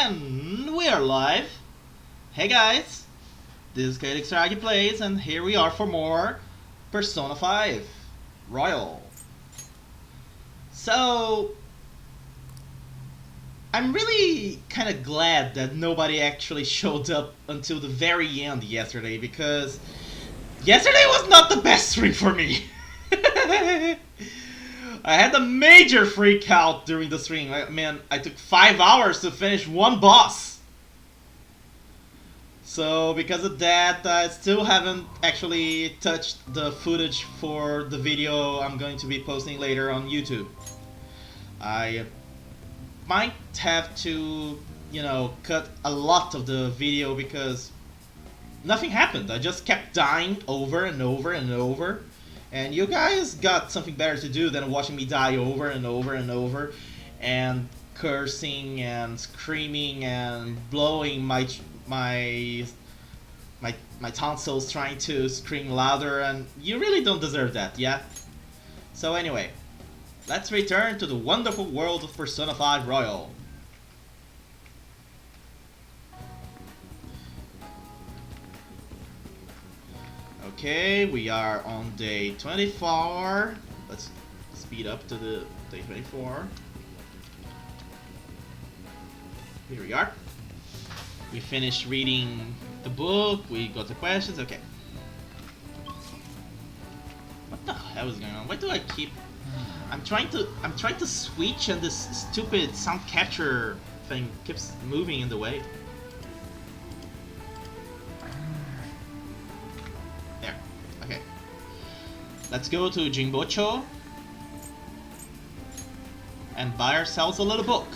And we are live. Hey guys, this is Kaede Kisaragi Plays, and here we are for more Persona 5 Royal. So, I'm really kind of glad that nobody actually showed up until the very end yesterday, because yesterday was not the best stream for me. I had a major freak out during the stream. I took 5 hours to finish one boss. So because of that, I still haven't actually touched the footage for the video I'm going to be posting later on YouTube. I might have to, cut a lot of the video because nothing happened. I just kept dying over and over and over. And you guys got something better to do than watching me die over and over and over, and cursing and screaming and blowing my tonsils trying to scream louder, and you really don't deserve that, yeah? So anyway, let's return to the wonderful world of Persona 5 Royal. Okay, we are on day 24. Let's speed up to the day 24. Here we are. We finished reading the book. We got the questions. Okay. What the hell is going on? Why do I keep? I'm trying to switch, and this stupid sound capture thing keeps moving in the way. Let's go to Jinbocho and buy ourselves a little book.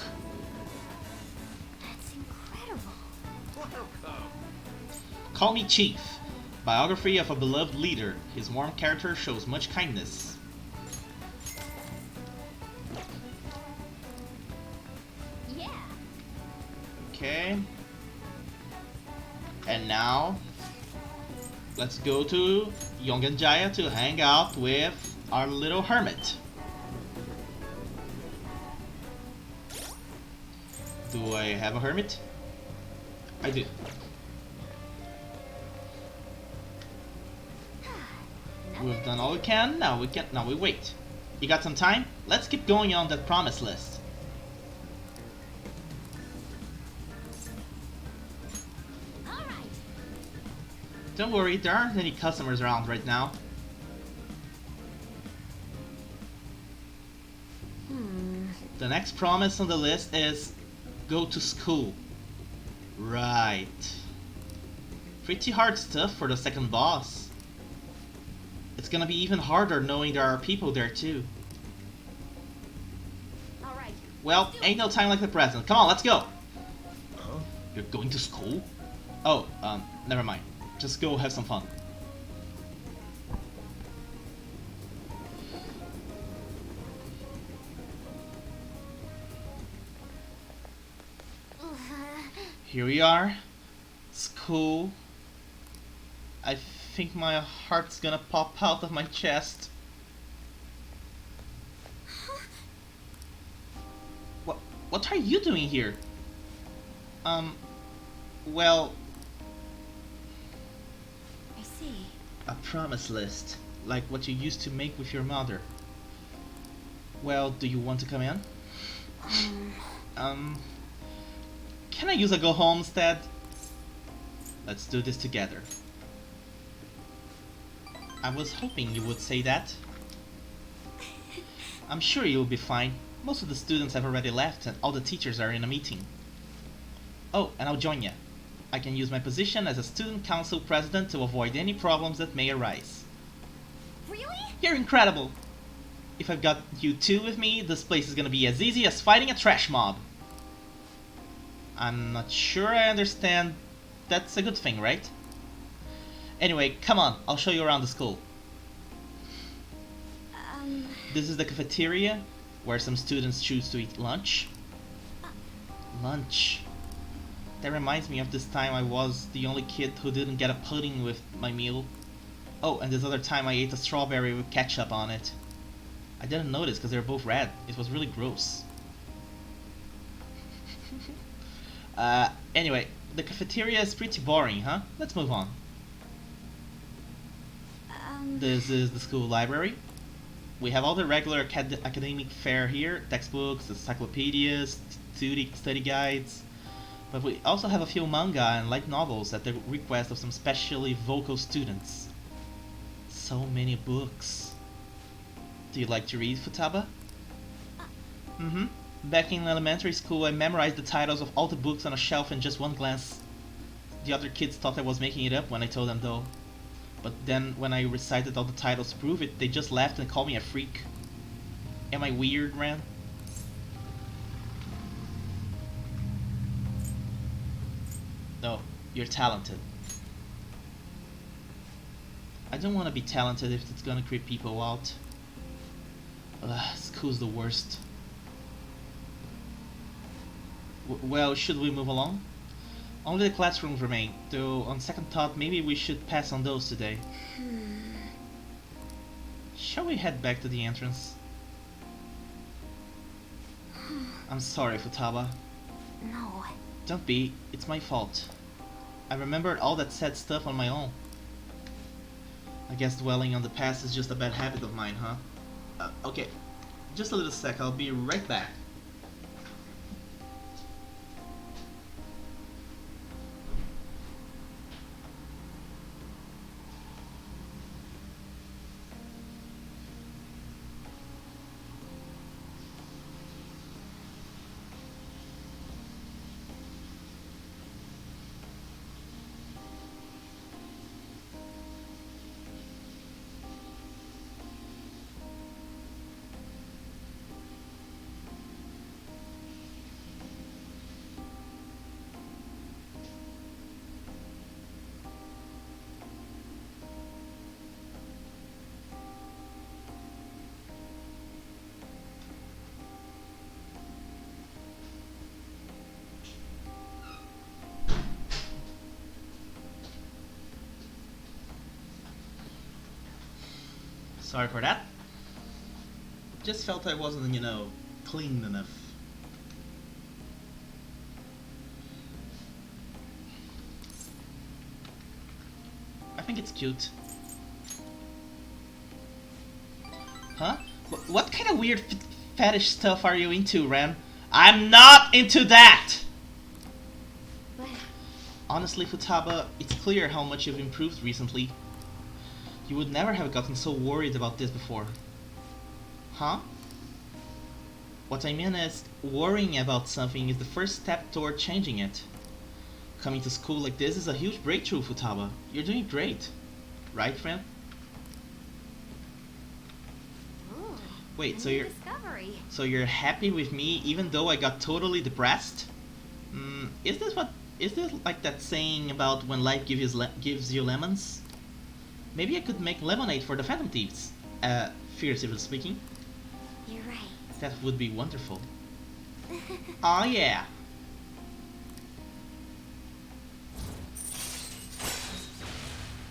That's incredible. Call Me Chief. Biography of a beloved leader. His warm character shows much kindness. Yeah. Okay. And now, let's go to Yongenjaya to hang out with our little hermit. Do I have a hermit? I do. We've done all we can. Now we wait. You got some time? Let's keep going on that promise list. Don't worry, there aren't any customers around right now. The next promise on the list is go to school. Right. Pretty hard stuff for the second boss. It's gonna be even harder knowing there are people there too. Alright. Well, ain't no time like the present. Come on, let's go! Huh? You're going to school? Oh, never mind. Just go have some fun. Here we are. School. I think my heart's gonna pop out of my chest. What are you doing here? Well, a promise list, like what you used to make with your mother. Well, do you want to come in? Can I use a go home instead? Let's do this together. I was hoping you would say that. I'm sure you'll be fine. Most of the students have already left and all the teachers are in a meeting. Oh, and I'll join you. I can use my position as a student council president to avoid any problems that may arise. Really? You're incredible! If I've got you two with me, this place is gonna be as easy as fighting a trash mob. I'm not sure I understand. That's a good thing, right? Anyway, come on, I'll show you around the school. This is the cafeteria, where some students choose to eat lunch. Lunch. That reminds me of this time I was the only kid who didn't get a pudding with my meal. Oh, and this other time I ate a strawberry with ketchup on it. I didn't notice because they were both red. It was really gross. Anyway, the cafeteria is pretty boring, huh? Let's move on. This is the school library. We have all the regular academic fare here, textbooks, encyclopedias, study guides. But we also have a few manga and light novels at the request of some specially vocal students. So many books. Do you like to read, Futaba? Mm-hmm. Back in elementary school, I memorized the titles of all the books on a shelf in just one glance. The other kids thought I was making it up when I told them though. But then when I recited all the titles to prove it, they just laughed and called me a freak. Am I weird, Ran? No, you're talented. I don't want to be talented if it's gonna creep people out. Ugh, school's the worst. Well, should we move along? Only the classrooms remain, though on second thought maybe we should pass on those today. Shall we head back to the entrance? I'm sorry, Futaba. No. Don't be, it's my fault. I remembered all that sad stuff on my own. I guess dwelling on the past is just a bad habit of mine, huh? Okay, just a little sec, I'll be right back. Sorry for that. Just felt I wasn't, clean enough. I think it's cute. Huh? What kind of weird fetish stuff are you into, Ren? I'm not into that! But Honestly, Futaba, it's clear how much you've improved recently. You would never have gotten so worried about this before. Huh? What I mean is, worrying about something is the first step toward changing it. Coming to school like this is a huge breakthrough, Futaba. You're doing great. Right, friend? ooh, Wait, a so new you're discovery. so you're happy with me even though I got totally depressed? Is this like that saying about when life gives you lemons? Maybe I could make lemonade for the Phantom Thieves. Figuratively speaking. You're right. That would be wonderful. Oh yeah.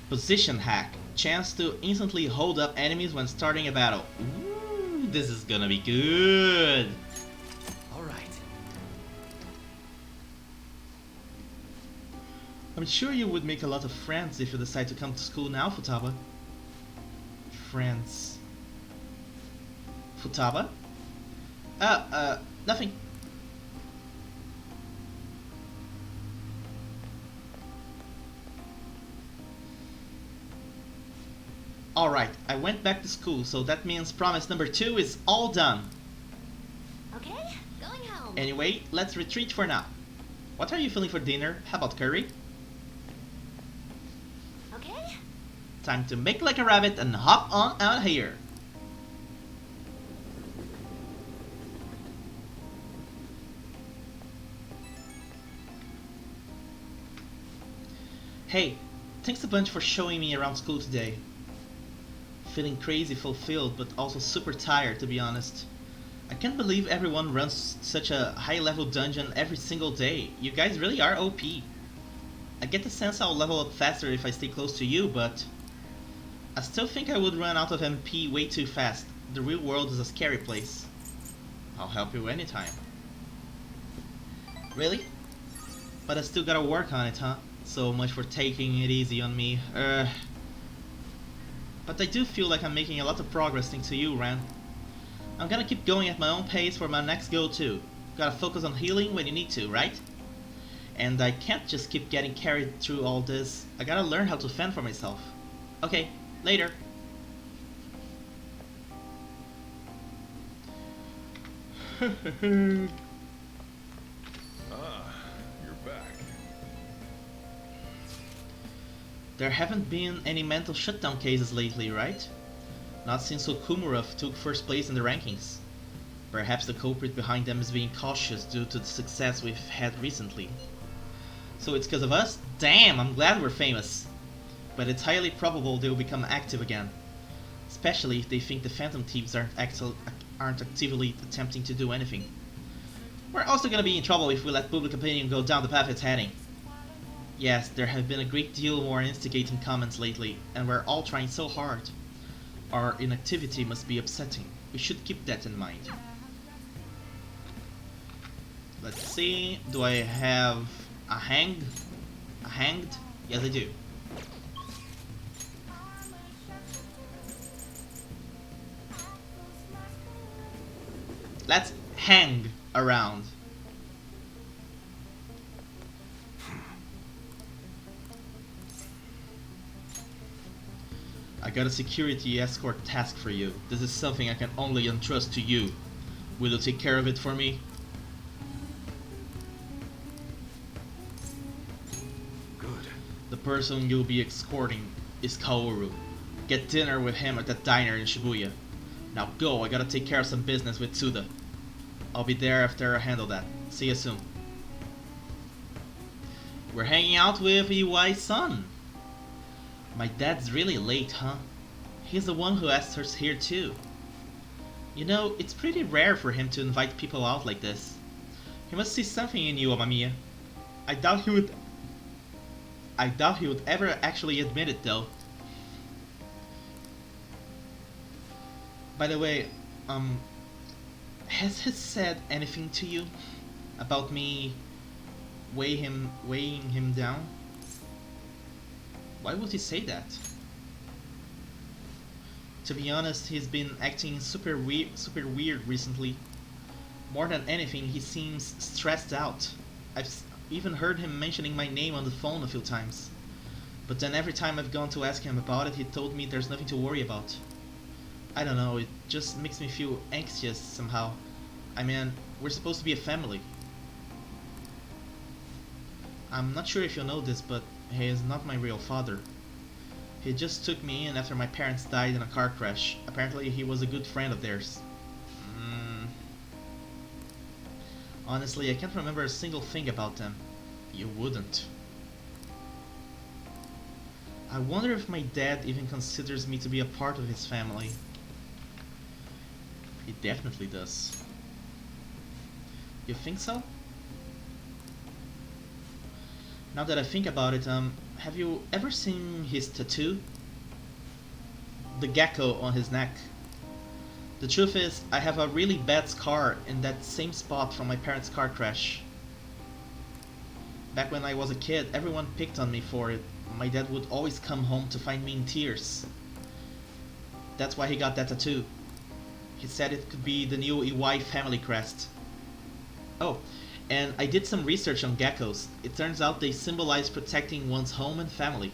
Position hack. Chance to instantly hold up enemies when starting a battle. Ooh, this is gonna be good. All right. I'm sure you would make a lot of friends if you decide to come to school now, Futaba. Friends. Futaba? Nothing. Alright, I went back to school, so that means promise number 2 is all done. Okay, going home. Anyway, let's retreat for now. What are you feeling for dinner? How about curry? Okay. Time to make like a rabbit and hop on out here. Hey, thanks a bunch for showing me around school today. Feeling crazy fulfilled, but also super tired, to be honest. I can't believe everyone runs such a high-level dungeon every single day. You guys really are OP. I get the sense I'll level up faster if I stay close to you, but I still think I would run out of MP way too fast. The real world is a scary place. I'll help you anytime. Really? But I still gotta work on it, huh? So much for taking it easy on me. But I do feel like I'm making a lot of progress thanks to you, Ren. I'm gonna keep going at my own pace for my next goal too. Gotta focus on healing when you need to, right? And I can't just keep getting carried through all this. I gotta learn how to fend for myself. Okay, later. You're back. There haven't been any mental shutdown cases lately, right? Not since Okumura took first place in the rankings. Perhaps the culprit behind them is being cautious due to the success we've had recently. So it's because of us? Damn, I'm glad we're famous. But it's highly probable they'll become active again. Especially if they think the Phantom Thieves aren't actively attempting to do anything. We're also gonna be in trouble if we let public opinion go down the path it's heading. Yes, there have been a great deal more instigating comments lately, and we're all trying so hard. Our inactivity must be upsetting. We should keep that in mind. Let's see, do I have a hanged? A hanged? Yes, I do. Let's hang around. I got a security escort task for you. This is something I can only entrust to you. Will you take care of it for me? Good. The person you'll be escorting is Kaoru. Get dinner with him at that diner in Shibuya. Now go, I gotta take care of some business with Tsuda. I'll be there after I handle that. See you soon. We're hanging out with Iwai's son. My dad's really late, huh? He's the one who asked us here too. You know, it's pretty rare for him to invite people out like this. He must see something in you, Amamiya. I doubt he would ever actually admit it though. By the way, has he said anything to you about me weighing him down? Why would he say that? To be honest, he's been acting super weird recently. More than anything, he seems stressed out. I've even heard him mentioning my name on the phone a few times. But then every time I've gone to ask him about it, he told me there's nothing to worry about. I don't know, it just makes me feel anxious somehow. I mean, we're supposed to be a family. I'm not sure if you know this, but he is not my real father. He just took me in after my parents died in a car crash. Apparently he was a good friend of theirs. Honestly, I can't remember a single thing about them. You wouldn't. I wonder if my dad even considers me to be a part of his family. He definitely does. You think so? Now that I think about it, have you ever seen his tattoo? The gecko on his neck. The truth is, I have a really bad scar in that same spot from my parents' car crash. Back when I was a kid, everyone picked on me for it. My dad would always come home to find me in tears. That's why he got that tattoo. He said it could be the new Iwai family crest. Oh, and I did some research on geckos. It turns out they symbolize protecting one's home and family.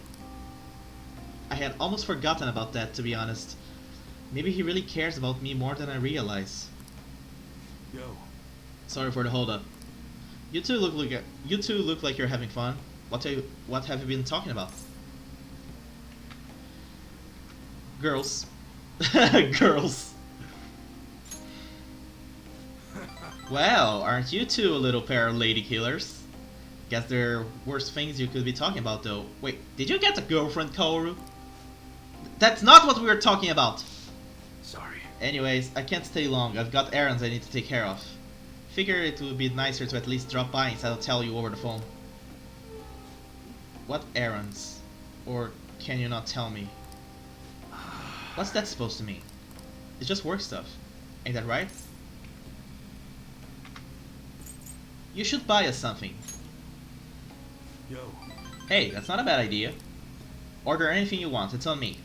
I had almost forgotten about that, to be honest. Maybe he really cares about me more than I realize. Yo. Sorry for the hold up. You two look like you're having fun. What have you been talking about? Girls. Girls. Well, aren't you two a little pair of lady killers? Guess there are worse things you could be talking about though. Wait, did you get a girlfriend, Kaoru? That's not what we were talking about! Sorry. Anyways, I can't stay long. I've got errands I need to take care of. Figure it would be nicer to at least drop by instead of tell you over the phone. What errands? Or can you not tell me? What's that supposed to mean? It's just work stuff. Ain't that right? You should buy us something. Yo. Hey, that's not a bad idea. Order anything you want, it's on me.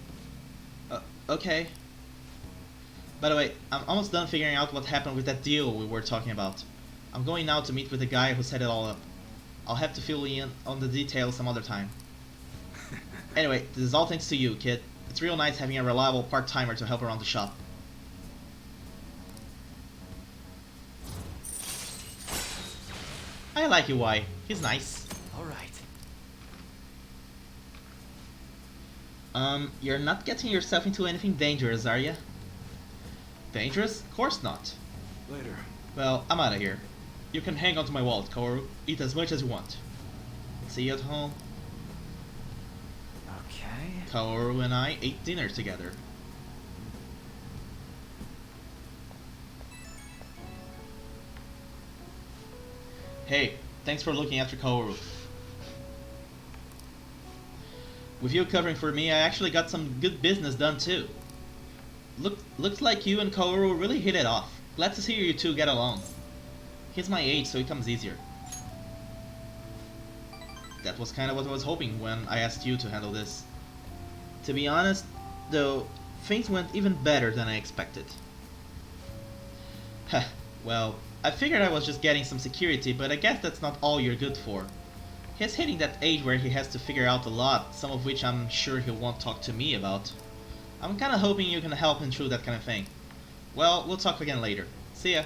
Okay. By the way, I'm almost done figuring out what happened with that deal we were talking about. I'm going now to meet with the guy who set it all up. I'll have to fill you in on the details some other time. Anyway, this is all thanks to you, kid. It's real nice having a reliable part-timer to help around the shop. I like UI. He's nice. All right. You're not getting yourself into anything dangerous, are you? Dangerous? Of course not. Later. Well, I'm out of here. You can hang on to my wallet, Kaoru. Eat as much as you want. See you at home. Okay. Kaoru and I ate dinner together. Hey, thanks for looking after Kaoru. With you covering for me, I actually got some good business done too. Looks like you and Kaoru really hit it off. Glad to see you two get along. He's my age, so it comes easier. That was kind of what I was hoping when I asked you to handle this. To be honest, though, things went even better than I expected. Heh, well, I figured I was just getting some security, but I guess that's not all you're good for. He's hitting that age where he has to figure out a lot, some of which I'm sure he won't talk to me about. I'm kinda hoping you can help him through that kind of thing. Well, we'll talk again later. See ya.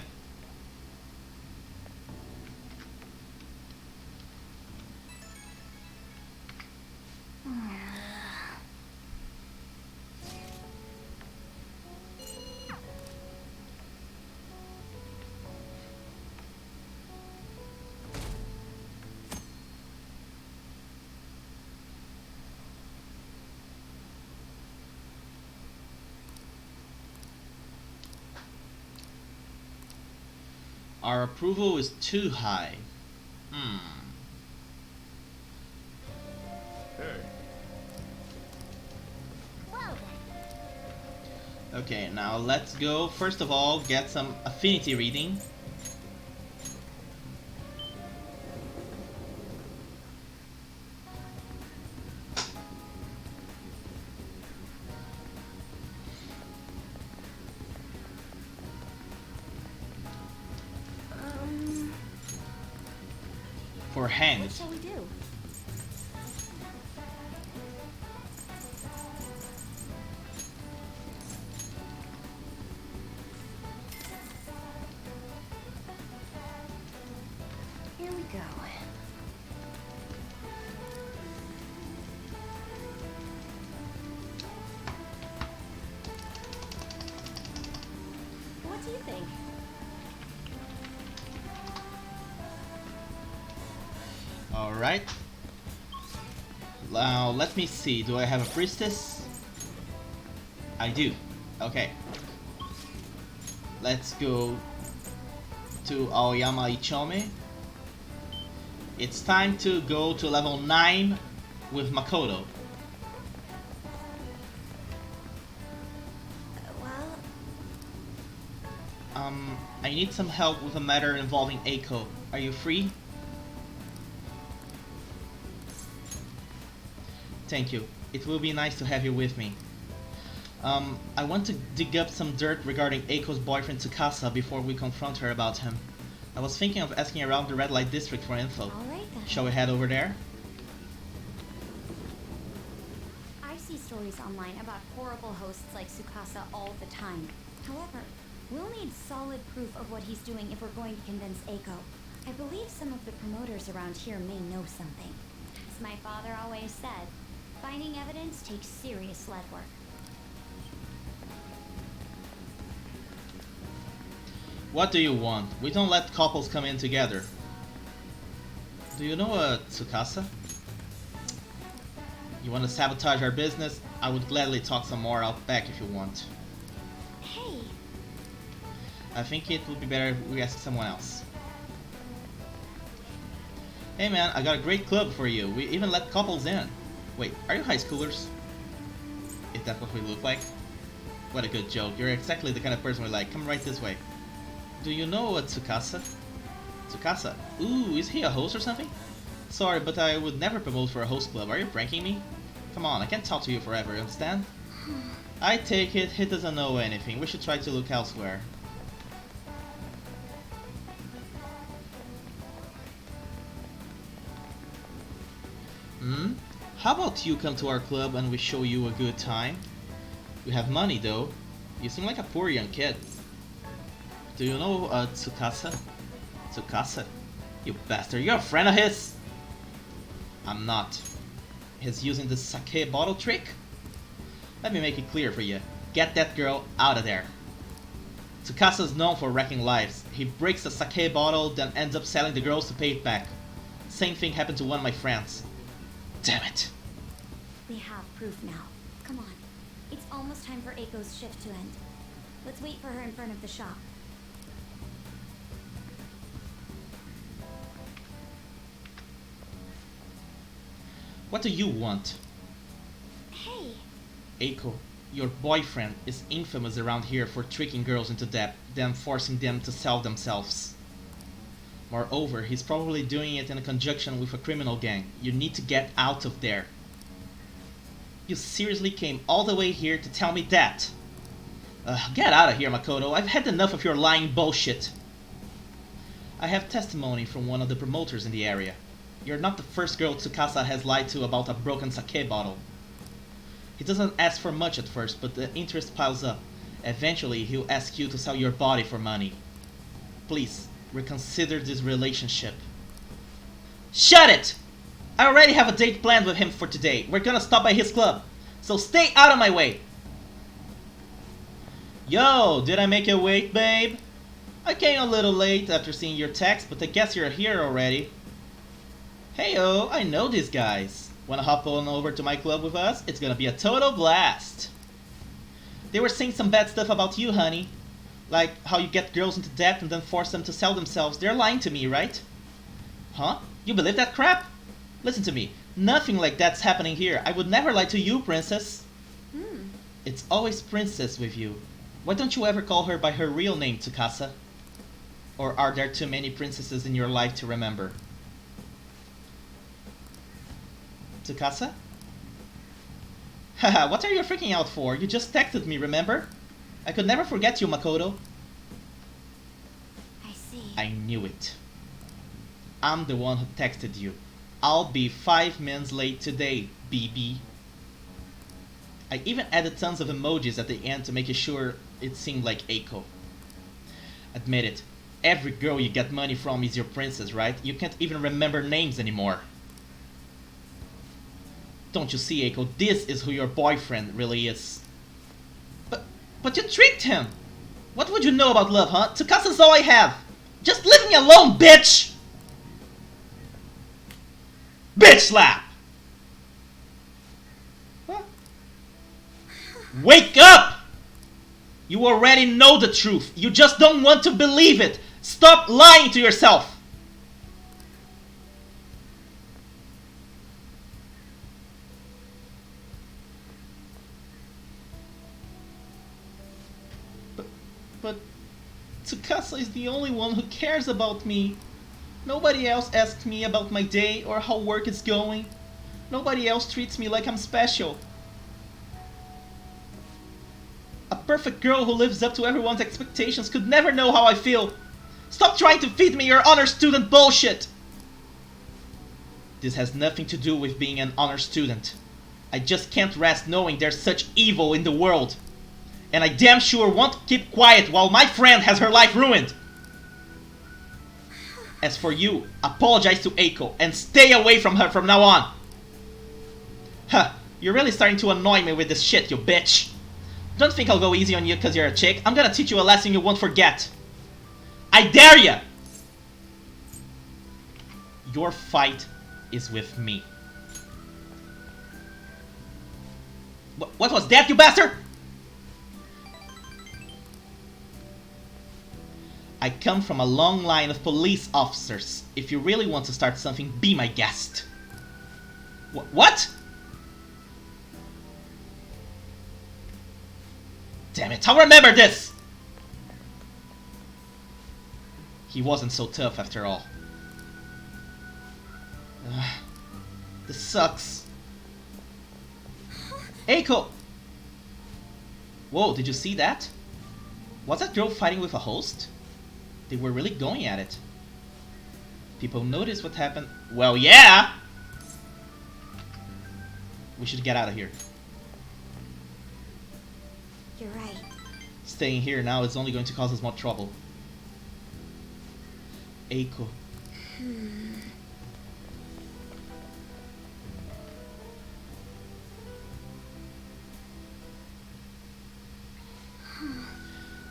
Our approval is too high. Hey. Well then. Okay, now let's go, first of all, get some affinity reading. For What hand. shall we do? Here we go. What do you think? Alright. Now, let me see. Do I have a priestess? I do. Okay. Let's go to Aoyama Ichome. It's time to go to level 9 with Makoto. Well, I need some help with a matter involving Eiko. Are you free? Thank you. It will be nice to have you with me. I want to dig up some dirt regarding Eiko's boyfriend Tsukasa before we confront her about him. I was thinking of asking around the red light district for info. all right then. Shall we head over there? I see stories online about horrible hosts like Tsukasa all the time. However, we'll need solid proof of what he's doing if we're going to convince Eiko. I believe some of the promoters around here may know something. As my father always said, finding evidence takes serious legwork. What do you want? We don't let couples come in together. Do you know a Tsukasa? You want to sabotage our business? I would gladly talk some more out back if you want. Hey, I think it would be better if we ask someone else. Hey man, I got a great club for you. We even let couples in. Wait, are you high schoolers? Is that what we look like? What a good joke. You're exactly the kind of person we like. Come right this way. Do you know a Tsukasa? Tsukasa? Ooh, is he a host or something? Sorry, but I would never promote for a host club. Are you pranking me? Come on, I can't talk to you forever, you understand? I take it he doesn't know anything. We should try to look elsewhere. How about you come to our club and we show you a good time? We have money though. You seem like a poor young kid. Do you know Tsukasa? Tsukasa? You bastard, you're a friend of his? I'm not. He's using the sake bottle trick? Let me make it clear for you. Get that girl out of there. Tsukasa's known for wrecking lives. He breaks a sake bottle, then ends up selling the girls to pay it back. Same thing happened to one of my friends. Damn it. We have proof now. Come on. It's almost time for Eiko's shift to end. Let's wait for her in front of the shop. What do you want? Hey! Eiko, your boyfriend is infamous around here for tricking girls into debt, then forcing them to sell themselves. Moreover, he's probably doing it in conjunction with a criminal gang. You need to get out of there. You seriously came all the way here to tell me that? Get out of here, Makoto. I've had enough of your lying bullshit. I have testimony from one of the promoters in the area. You're not the first girl Tsukasa has lied to about a broken sake bottle. He doesn't ask for much at first, but the interest piles up. Eventually, he'll ask you to sell your body for money. Please, reconsider this relationship. Shut it! I already have a date planned with him for today. We're gonna stop by his club. So stay out of my way! Yo, did I make you wait, babe? I came a little late after seeing your text, but I guess you're here already. Heyo, I know these guys. Wanna hop on over to my club with us? It's gonna be a total blast. They were saying some bad stuff about you, honey. Like how you get girls into debt and then force them to sell themselves. They're lying to me, right? Huh? You believe that crap? Listen to me. Nothing like that's happening here. I would never lie to you, princess. It's always princess with you. Why don't you ever call her by her real name, Tsukasa? Or are there too many princesses in your life to remember? Tsukasa? Haha, what are you freaking out for? You just texted me, remember? I could never forget you, Makoto. I see. I knew it. I'm the one who texted you. I'll be 5 minutes late today, BB. I even added tons of emojis at the end to make sure it seemed like Eiko. Admit it, every girl you get money from is your princess, right? You can't even remember names anymore. Don't you see, Eiko, this is who your boyfriend really is. But you tricked him! What would you know about love, huh? Tsukasa's all I have! Just leave me alone, bitch! Bitch slap! Huh? Wake up! You already know the truth. You just don't want to believe it. Stop lying to yourself! But Tsukasa is the only one who cares about me. Nobody else asks me about my day or how work is going. Nobody else treats me like I'm special. A perfect girl who lives up to everyone's expectations could never know how I feel. Stop trying to feed me your honor student bullshit! This has nothing to do with being an honor student. I just can't rest knowing there's such evil in the world. And I damn sure won't keep quiet while my friend has her life ruined. As for you, apologize to Eiko and stay away from her from now on. Huh, you're really starting to annoy me with this shit, you bitch. Don't think I'll go easy on you because you're a chick. I'm gonna teach you a lesson you won't forget. I dare ya! Your fight is with me. What was that, you bastard? I come from a long line of police officers. If you really want to start something, be my guest. What? Damn it, I'll remember this! He wasn't so tough after all. Ugh, this sucks. Eiko! Whoa, did you see that? Was that girl fighting with a host? They were really going at it. People noticed what happened. Well, yeah! We should get out of here. You're right. Staying here now is only going to cause us more trouble. Eiko.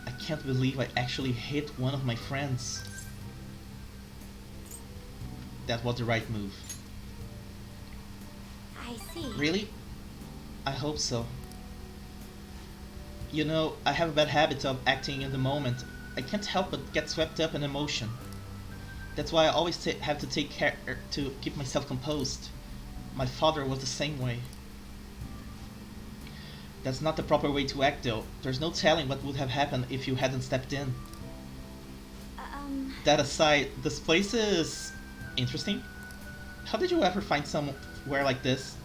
I can't believe I actually hit one of my friends. That was the right move. I see. Really? I hope so. You know, I have a bad habit of acting in the moment. I can't help but get swept up in emotion. That's why I always have to take care to keep myself composed. My father was the same way. That's not the proper way to act though. There's no telling what would have happened if you hadn't stepped in. That aside, this place is interesting. How did you ever find somewhere like this?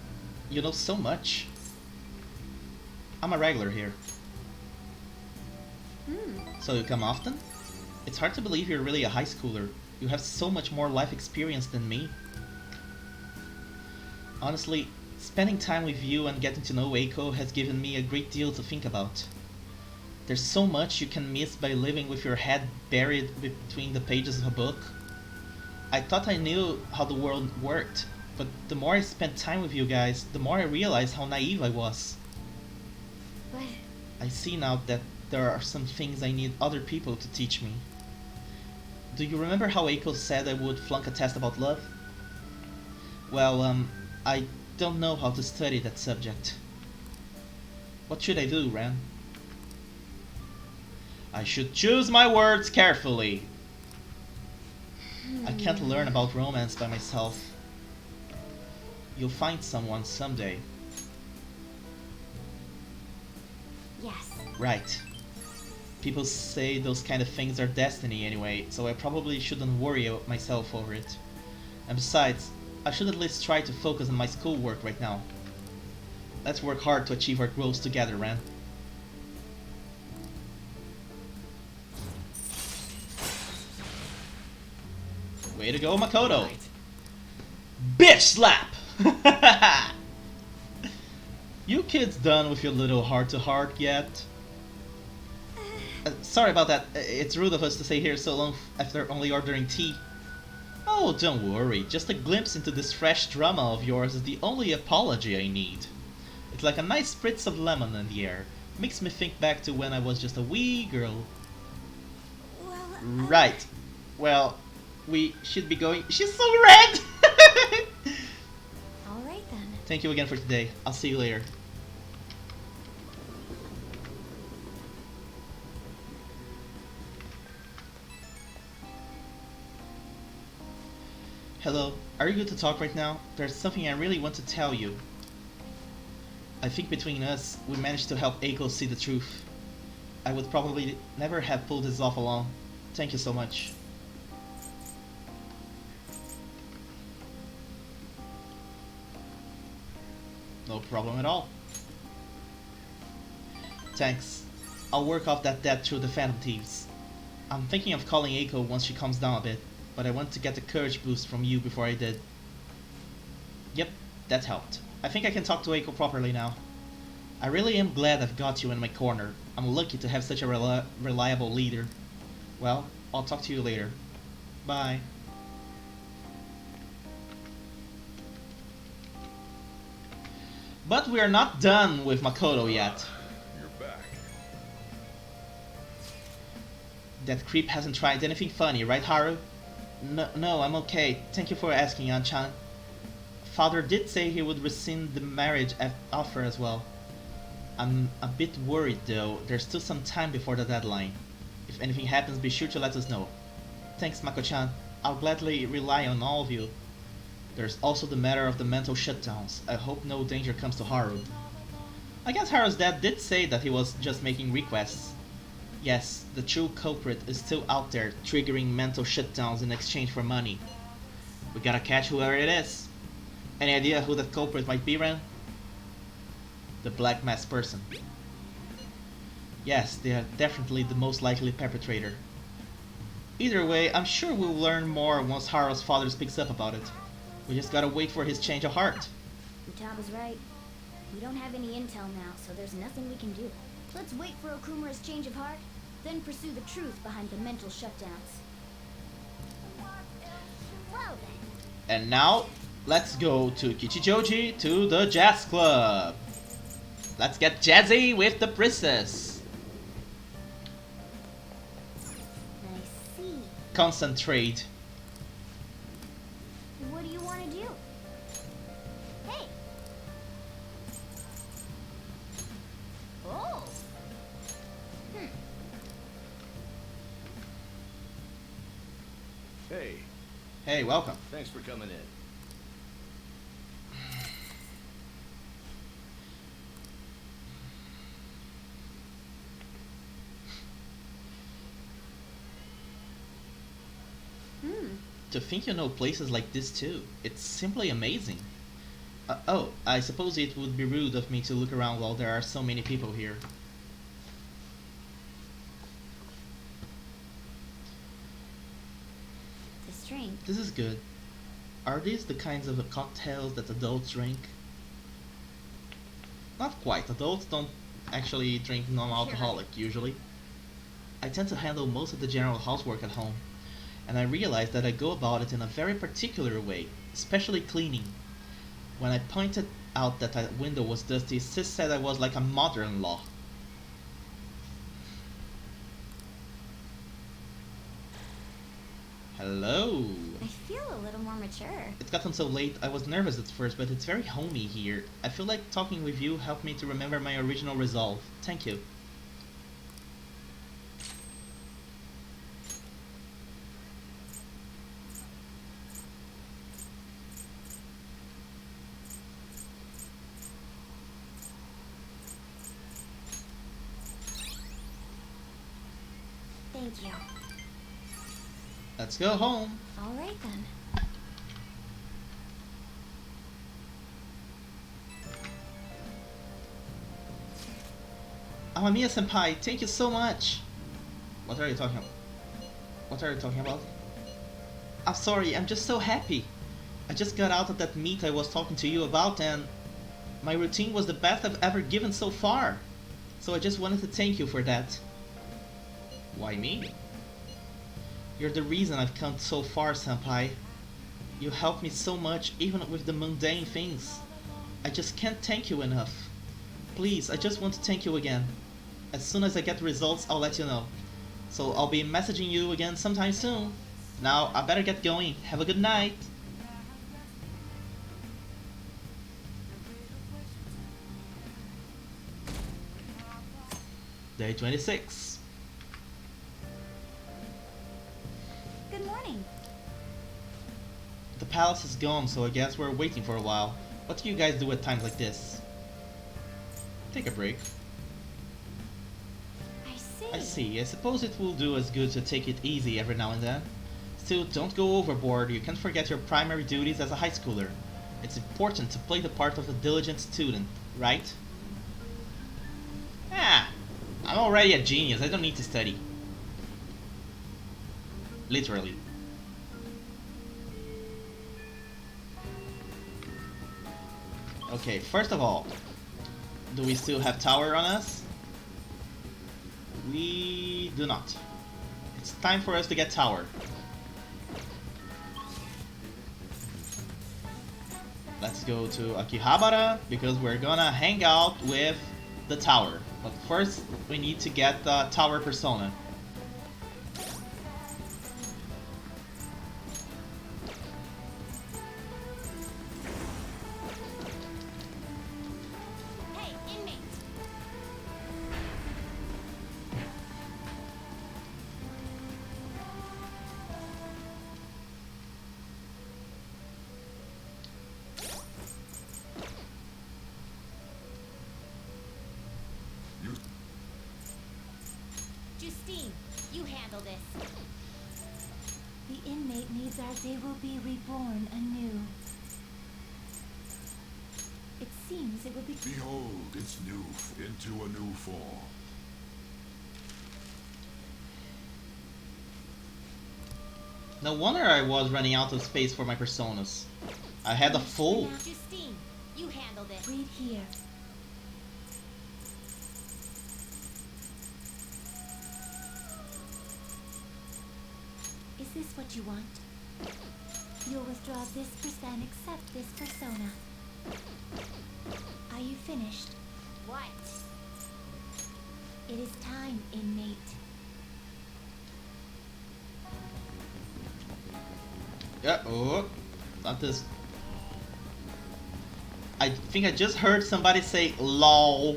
You know so much. I'm a regular here. So you come often? It's hard to believe you're really a high schooler. You have so much more life experience than me. Honestly, spending time with you and getting to know Eiko has given me a great deal to think about. There's so much you can miss by living with your head buried between the pages of a book. I thought I knew how the world worked, but the more I spent time with you guys, the more I realized how naive I was. But I see now that there are some things I need other people to teach me. Do you remember how Eiko said I would flunk a test about love? Well, I don't know how to study that subject. What should I do, Ren? I should choose my words carefully. I can't learn about romance by myself. You'll find someone someday. yes. Right. People say those kind of things are destiny anyway, so I probably shouldn't worry myself over it. And besides, I should at least try to focus on my schoolwork right now. Let's work hard to achieve our goals together, Ren. Way to go, Makoto! Right. Bitch slap! You kids done with your little heart-to-heart yet? Sorry about that. It's rude of us to stay here so long after only ordering tea. Oh, don't worry. Just a glimpse into this fresh drama of yours is the only apology I need. It's like a nice spritz of lemon in the air. Makes me think back to when I was just a wee girl. Well, Right. Well, we should be going... She's so red! all right then. Thank you again for today. I'll see you later. Hello, are you good to talk right now? There's something I really want to tell you. I think between us, we managed to help Eiko see the truth. I would probably never have pulled this off alone. Thank you so much. No problem at all. Thanks. I'll work off that debt through the Phantom Thieves. I'm thinking of calling Eiko once she calms down a bit, but I want to get the courage boost from you before I did. Yep, that helped. I think I can talk to Eiko properly now. I really am glad I've got you in my corner. I'm lucky to have such a reliable leader. Well, I'll talk to you later. Bye. But we are not done with Makoto yet. You're back. That creep hasn't tried anything funny, right, Haru? No, I'm okay. Thank you for asking, An-chan. Father did say he would rescind the marriage offer as well. I'm a bit worried though. There's still some time before the deadline. If anything happens, be sure to let us know. Thanks, Mako-chan. I'll gladly rely on all of you. There's also the matter of the mental shutdowns. I hope no danger comes to Haru. I guess Haru's dad did say that he was just making requests. Yes, the true culprit is still out there, triggering mental shutdowns in exchange for money. We gotta catch whoever it is. Any idea who that culprit might be, Ren? The black masked person. Yes, they are definitely the most likely perpetrator. Either way, I'm sure we'll learn more once Haru's father speaks up about it. We just gotta wait for his change of heart. Utaba's right. We don't have any intel now, so there's nothing we can do. Let's wait for Okumura's change of heart, then pursue the truth behind the mental shutdowns. Well then. And now, let's go to Kichijoji to the jazz club. Let's get jazzy with the princess. I see. Concentrate. What do you want to do? Hey! Oh! Hey, Hey, welcome. thanks for coming in. To think you know places like this too. It's simply amazing. Oh, I suppose it would be rude of me to look around while there are so many people here. This drink. This is good. Are these the kinds of cocktails that adults drink? Not quite. Adults don't actually drink non-alcoholic usually. I tend to handle most of the general housework at home, and I realize that I go about it in a very particular way, especially cleaning. When I pointed out that the window was dusty, Sis said I was like a mother-in-law. Hello. I feel a little more mature. It's gotten so late, I was nervous at first, but it's very homey here. I feel like talking with you helped me to remember my original resolve. Thank you. Thank you. Let's go home. All right then. Amamiya-senpai, thank you so much. What are you talking about? What are you talking about? I'm sorry, I'm just so happy. I just got out of that meet I was talking to you about and my routine was the best I've ever given so far. So I just wanted to thank you for that. Why me? You're the reason I've come so far, senpai. You helped me so much even with the mundane things. I just can't thank you enough. Please, I just want to thank you again. As soon as I get the results, I'll let you know. So I'll be messaging you again sometime soon. Now, I better get going. Have a good night. Day 26. Good morning. The palace is gone, so I guess we're waiting for a while. What do you guys do at times like this? Take a break. I see. I see. I suppose it will do as good to take it easy every now and then. Still, don't go overboard. You can't forget your primary duties as a high schooler. It's important to play the part of a diligent student, right? Ah, I'm already a genius. I don't need to study. Literally. Okay, first of all, do we still have tower on us? We do not. It's time for us to get tower. Let's go to Akihabara because we're gonna hang out with the tower. But first, we need to get the tower persona. Hey, inmate. You Justine, you handle this. The inmate mate needs they will be reborn anew. It seems it will be... Behold its new into a new form. No wonder I was running out of space for my personas. I had a full... Justine, you handled it. Read here. Is this what you want? You'll withdraw this and accept this persona. Are you finished? What? It is time, inmate. Yeah, oh, not this. I think I just heard somebody say LOL.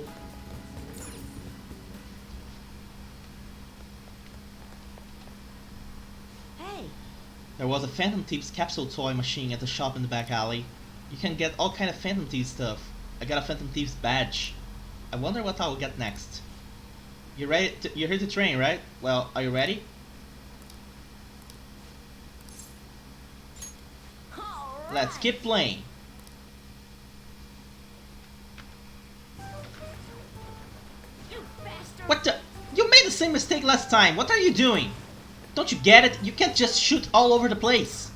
Hey! There was a Phantom Thieves capsule toy machine at the shop in the back alley. You can get all kind of Phantom Thieves stuff. I got a Phantom Thieves badge. I wonder what I'll get next. You ready? You're here to train, right? Well, are you ready? Let's keep playing. You bastard! What the? You made the same mistake last time. What are you doing? Don't you get it? You can't just shoot all over the place.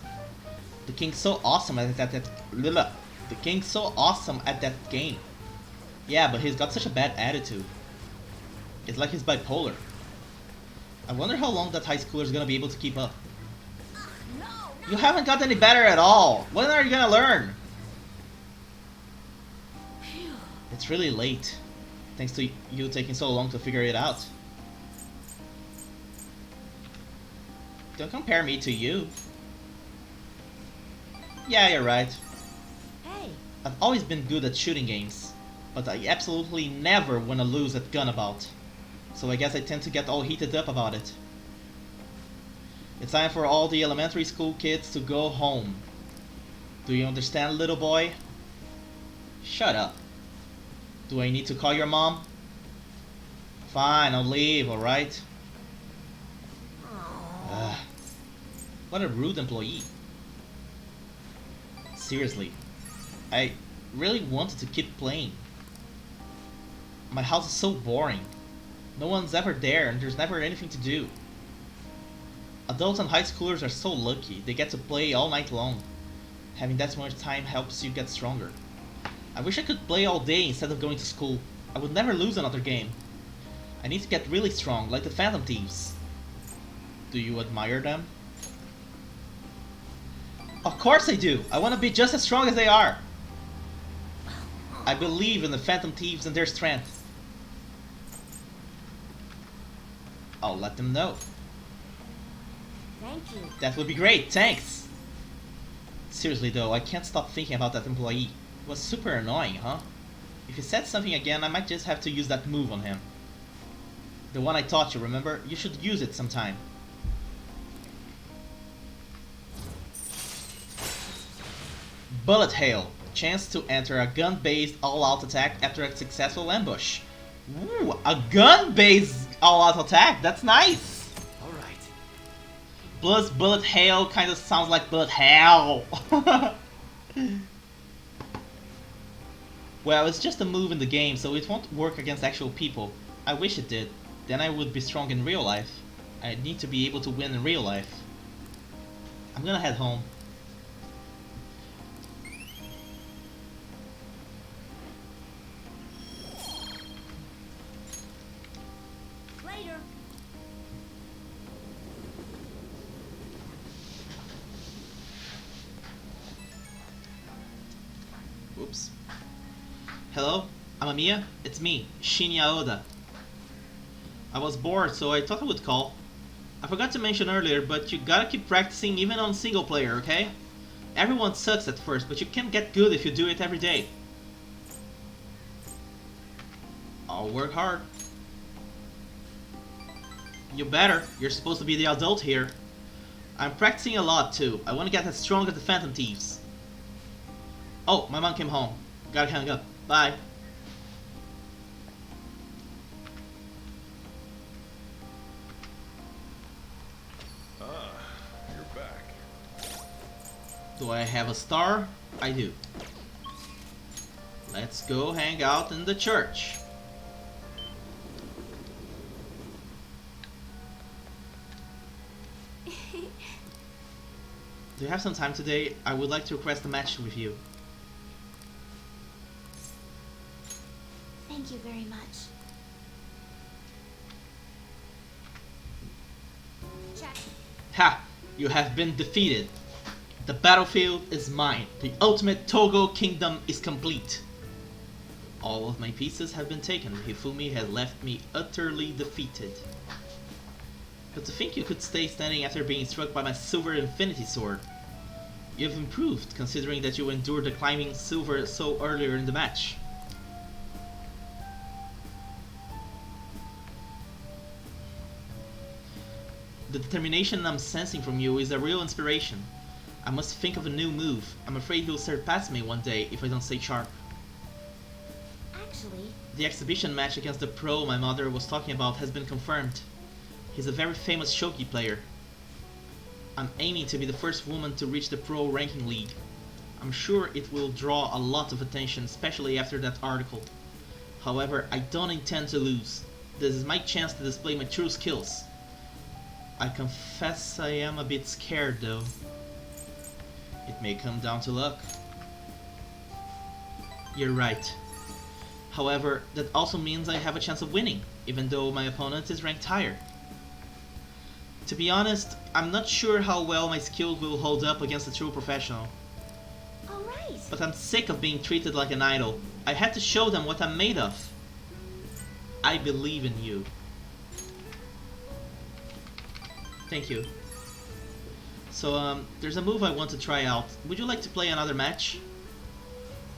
The king's so awesome at that. The king's so awesome at that game. Yeah, but he's got such a bad attitude. It's like he's bipolar. I wonder how long that high schooler's gonna be able to keep up. No, You haven't got any better at all. When are you gonna learn? It's really late. Thanks to you taking so long to figure it out. Don't compare me to you. Yeah, you're right. Hey! I've always been good at shooting games, but I absolutely never wanna lose at Gunabout. So I guess I tend to get all heated up about it. It's time for all the elementary school kids to go home. Do you understand, little boy? Shut up. Do I need to call your mom? Fine, I'll leave, alright? What a rude employee. Seriously, I really wanted to keep playing. My house is so boring. No one's ever there and there's never anything to do. Adults and high schoolers are so lucky, they get to play all night long. Having that much time helps you get stronger. I wish I could play all day instead of going to school. I would never lose another game. I need to get really strong, like the Phantom Thieves. Do you admire them? Of course I do! I want to be just as strong as they are! I believe in the Phantom Thieves and their strength. I'll let them know. Thank you. That would be great, thanks! Seriously though, I can't stop thinking about that employee. It was super annoying, huh? If he said something again, I might just have to use that move on him. The one I taught you, remember? You should use it sometime. Bullet Hail. Chance to enter a gun-based all-out attack after a successful ambush. Ooh, a gun-based all-out attack? That's nice! Alright. Plus Bullet Hail kind of sounds like Bullet Hell. Well, it's just a move in the game, so it won't work against actual people. I wish it did. Then I would be strong in real life. I need to be able to win in real life. I'm gonna head home. Later. Oops. Hello, Amamiya? It's me, Shinya Oda. I was bored, so I thought I would call. I forgot to mention earlier, but you gotta keep practicing even on single player, okay? Everyone sucks at first, but you can get good if you do it every day. I'll work hard. You better. You're supposed to be the adult here. I'm practicing a lot too. I want to get as strong as the Phantom Thieves. Oh, my mom came home. Gotta hang up. Bye. Ah, you're back. Do I have a star? I do. Let's go hang out in the church. Do you have some time today? I would like to request a match with you. Thank you very much. Check. Ha! You have been defeated. The battlefield is mine. The ultimate Togo kingdom is complete. All of my pieces have been taken. Hifumi has left me utterly defeated. But to think you could stay standing after being struck by my silver infinity sword. You've improved, considering that you endured the climbing silver so earlier in the match. The determination I'm sensing from you is a real inspiration. I must think of a new move. I'm afraid you'll surpass me one day if I don't stay sharp. Actually, The exhibition match against the pro my mother was talking about has been confirmed. He's a very famous shogi player. I'm aiming to be the first woman to reach the pro ranking league. I'm sure it will draw a lot of attention, especially after that article. However, I don't intend to lose. This is my chance to display my true skills. I confess I am a bit scared though. It may come down to luck. You're right. However, that also means I have a chance of winning, even though my opponent is ranked higher. To be honest, I'm not sure how well my skills will hold up against a true professional. alright. But I'm sick of being treated like an idol. I had to show them what I'm made of. I believe in you. Thank you. So, there's a move I want to try out. Would you like to play another match?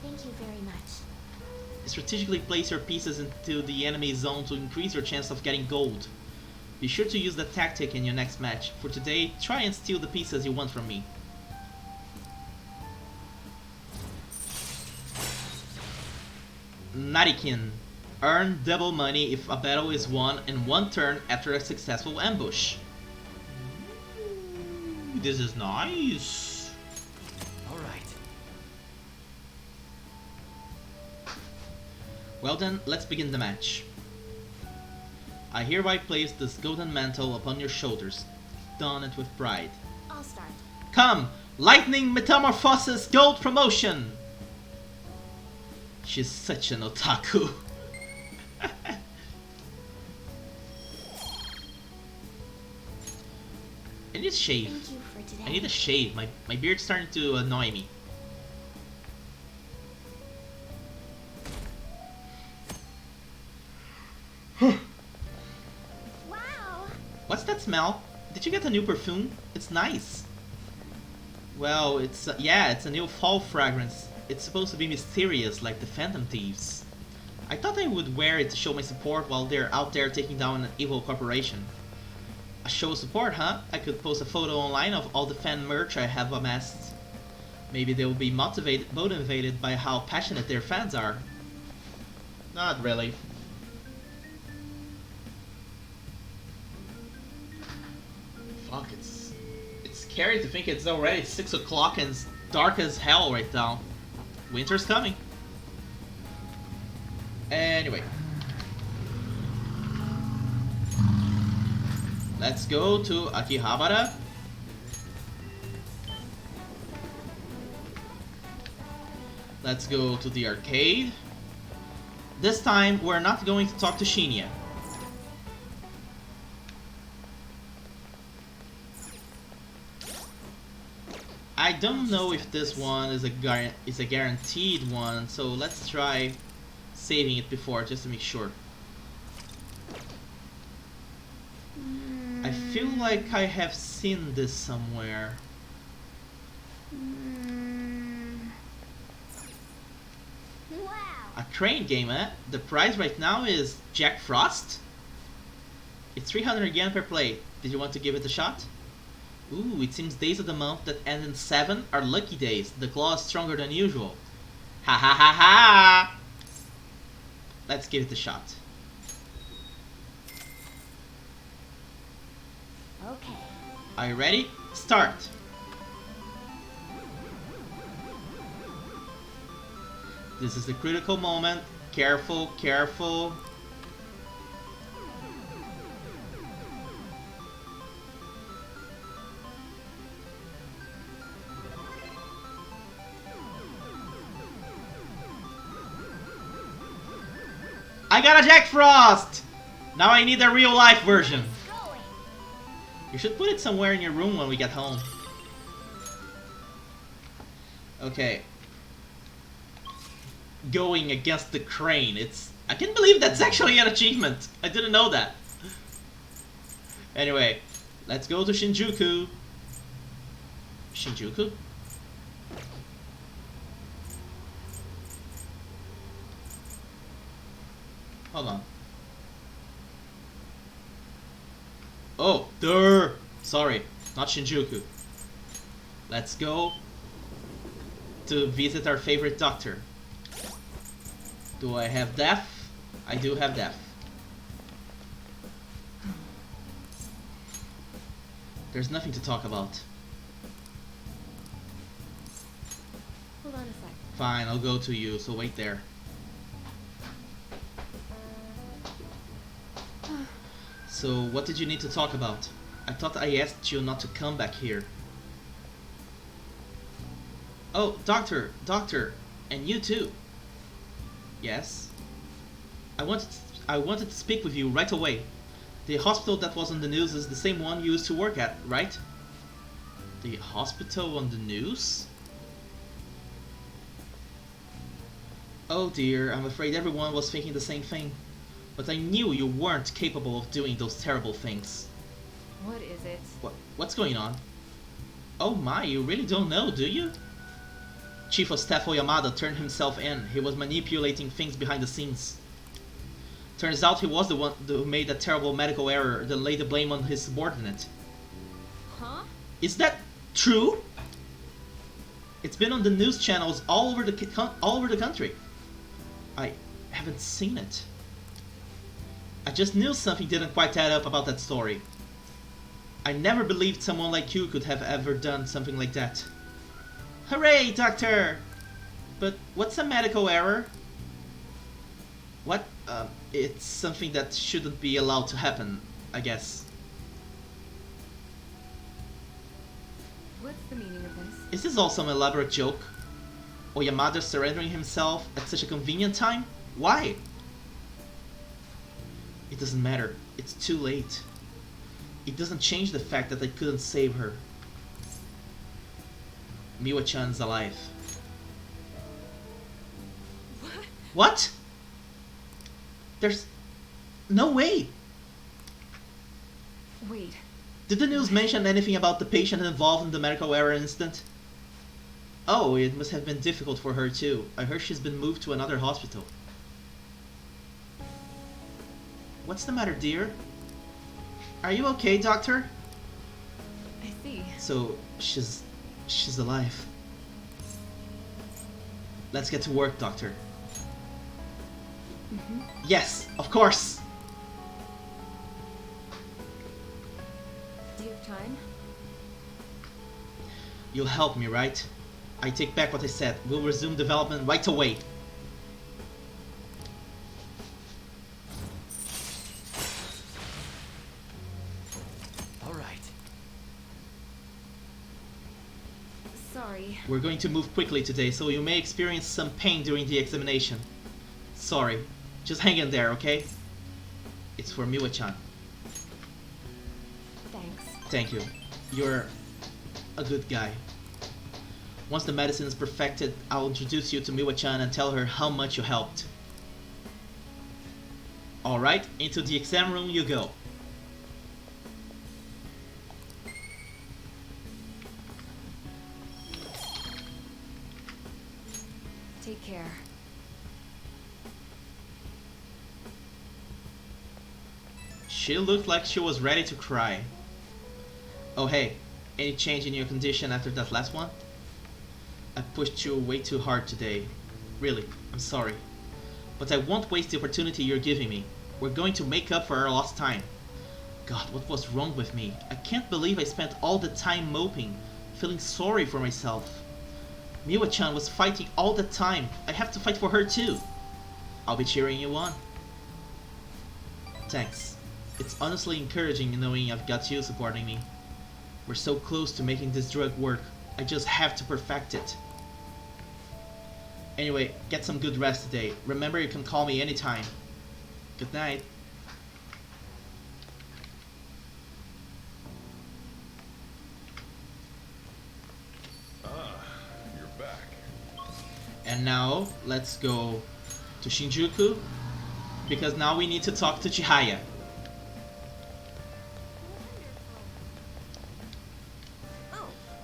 Thank you very much. Strategically place your pieces into the enemy zone to increase your chance of getting gold. Be sure to use that tactic in your next match. For today, try and steal the pieces you want from me. Narikin. Earn double money if a battle is won in one turn after a successful ambush. This is nice. Alright. Well then, let's begin the match. I hereby place this golden mantle upon your shoulders. Don it with pride. I'll start. Come! Lightning Metamorphosis Gold Promotion! She's such an otaku. I need a shave. Thank you for today. I need a shave. My beard's starting to annoy me. Wow. What's that smell? Did you get a new perfume? It's nice. Well, it's it's a new fall fragrance. It's supposed to be mysterious like the Phantom Thieves. I thought I would wear it to show my support while they're out there taking down an evil corporation. A show of support, huh? I could post a photo online of all the fan merch I have amassed. Maybe they'll be motivated by how passionate their fans are. Not really. Fuck, it's scary to think it's already 6 o'clock and it's dark as hell right now. Winter's coming. Anyway. Let's go to Akihabara. Let's go to the arcade. This time, we're not going to talk to Shinya. I don't know if this one is a guaranteed one, so let's try saving it before just to make sure. I feel like I have seen this somewhere. Wow. A crane game, eh? The price right now is Jack Frost? It's 300 yen per play. Did you want to give it a shot? Ooh, it seems days of the month that end in 7 are lucky days. The claw is stronger than usual. Ha ha ha ha! Let's give it a shot. Okay. Are you ready? Start! This is the critical moment. Careful, careful. I got a Jack Frost! Now I need a real life version. You should put it somewhere in your room when we get home. Okay. Going against the crane. I can't believe that's actually an achievement. I didn't know that. Anyway, let's go to Shinjuku. Shinjuku? Hold on. Oh, there. Sorry, not Shinjuku. Let's go to visit our favorite doctor. Do I have death? I do have death. There's nothing to talk about. Hold on a sec. Fine, I'll go to you, so wait there. So, what did you need to talk about? I thought I asked you not to come back here. Oh, doctor, and you too. Yes? I wanted to speak with you right away. The hospital that was on the news is the same one you used to work at, right? The hospital on the news? Oh dear, I'm afraid everyone was thinking the same thing. But I knew you weren't capable of doing those terrible things. What is it? What's going on? Oh my, you really don't know, do you? Chief of Staff Oyamada turned himself in. He was manipulating things behind the scenes. Turns out he was the one who made that terrible medical error, then laid the blame on his subordinate. Huh? Is that true? It's been on the news channels all over the country. I haven't seen it. I just knew something didn't quite add up about that story. I never believed someone like you could have ever done something like that. Hooray, Doctor! But what's a medical error? What? It's something that shouldn't be allowed to happen, I guess. What's the meaning of this? Is this all some elaborate joke? Oyamada surrendering himself at such a convenient time? Why? It doesn't matter. It's too late. It doesn't change the fact that I couldn't save her. Miwa-chan's alive. What? There's no way. Wait. Did the news mention anything about the patient involved in the medical error incident? Oh, it must have been difficult for her too. I heard she's been moved to another hospital. What's the matter, dear? Are you okay, Doctor? I see. So, she's alive. Let's get to work, Doctor. Yes, of course! Do you have time? You'll help me, right? I take back what I said. We'll resume development right away. Sorry. We're going to move quickly today, so you may experience some pain during the examination. Sorry. Just hang in there, okay? It's for Miwa-chan. Thanks. Thank you. You're a good guy. Once the medicine is perfected, I'll introduce you to Miwa-chan and tell her how much you helped. Alright, into the exam room you go. Take care. She looked like she was ready to cry. Oh hey, any change in your condition after that last one? I pushed you way too hard today. Really, I'm sorry. But I won't waste the opportunity you're giving me. We're going to make up for our lost time. God, what was wrong with me? I can't believe I spent all the time moping, feeling sorry for myself. Miwa-chan was fighting all the time. I have to fight for her too. I'll be cheering you on. Thanks. It's honestly encouraging knowing I've got you supporting me. We're so close to making this drug work. I just have to perfect it. Anyway, get some good rest today. Remember, you can call me anytime. Good night. You're back. And now, let's go to Shinjuku, because now we need to talk to Chihaya.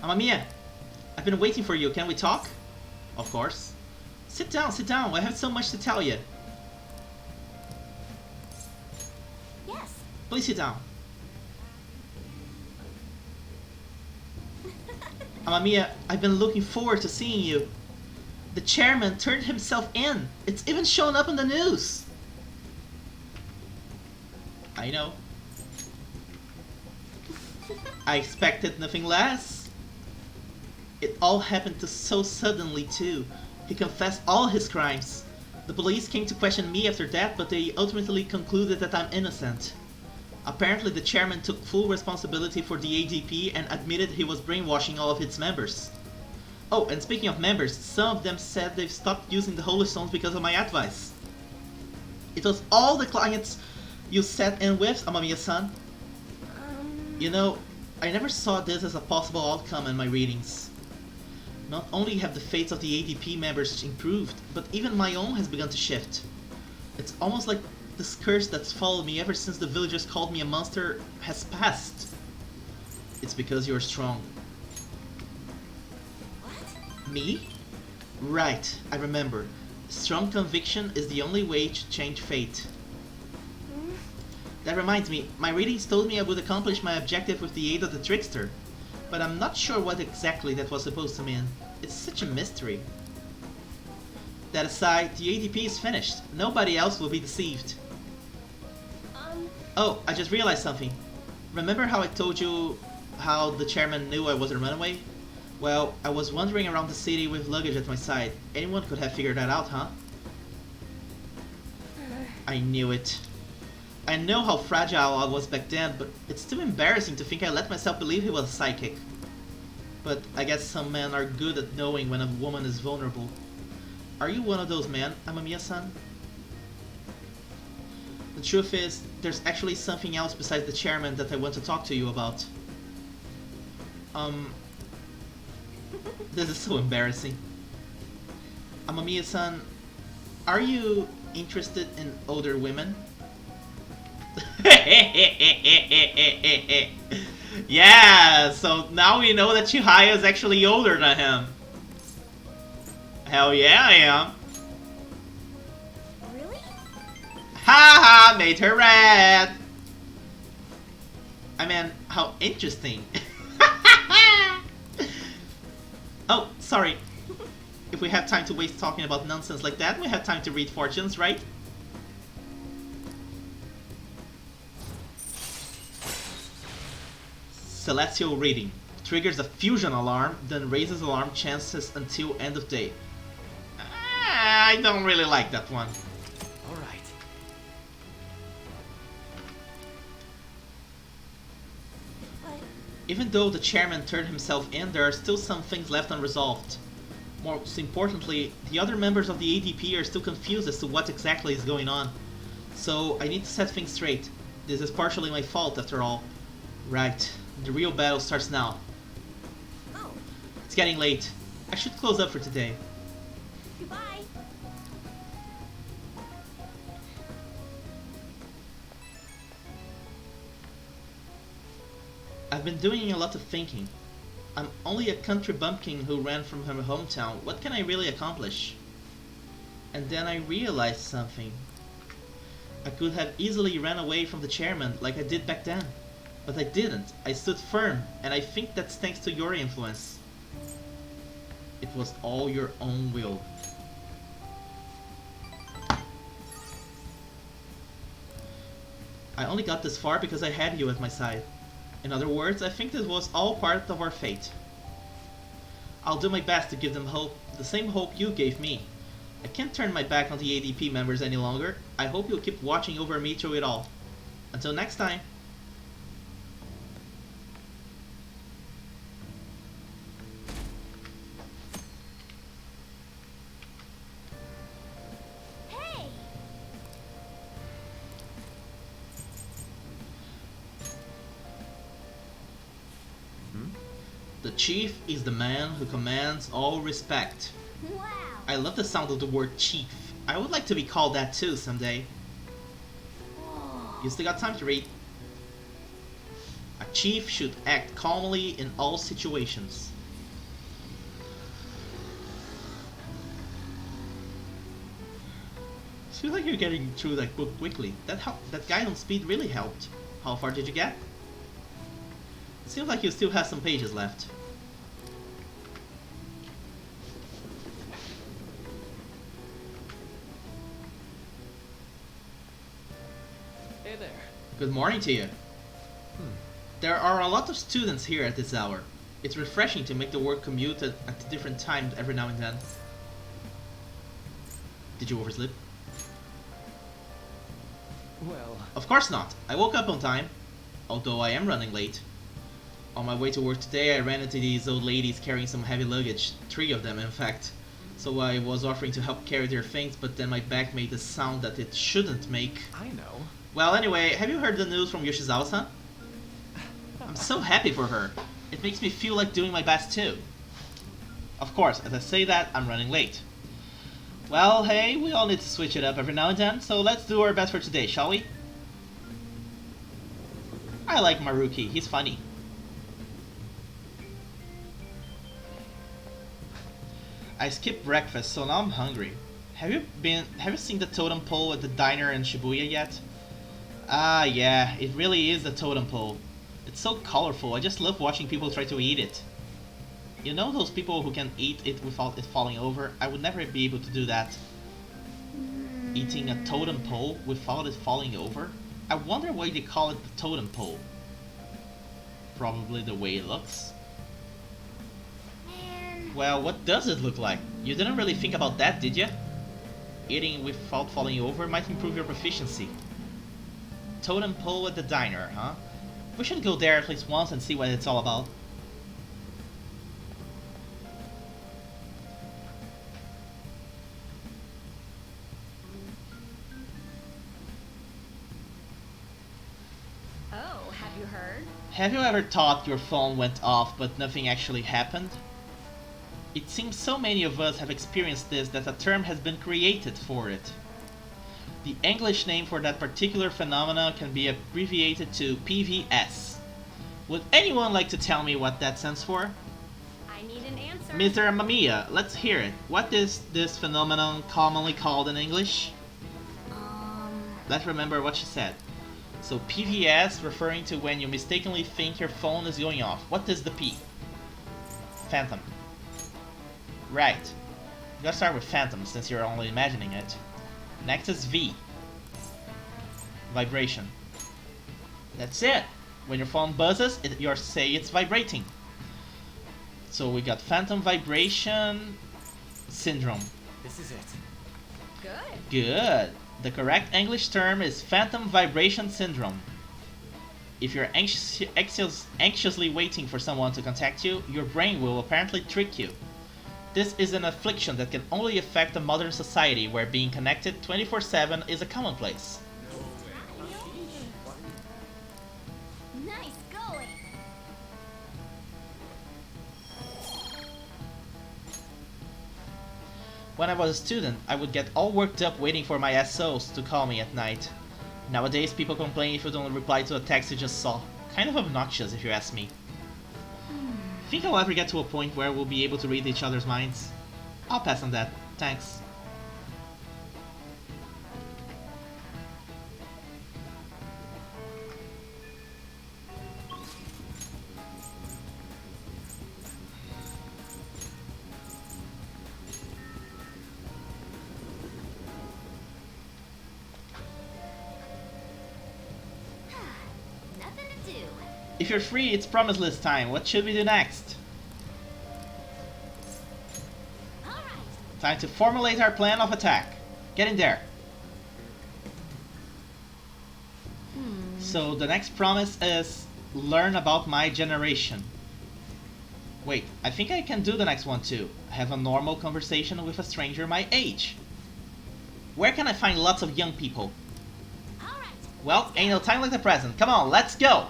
Amamiya, I've been waiting for you. Can we talk? Of course. Sit down, sit down. I have so much to tell you. Yes. Please sit down. Amamiya, I've been looking forward to seeing you. The chairman turned himself in. It's even shown up in the news. I know. I expected nothing less. It all happened so suddenly too. He confessed all his crimes. The police came to question me after that, but they ultimately concluded that I'm innocent. Apparently the chairman took full responsibility for the ADP and admitted he was brainwashing all of its members. Oh, and speaking of members, some of them said they've stopped using the Holy Stones because of my advice. It was all the clients you sat in with, Amamiya-san. You know, I never saw this as a possible outcome in my readings. Not only have the fates of the ADP members improved, but even my own has begun to shift. It's almost like this curse that's followed me ever since the villagers called me a monster has passed. It's because you're strong. What? Me? Right, I remember. Strong conviction is the only way to change fate. That reminds me, my readings told me I would accomplish my objective with the aid of the trickster. But I'm not sure what exactly that was supposed to mean. It's such a mystery. That aside, the ADP is finished. Nobody else will be deceived. Oh, I just realized something. Remember how I told you how the chairman knew I was a runaway? Well, I was wandering around the city with luggage at my side. Anyone could have figured that out, huh? I knew it. I know how fragile I was back then, but it's still embarrassing to think I let myself believe he was a psychic. But I guess some men are good at knowing when a woman is vulnerable. Are you one of those men, Amamiya-san? The truth is, there's actually something else besides the chairman that I want to talk to you about. This is so embarrassing. Amamiya-san, are you interested in older women? Yeah, so now we know that Chihaya is actually older than him. Hell yeah, I am. Really? Haha, made her red. I mean, how interesting. Oh, sorry. If we have time to waste talking about nonsense like that, we have time to read fortunes, right? Celestial reading. Triggers a fusion alarm, then raises alarm chances until end of day. I don't really like that one. Alright. But Even though the chairman turned himself in, there are still some things left unresolved. Most importantly, the other members of the ADP are still confused as to what exactly is going on. So I need to set things straight. This is partially my fault after all. Right, the real battle starts now. oh, It's getting late. I should close up for today. goodbye. I've been doing a lot of thinking. I'm only a country bumpkin who ran from her hometown. What can I really accomplish? And then I realized something. I could have easily ran away from the chairman like I did back then. But I didn't. I stood firm, and I think that's thanks to your influence. It was all your own will. I only got this far because I had you at my side. In other words, I think this was all part of our fate. I'll do my best to give them hope, the same hope you gave me. I can't turn my back on the ADP members any longer. I hope you'll keep watching over me through it all. Until next time. Hey! The chief is the man who commands all respect. Wow! I love the sound of the word chief. I would like to be called that too someday. Whoa. You still got time to read. A chief should act calmly in all situations. I feel like you're getting through that book quickly. That guide on speed really helped. How far did you get? Seems like you still have some pages left. Hey there. Good morning to you. There are a lot of students here at this hour. It's refreshing to make the work commute at different times every now and then. Did you oversleep? Well, Of course not. I woke up on time, although I am running late. On my way to work today, I ran into these old ladies carrying some heavy luggage, 3 of them in fact. So I was offering to help carry their things, but then my back made a sound that it shouldn't make. I know. Well, anyway, have you heard the news from Yoshizawa-san? I'm so happy for her. It makes me feel like doing my best too. Of course, as I say that, I'm running late. Well, hey, we all need to switch it up every now and then, so let's do our best for today, shall we? I like Maruki, he's funny. I skipped breakfast, so now I'm hungry. Have you seen the totem pole at the diner in Shibuya yet? Ah, yeah, it really is a totem pole. It's so colorful, I just love watching people try to eat it. You know those people who can eat it without it falling over? I would never be able to do that. Eating a totem pole without it falling over? I wonder why they call it the totem pole. Probably the way it looks. Man. Well, what does it look like? You didn't really think about that, did you? Eating without falling over might improve your proficiency. Totem pole at the diner, huh? We should go there at least once and see what it's all about. Oh, have you heard? Have you ever thought your phone went off but nothing actually happened? It seems so many of us have experienced this that a term has been created for it. The English name for that particular phenomena can be abbreviated to PVS. Would anyone like to tell me what that stands for? I need an answer. Mr. Mamiya, let's hear it. What is this phenomenon commonly called in English? Let's remember what she said. So PVS referring to when you mistakenly think your phone is going off. What is the P? Phantom. Right. You gotta start with phantom since you're only imagining it. Next is V. Vibration. That's it. When your phone buzzes, you say it's vibrating. So we got phantom vibration syndrome. this is it. Good. Good. The correct English term is phantom vibration syndrome. If you're anxiously waiting for someone to contact you, your brain will apparently trick you. This is an affliction that can only affect a modern society where being connected 24/7 is a commonplace. Nice going. When I was a student, I would get all worked up waiting for my SOs to call me at night. Nowadays, people complain if you don't reply to a text you just saw. Kind of obnoxious, if you ask me. Think I'll ever get to a point where we'll be able to read each other's minds? I'll pass on that. Thanks. Nothing to do. If you're free, it's promise list time. What should we do next? Time to formulate our plan of attack. Get in there. So the next promise is learn about my generation. Wait, I think I can do the next one too. Have a normal conversation with a stranger my age. Where can I find lots of young people? Well, ain't no time like the present. Come on, let's go!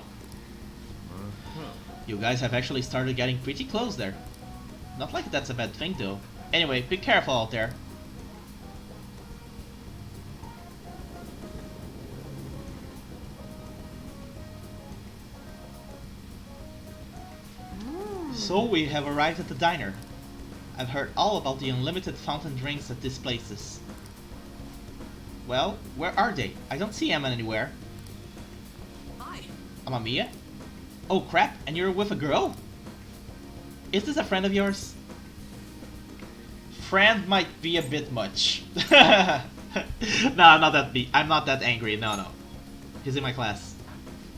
You guys have actually started getting pretty close there. Not like that's a bad thing though. Anyway, be careful out there. So we have arrived at the diner. I've heard all about the unlimited fountain drinks at these places. Well, where are they? I don't see Emma anywhere. Hi. Amamiya? Oh crap, and you're with a girl? Is this a friend of yours? Friend might be a bit much. No, I'm not that angry, no. He's in my class.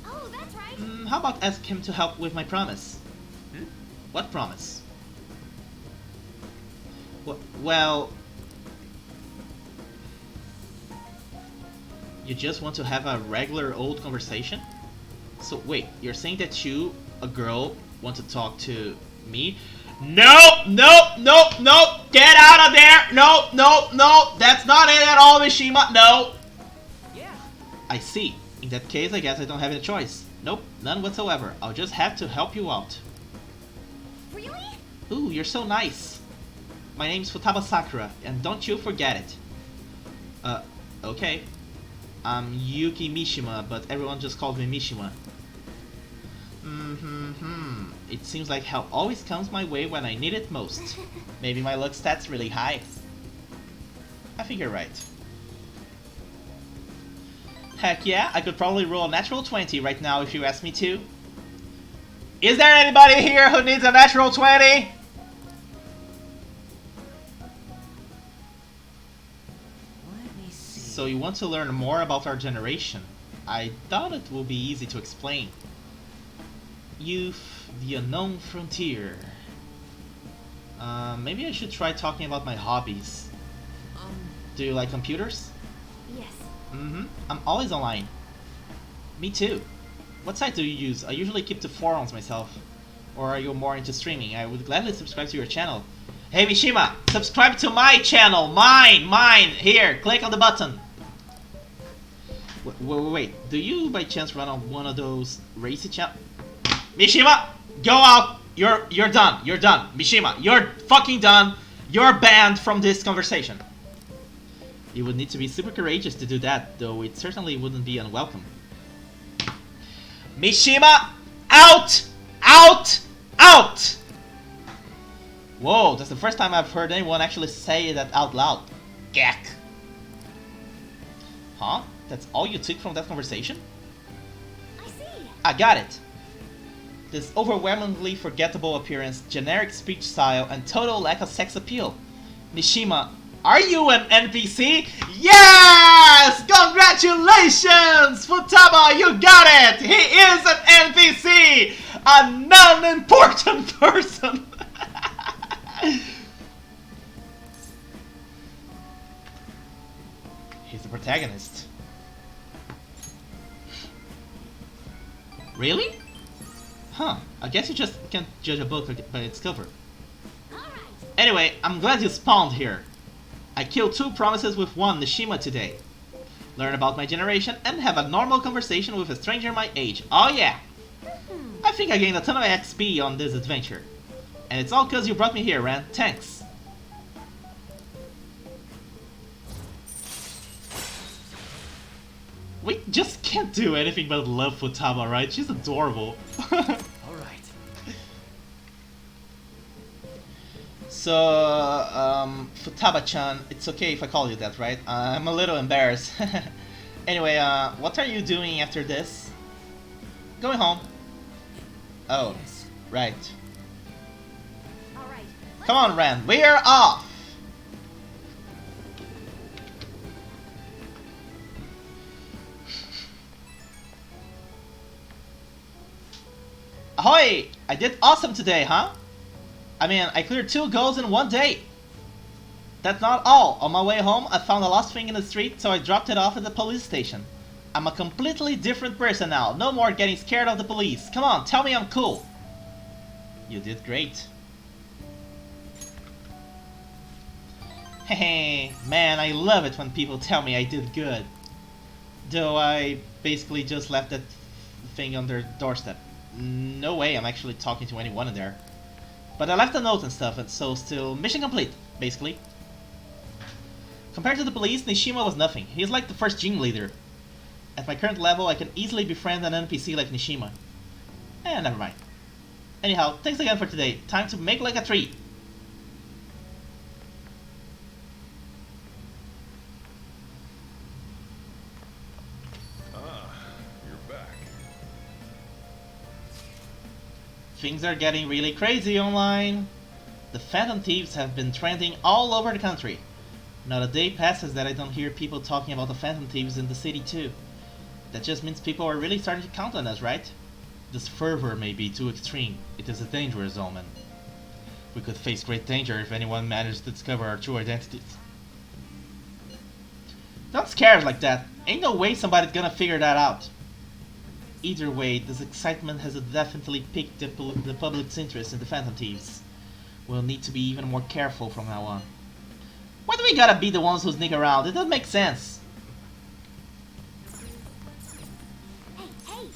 Oh, that's right. How about ask him to help with my promise? What promise? Well... You just want to have a regular old conversation? So wait, you're saying that you, a girl, want to talk to me? Nope! Get out of there! No! That's not it at all, Mishima! No! Yeah. I see. In that case, I guess I don't have any choice. Nope, none whatsoever. I'll just have to help you out. Really? Ooh, you're so nice. My name's Futaba Sakura, and don't you forget it. Okay. I'm Yuki Mishima, but everyone just calls me Mishima. It seems like help always comes my way when I need it most. Maybe my luck stat's really high. I think you're right. Heck yeah, I could probably roll a natural 20 right now if you ask me to. Is there anybody here who needs a natural 20? Let me see. So you want to learn more about our generation? I thought it would be easy to explain. Youth, the unknown frontier. Maybe I should try talking about my hobbies. Do you like computers? Yes. I'm always online. Me too. What site do you use? I usually keep to forums myself. Or are you more into streaming? I would gladly subscribe to your channel. Hey Mishima, subscribe to my channel! Mine! Here, click on the button. Wait, do you by chance run on one of those racy channels? Mishima, go out! You're done. Mishima, you're fucking done. You're banned from this conversation. You would need to be super courageous to do that, though it certainly wouldn't be unwelcome. Mishima, out! Whoa, that's the first time I've heard anyone actually say that out loud. Gek. Huh? That's all you took from that conversation? I see. I got it. This overwhelmingly forgettable appearance, generic speech style, and total lack of sex appeal. Mishima, are you an NPC? Yes! Congratulations! Futaba, you got it! He is an NPC! A non-important person! He's the protagonist. Really? Huh, I guess you just can't judge a book by its cover. Anyway, I'm glad you spawned here. I killed 2 promises with 1 Nishima today. Learn about my generation and have a normal conversation with a stranger my age. Oh yeah! I think I gained a ton of XP on this adventure. And it's all cause you brought me here, Ran. Thanks. We just can't do anything but love Futaba, right? She's adorable. Alright. So, Futaba-chan, it's okay if I call you that, right? I'm a little embarrassed. Anyway, what are you doing after this? Going home. Oh, Yes. right. All right. Come on, Ren, we're off! Ahoy! I did awesome today, huh? I mean, I cleared 2 goals in 1 day. That's not all. On my way home, I found a lost thing in the street, so I dropped it off at the police station. I'm a completely different person now. No more getting scared of the police. Come on, tell me I'm cool. You did great. Hehe, man, I love it when people tell me I did good. Though I basically just left that thing on their doorstep. No way I'm actually talking to anyone in there. But I left a note and stuff, and so still mission complete, basically. Compared to the police, Nishima was nothing. He's like the first gym leader. At my current level, I can easily befriend an NPC like Nishima. Never mind. Anyhow, thanks again for today. Time to make like a tree. You're back. Things are getting really crazy online. The Phantom Thieves have been trending all over the country. Not a day passes that I don't hear people talking about the Phantom Thieves in the city too. That just means people are really starting to count on us, right? This fervor may be too extreme. It is a dangerous omen. We could face great danger if anyone managed to discover our true identities. Don't scare like that. Ain't no way somebody's gonna figure that out. Either way, this excitement has definitely piqued the public's interest in the Phantom Thieves. We'll need to be even more careful from now on. Why do we gotta be the ones who sneak around? It doesn't make sense. Hey!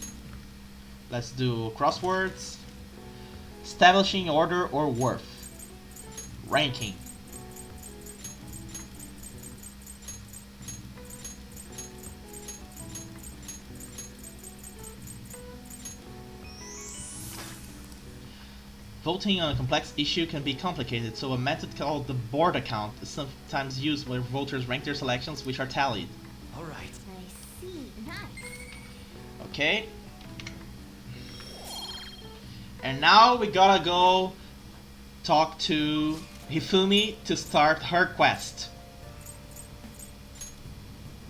Let's do crosswords. Establishing order or worth. Ranking. Voting on a complex issue can be complicated, so a method called the board account is sometimes used where voters rank their selections, which are tallied. All right. I see. Nice. Okay. And now we gotta go talk to Hifumi to start her quest.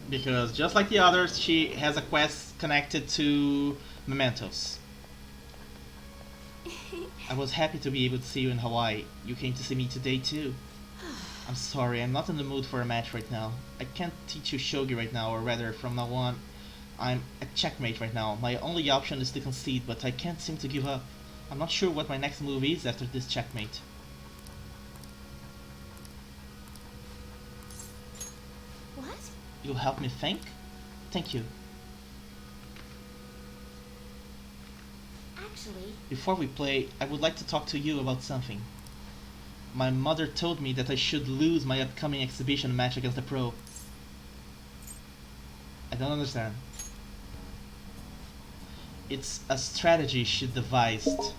Because just like the others, she has a quest connected to mementos. I was happy to be able to see you in Hawaii. You came to see me today too. I'm sorry, I'm not in the mood for a match right now. I can't teach you shogi right now, or rather, from now on, I'm a checkmate right now. My only option is to concede, but I can't seem to give up. I'm not sure what my next move is after this checkmate. What? You'll help me think? Thank you. Actually, Before we play, I would like to talk to you about something. My mother told me that I should lose my upcoming exhibition match against the pro. I don't understand. It's a strategy she devised.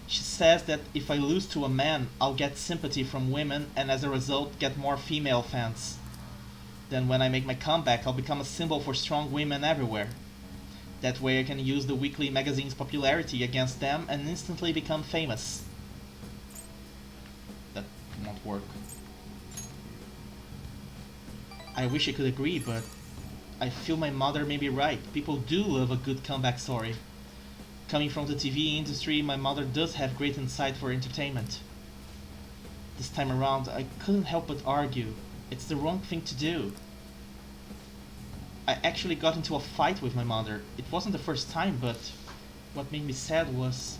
She says that if I lose to a man, I'll get sympathy from women and as a result get more female fans. Then when I make my comeback, I'll become a symbol for strong women everywhere. That way I can use the weekly magazine's popularity against them and instantly become famous. That won't work. I wish I could agree, but I feel my mother may be right. People do love a good comeback story. Coming from the TV industry, my mother does have great insight for entertainment. This time around, I couldn't help but argue. It's the wrong thing to do. I actually got into a fight with my mother. It wasn't the first time, but what made me sad was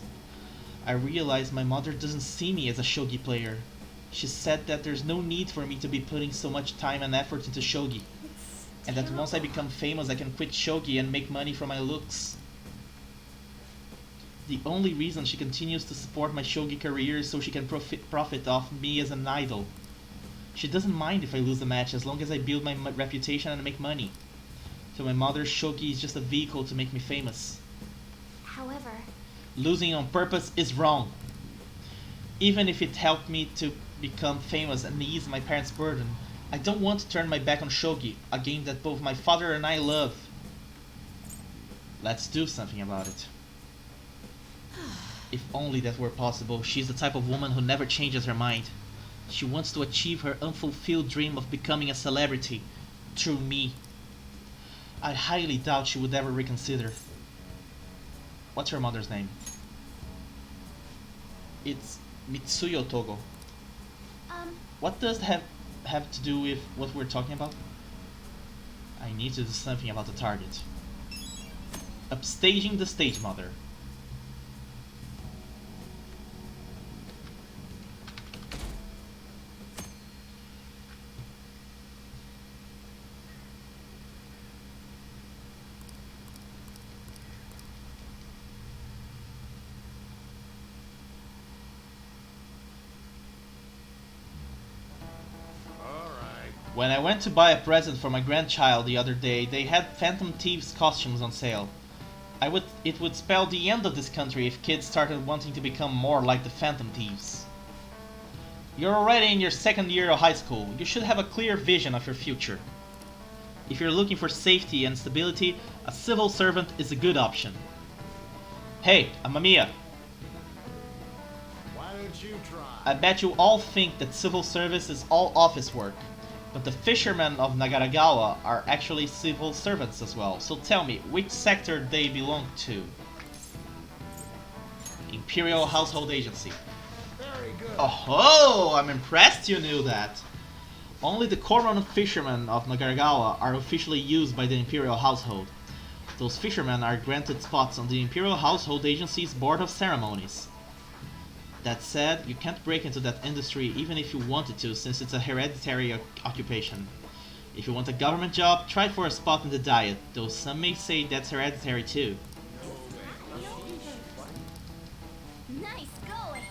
I realized my mother doesn't see me as a shogi player. She said that there's no need for me to be putting so much time and effort into shogi, and that once I become famous I can quit shogi and make money from my looks. The only reason she continues to support my shogi career is so she can profit off me as an idol. She doesn't mind if I lose the match as long as I build my reputation and make money. To my mother, shogi is just a vehicle to make me famous. however, Losing on purpose is wrong. Even if it helped me to become famous and ease my parents' burden, I don't want to turn my back on shogi, a game that both my father and I love. Let's do something about it. If only that were possible. She's the type of woman who never changes her mind. She wants to achieve her unfulfilled dream of becoming a celebrity through me. I highly doubt she would ever reconsider. What's her mother's name? It's Mitsuyo Togo. What does have to do with what we're talking about? I need to do something about the target. Upstaging the stage mother. When I went to buy a present for my grandchild the other day, they had Phantom Thieves costumes on sale. It would spell the end of this country if kids started wanting to become more like the Phantom Thieves. You're already in your second year of high school. You should have a clear vision of your future. If you're looking for safety and stability, a civil servant is a good option. Hey, Amamiya. Why don't you try? I bet you all think that civil service is all office work. But the fishermen of Nagaragawa are actually civil servants as well. So tell me, which sector they belong to? Imperial Household Agency. Very good. Oh, I'm impressed you knew that. Only the common fishermen of Nagaragawa are officially used by the Imperial Household. Those fishermen are granted spots on the Imperial Household Agency's Board of Ceremonies. That said, you can't break into that industry even if you wanted to, since it's a hereditary occupation. If you want a government job, try for a spot in the Diet, though some may say that's hereditary too. Nice going.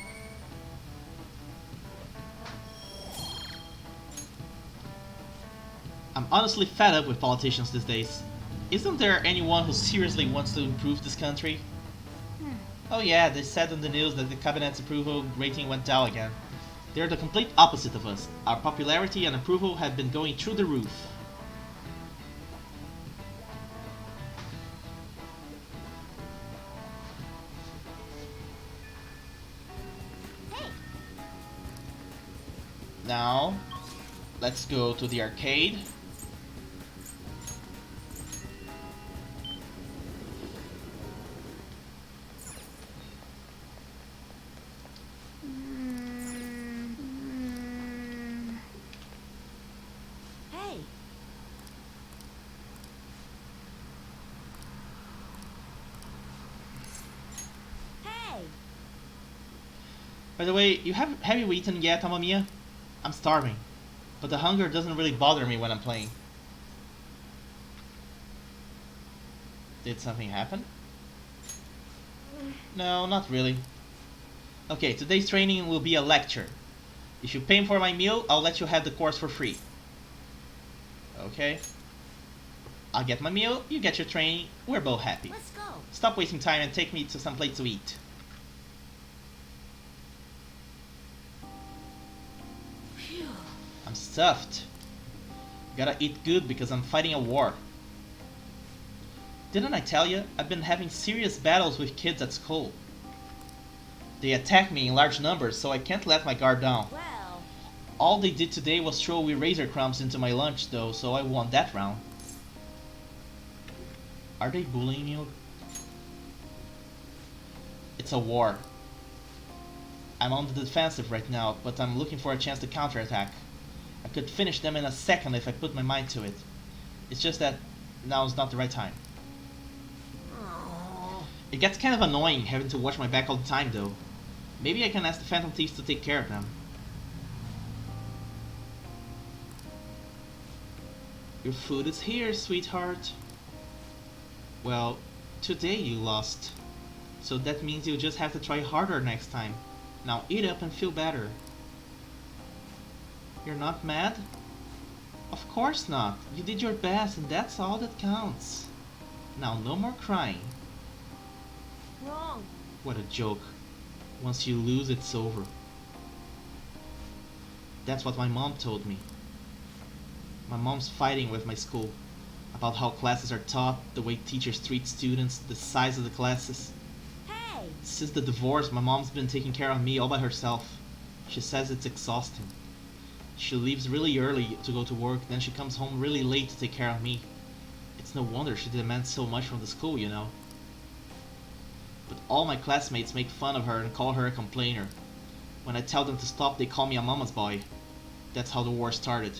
I'm honestly fed up with politicians these days. Isn't there anyone who seriously wants to improve this country? Oh yeah, they said on the news that the cabinet's approval rating went down again. They're the complete opposite of us. Our popularity and approval have been going through the roof. Hey, Now, let's go to the arcade. hey. Hey. By the way, have you eaten yet, Amamiya? I'm starving, but the hunger doesn't really bother me when I'm playing. Did something happen? No, not really. Okay, today's training will be a lecture. If you pay for my meal, I'll let you have the course for free. Okay? I'll get my meal, you get your training, we're both happy. Let's go. Stop wasting time and take me to some place to eat. Phew. I'm stuffed. Gotta eat good because I'm fighting a war. Didn't I tell you? I've been having serious battles with kids at school. They attack me in large numbers, so I can't let my guard down. Well, All they did today was throw eraser crumbs into my lunch though, so I won that round. Are they bullying you? It's a war. I'm on the defensive right now, but I'm looking for a chance to counterattack. I could finish them in a second if I put my mind to it. It's just that now's not the right time. It gets kind of annoying having to watch my back all the time though. Maybe I can ask the Phantom Thieves to take care of them. Your food is here, sweetheart. Well, today you lost. So that means you'll just have to try harder next time. Now eat up and feel better. You're not mad? Of course not. You did your best and that's all that counts. Now no more crying. wrong. What a joke. Once you lose, it's over. That's what my mom told me. My mom's fighting with my school about how classes are taught, the way teachers treat students, the size of the classes. Hey. Since the divorce, my mom's been taking care of me all by herself. She says it's exhausting. She leaves really early to go to work, then she comes home really late to take care of me. It's no wonder she demands so much from the school, you know. But all my classmates make fun of her and call her a complainer. When I tell them to stop, they call me a mama's boy. That's how the war started.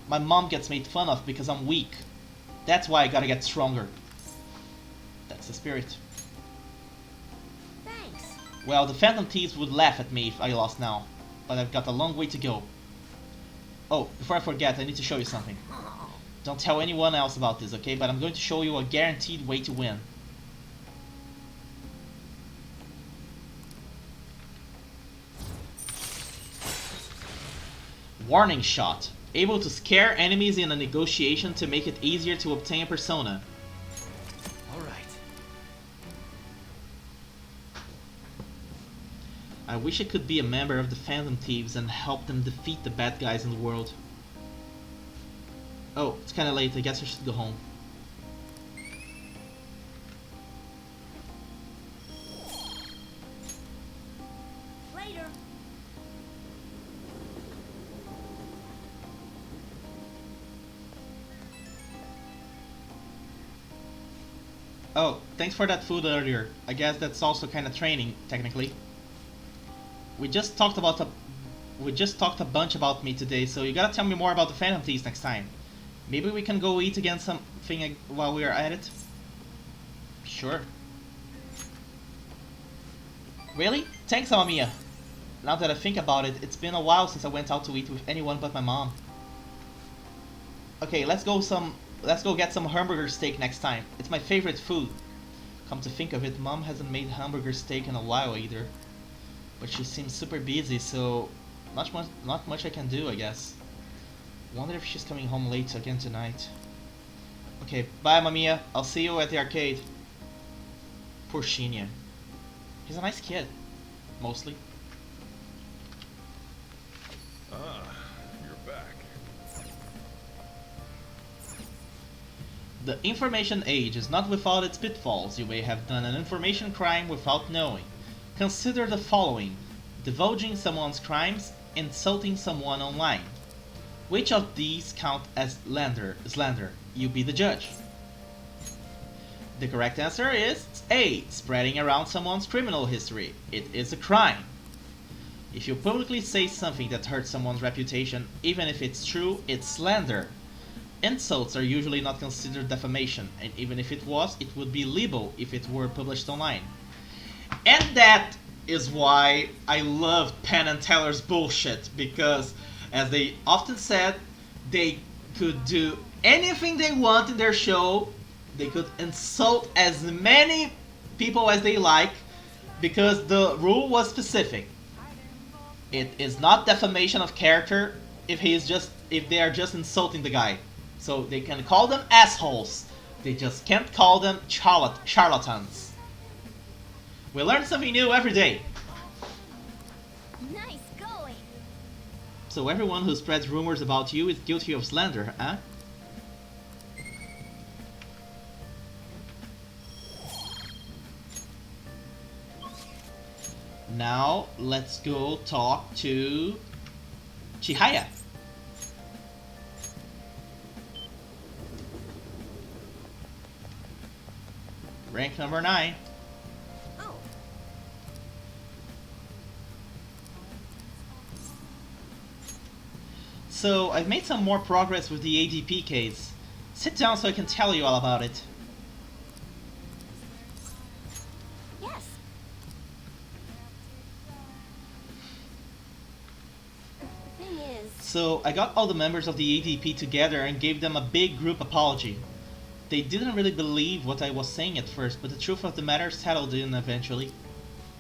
My mom gets made fun of because I'm weak. That's why I gotta get stronger. That's the spirit. Thanks. Well, the Phantom Thieves would laugh at me if I lost now, but I've got a long way to go. Oh, before I forget, I need to show you something. Don't tell anyone else about this, okay? But I'm going to show you a guaranteed way to win. Warning shot. Able to scare enemies in a negotiation to make it easier to obtain a persona. Alright. I wish I could be a member of the Phantom Thieves and help them defeat the bad guys in the world. Oh, it's kinda late. I guess I should go home. Later. Oh, thanks for that food earlier. I guess that's also kinda training, technically. We just talked a bunch about me today, so you gotta tell me more about the Phantom Thieves next time. Maybe we can go eat again something while we are at it? Sure. Really? Thanks, Amamiya. Now that I think about it, it's been a while since I went out to eat with anyone but my mom. Okay, let's go get some hamburger steak next time. It's my favorite food. Come to think of it, Mom hasn't made hamburger steak in a while either. But she seems super busy, so not much I can do, I guess. Wonder if she's coming home late again tonight. Okay, bye, Mamiya. I'll see you at the arcade. Poor Shinya. He's a nice kid. Mostly. Ah, you're back. The information age is not without its pitfalls. You may have done an information crime without knowing. Consider the following: divulging someone's crimes, insulting someone online. Which of these count as slander? You be the judge. The correct answer is A. Spreading around someone's criminal history. It is a crime. If you publicly say something that hurts someone's reputation, even if it's true, it's slander. Insults are usually not considered defamation, and even if it was, it would be libel if it were published online. And that is why I love Penn and Teller's bullshit, because, as they often said, they could do anything they want in their show. They could insult as many people as they like, because the rule was specific. It is not defamation of character if they are just insulting the guy. So they can call them assholes. They just can't call them charlatans. We learn something new every day. Nice going. So everyone who spreads rumors about you is guilty of slander, huh? Now let's go talk to Chihaya. Rank number 9. Oh. So I've made some more progress with the ADP case. Sit down so I can tell you all about it. Yes. The thing is, So I got all the members of the ADP together and gave them a big group apology. They didn't really believe what I was saying at first, but the truth of the matter settled in eventually.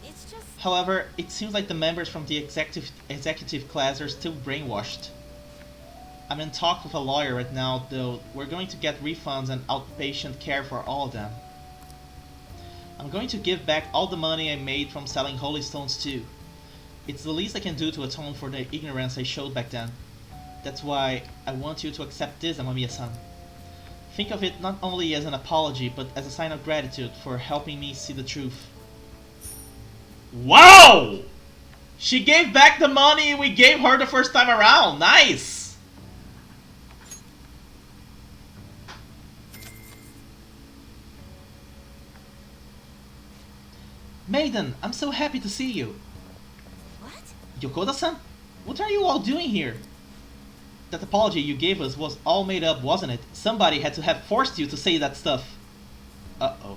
it's just However, it seems like the members from the executive class are still brainwashed. I'm in talk with a lawyer right now, though. We're going to get refunds and outpatient care for all of them. I'm going to give back all the money I made from selling holy stones too. It's the least I can do to atone for the ignorance I showed back then. That's why I want you to accept this, Amamiya-san. Think of it not only as an apology, but as a sign of gratitude for helping me see the truth. Wow! She gave back the money we gave her the first time around. Nice! Maiden, I'm so happy to see you. what? Yokoda-san? What are you all doing here? That apology you gave us was all made up, wasn't it? Somebody had to have forced you to say that stuff. Uh-oh.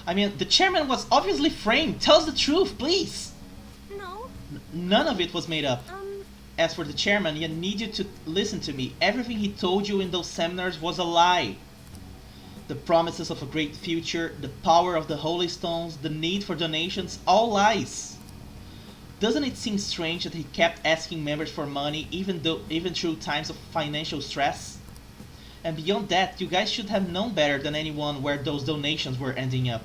I mean, the chairman was obviously framed. Tell us the truth, please. No. None of it was made up. Um, As for the chairman, I need you to listen to me. Everything he told you in those seminars was a lie. The promises of a great future, the power of the holy stones, the need for donations, all lies. Doesn't it seem strange that he kept asking members for money even through times of financial stress? And beyond that, you guys should have known better than anyone where those donations were ending up.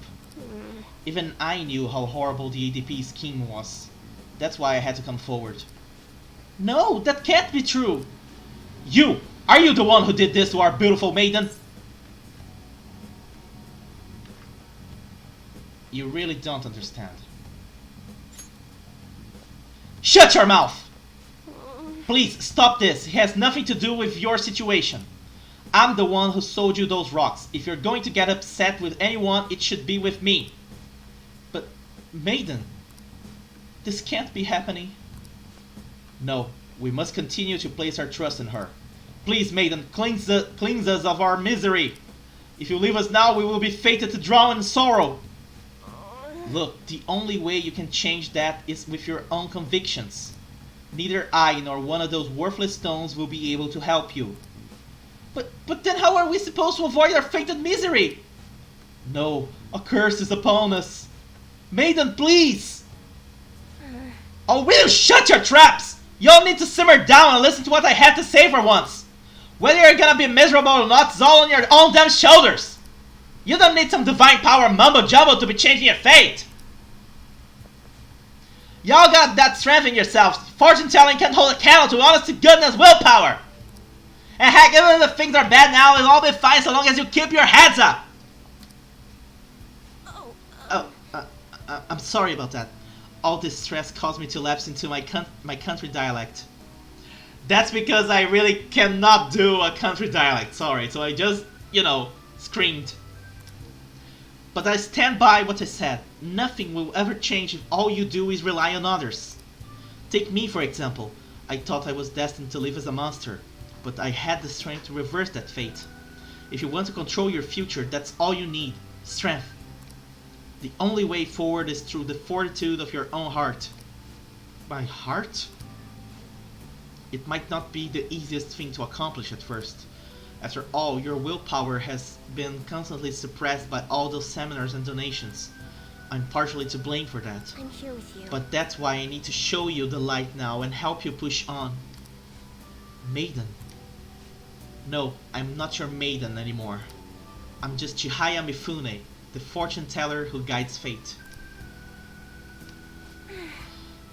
Even I knew how horrible the ADP scheme was. That's why I had to come forward. No, that can't be true! You! Are you the one who did this to our beautiful maiden? You really don't understand. Shut your mouth! Please, stop this. It has nothing to do with your situation. I'm the one who sold you those rocks. If you're going to get upset with anyone, it should be with me. But, Maiden, this can't be happening. No, we must continue to place our trust in her. Please, Maiden, cleanse us of our misery. If you leave us now, we will be fated to drown in sorrow. Look, the only way you can change that is with your own convictions. Neither I nor one of those worthless stones will be able to help you. But then how are we supposed to avoid our fated misery? No, a curse is upon us. Maiden, please! Oh, will you shut your traps? Y'all need to simmer down and listen to what I have to say for once. Whether you're gonna be miserable or not is all on your own damn shoulders. You don't need some divine power mumbo-jumbo to be changing your fate. Y'all got that strength in yourselves. Fortune-telling can't hold a candle to honest-to-goodness willpower. And heck, even if things are bad now, it'll all be fine so long as you keep your heads up. I'm sorry about that. All this stress caused me to lapse into my country dialect. That's because I really cannot do a country dialect, sorry. So I just, screamed. But I stand by what I said. Nothing will ever change if all you do is rely on others. Take me, for example. I thought I was destined to live as a monster, but I had the strength to reverse that fate. If you want to control your future, that's all you need. Strength. The only way forward is through the fortitude of your own heart. My heart? It might not be the easiest thing to accomplish at first. After all, your willpower has been constantly suppressed by all those seminars and donations. I'm partially to blame for that. I'm here with you. But that's why I need to show you the light now and help you push on. Maiden. No, I'm not your maiden anymore. I'm just Chihaya Mifune, the fortune teller who guides fate.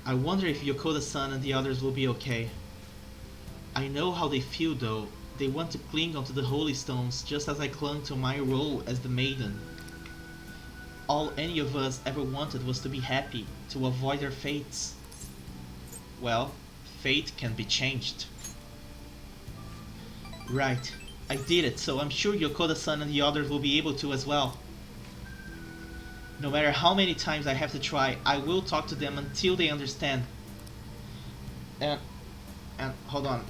I wonder if Yokota-san and the others will be okay. I know how they feel though. They want to cling onto the holy stones just as I clung to my role as the maiden. All any of us ever wanted was to be happy, to avoid our fates. Well, fate can be changed. Right, I did it, so I'm sure Yokota-san and the others will be able to as well. No matter how many times I have to try, I will talk to them until they understand. And hold on.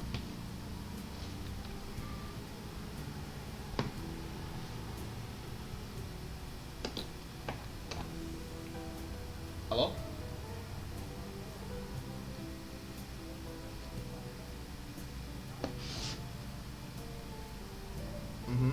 Hello? Mm-hmm.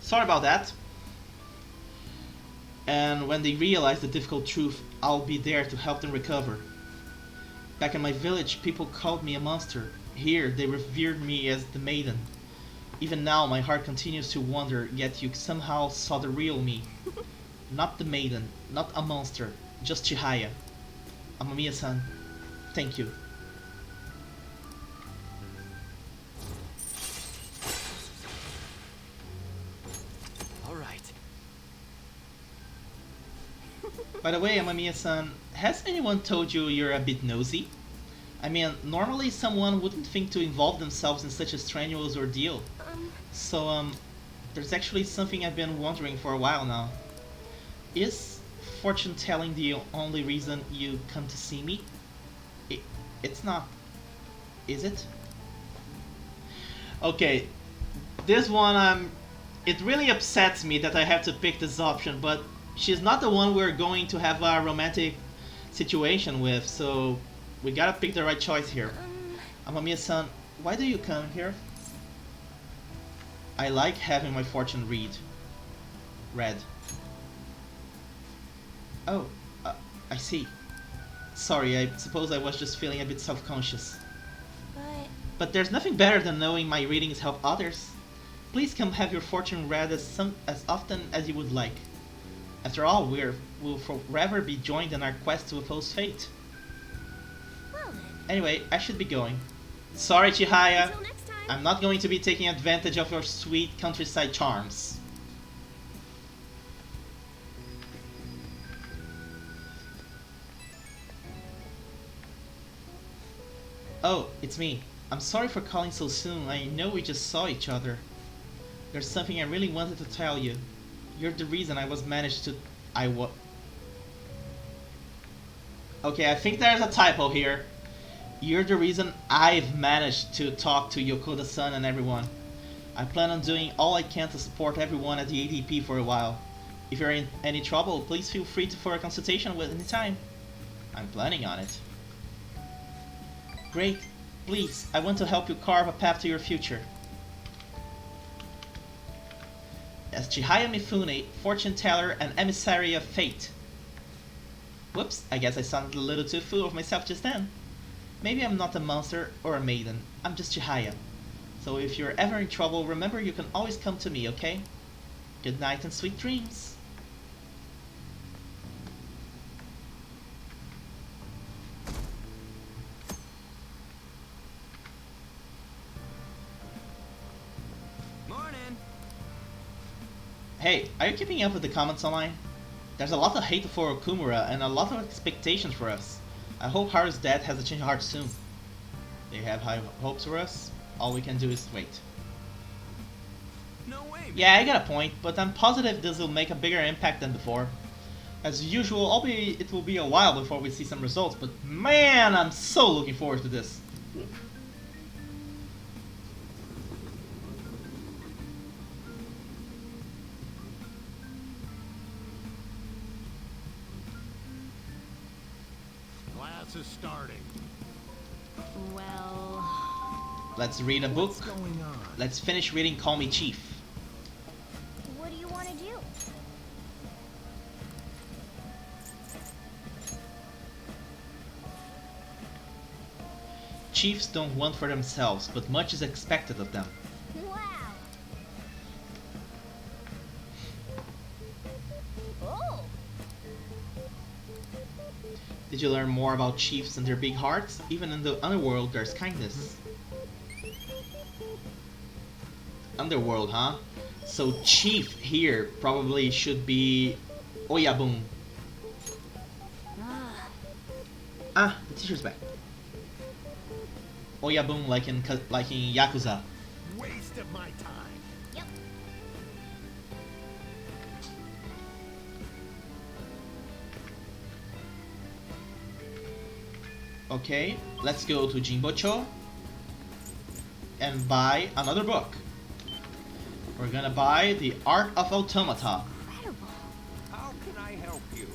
Sorry about that. And when they realize the difficult truth, I'll be there to help them recover. Back in my village, people called me a monster. Here, they revered me as the maiden. Even now, my heart continues to wonder, yet you somehow saw the real me. Not the maiden, not a monster, just Chihaya. Amamiya-san, thank you. All right. By the way, Amamiya-san, has anyone told you you're a bit nosy? I mean, normally someone wouldn't think to involve themselves in such a strenuous ordeal. So, there's actually something I've been wondering for a while now. Is fortune telling the only reason you come to see me? It's not, is it? Okay, this one, it really upsets me that I have to pick this option, but she's not the one we're going to have a romantic situation with, so we gotta pick the right choice here. Amamiya-san, why do you come here? I like having my fortune read. Oh, I see. Sorry, I suppose I was just feeling a bit self-conscious. But there's nothing better than knowing my readings help others. Please come have your fortune read as often as you would like. After all, we'll forever be joined in our quest to oppose fate. Well then. Anyway, I should be going. Sorry, Chihaya. Until next time. I'm not going to be taking advantage of your sweet countryside charms. Oh, it's me. I'm sorry for calling so soon. I know we just saw each other. There's something I really wanted to tell you. You're the reason Okay, I think there's a typo here. You're the reason I've managed to talk to Yokoda-san and everyone. I plan on doing all I can to support everyone at the ADP for a while. If you're in any trouble, please feel free for a consultation with any time. I'm planning on it. Great. Please, I want to help you carve a path to your future. As Chihaya Mifune, fortune teller and emissary of fate. Whoops, I guess I sounded a little too full of myself just then. Maybe I'm not a monster or a maiden, I'm just Chihaya. So if you're ever in trouble, remember you can always come to me, okay? Good night and sweet dreams. Morning. Hey, are you keeping up with the comments online? There's a lot of hate for Okumura and a lot of expectations for us. I hope Haru's dad has a change of heart soon. They have high hopes for us. All we can do is wait. No way. Yeah, I got a point, but I'm positive this will make a bigger impact than before. As usual, it will be a while before we see some results, but man, I'm so looking forward to this. Class is starting. Well, Let's read a book. What's going on? Let's finish reading Call Me Chief. What do you want to do? Chiefs don't want for themselves, but much is expected of them. Wow. Oh. Did you learn more about chiefs and their big hearts? Even in the underworld, there's kindness. Underworld, huh? So chief here probably should be Oyabun. Ah, the teacher's back. Oyabun like in Yakuza. Waste of my time. Yep. Okay, let's go to Jinbocho and buy another book. We're gonna buy The Art of Automata. Incredible. How can I help you?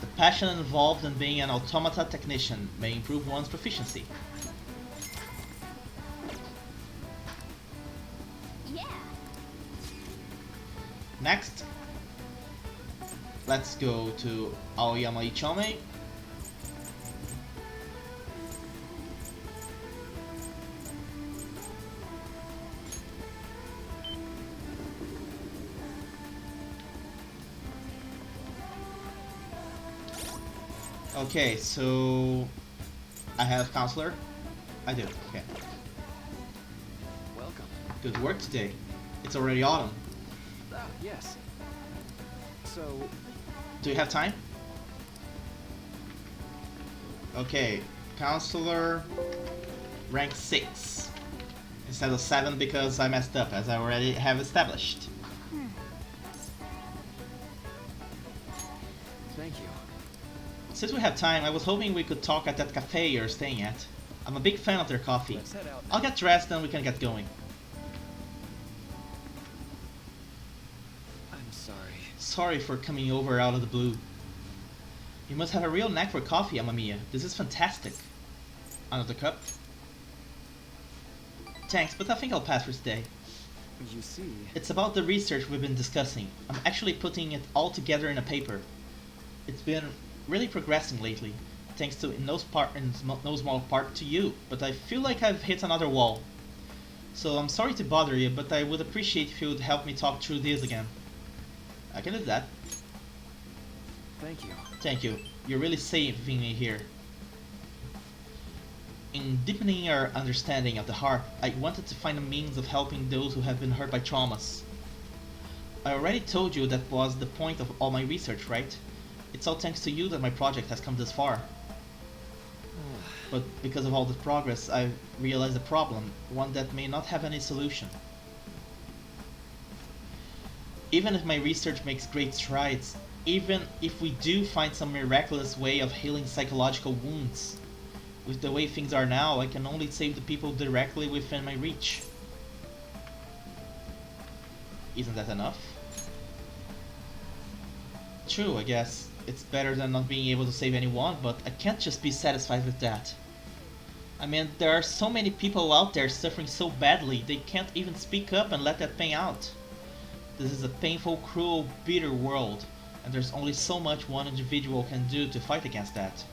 The passion involved in being an automata technician may improve one's proficiency. Yeah. Next, let's go to Aoyama Ichome. Okay, so I have counselor. I do. Okay. Welcome. Good work today. It's already autumn. Ah, yes. So, Do you have time? Okay, counselor, rank 6 instead of 7 because I messed up, as I already have established. thank you. Since we have time, I was hoping we could talk at that cafe you're staying at. I'm a big fan of their coffee. Let's head out. I'll get dressed and we can get going. I'm sorry. Sorry for coming over out of the blue. You must have a real knack for coffee, Amamiya. This is fantastic. Another cup? Thanks, but I think I'll pass for today. You see, It's about the research we've been discussing. I'm actually putting it all together in a paper. It's been really progressing lately, thanks to in no small part to you, but I feel like I've hit another wall. So I'm sorry to bother you, but I would appreciate if you would help me talk through this again. I can do that. thank you. Thank you. You're really saving me here. In deepening our understanding of the heart, I wanted to find a means of helping those who have been hurt by traumas. I already told you that was the point of all my research, right? It's all thanks to you that my project has come this far. But because of all the progress, I've realized a problem, one that may not have any solution. Even if my research makes great strides, even if we do find some miraculous way of healing psychological wounds, with the way things are now, I can only save the people directly within my reach. Isn't that enough? True, I guess. It's better than not being able to save anyone, but I can't just be satisfied with that. I mean, there are so many people out there suffering so badly, they can't even speak up and let that pain out. This is a painful, cruel, bitter world, and there's only so much one individual can do to fight against that.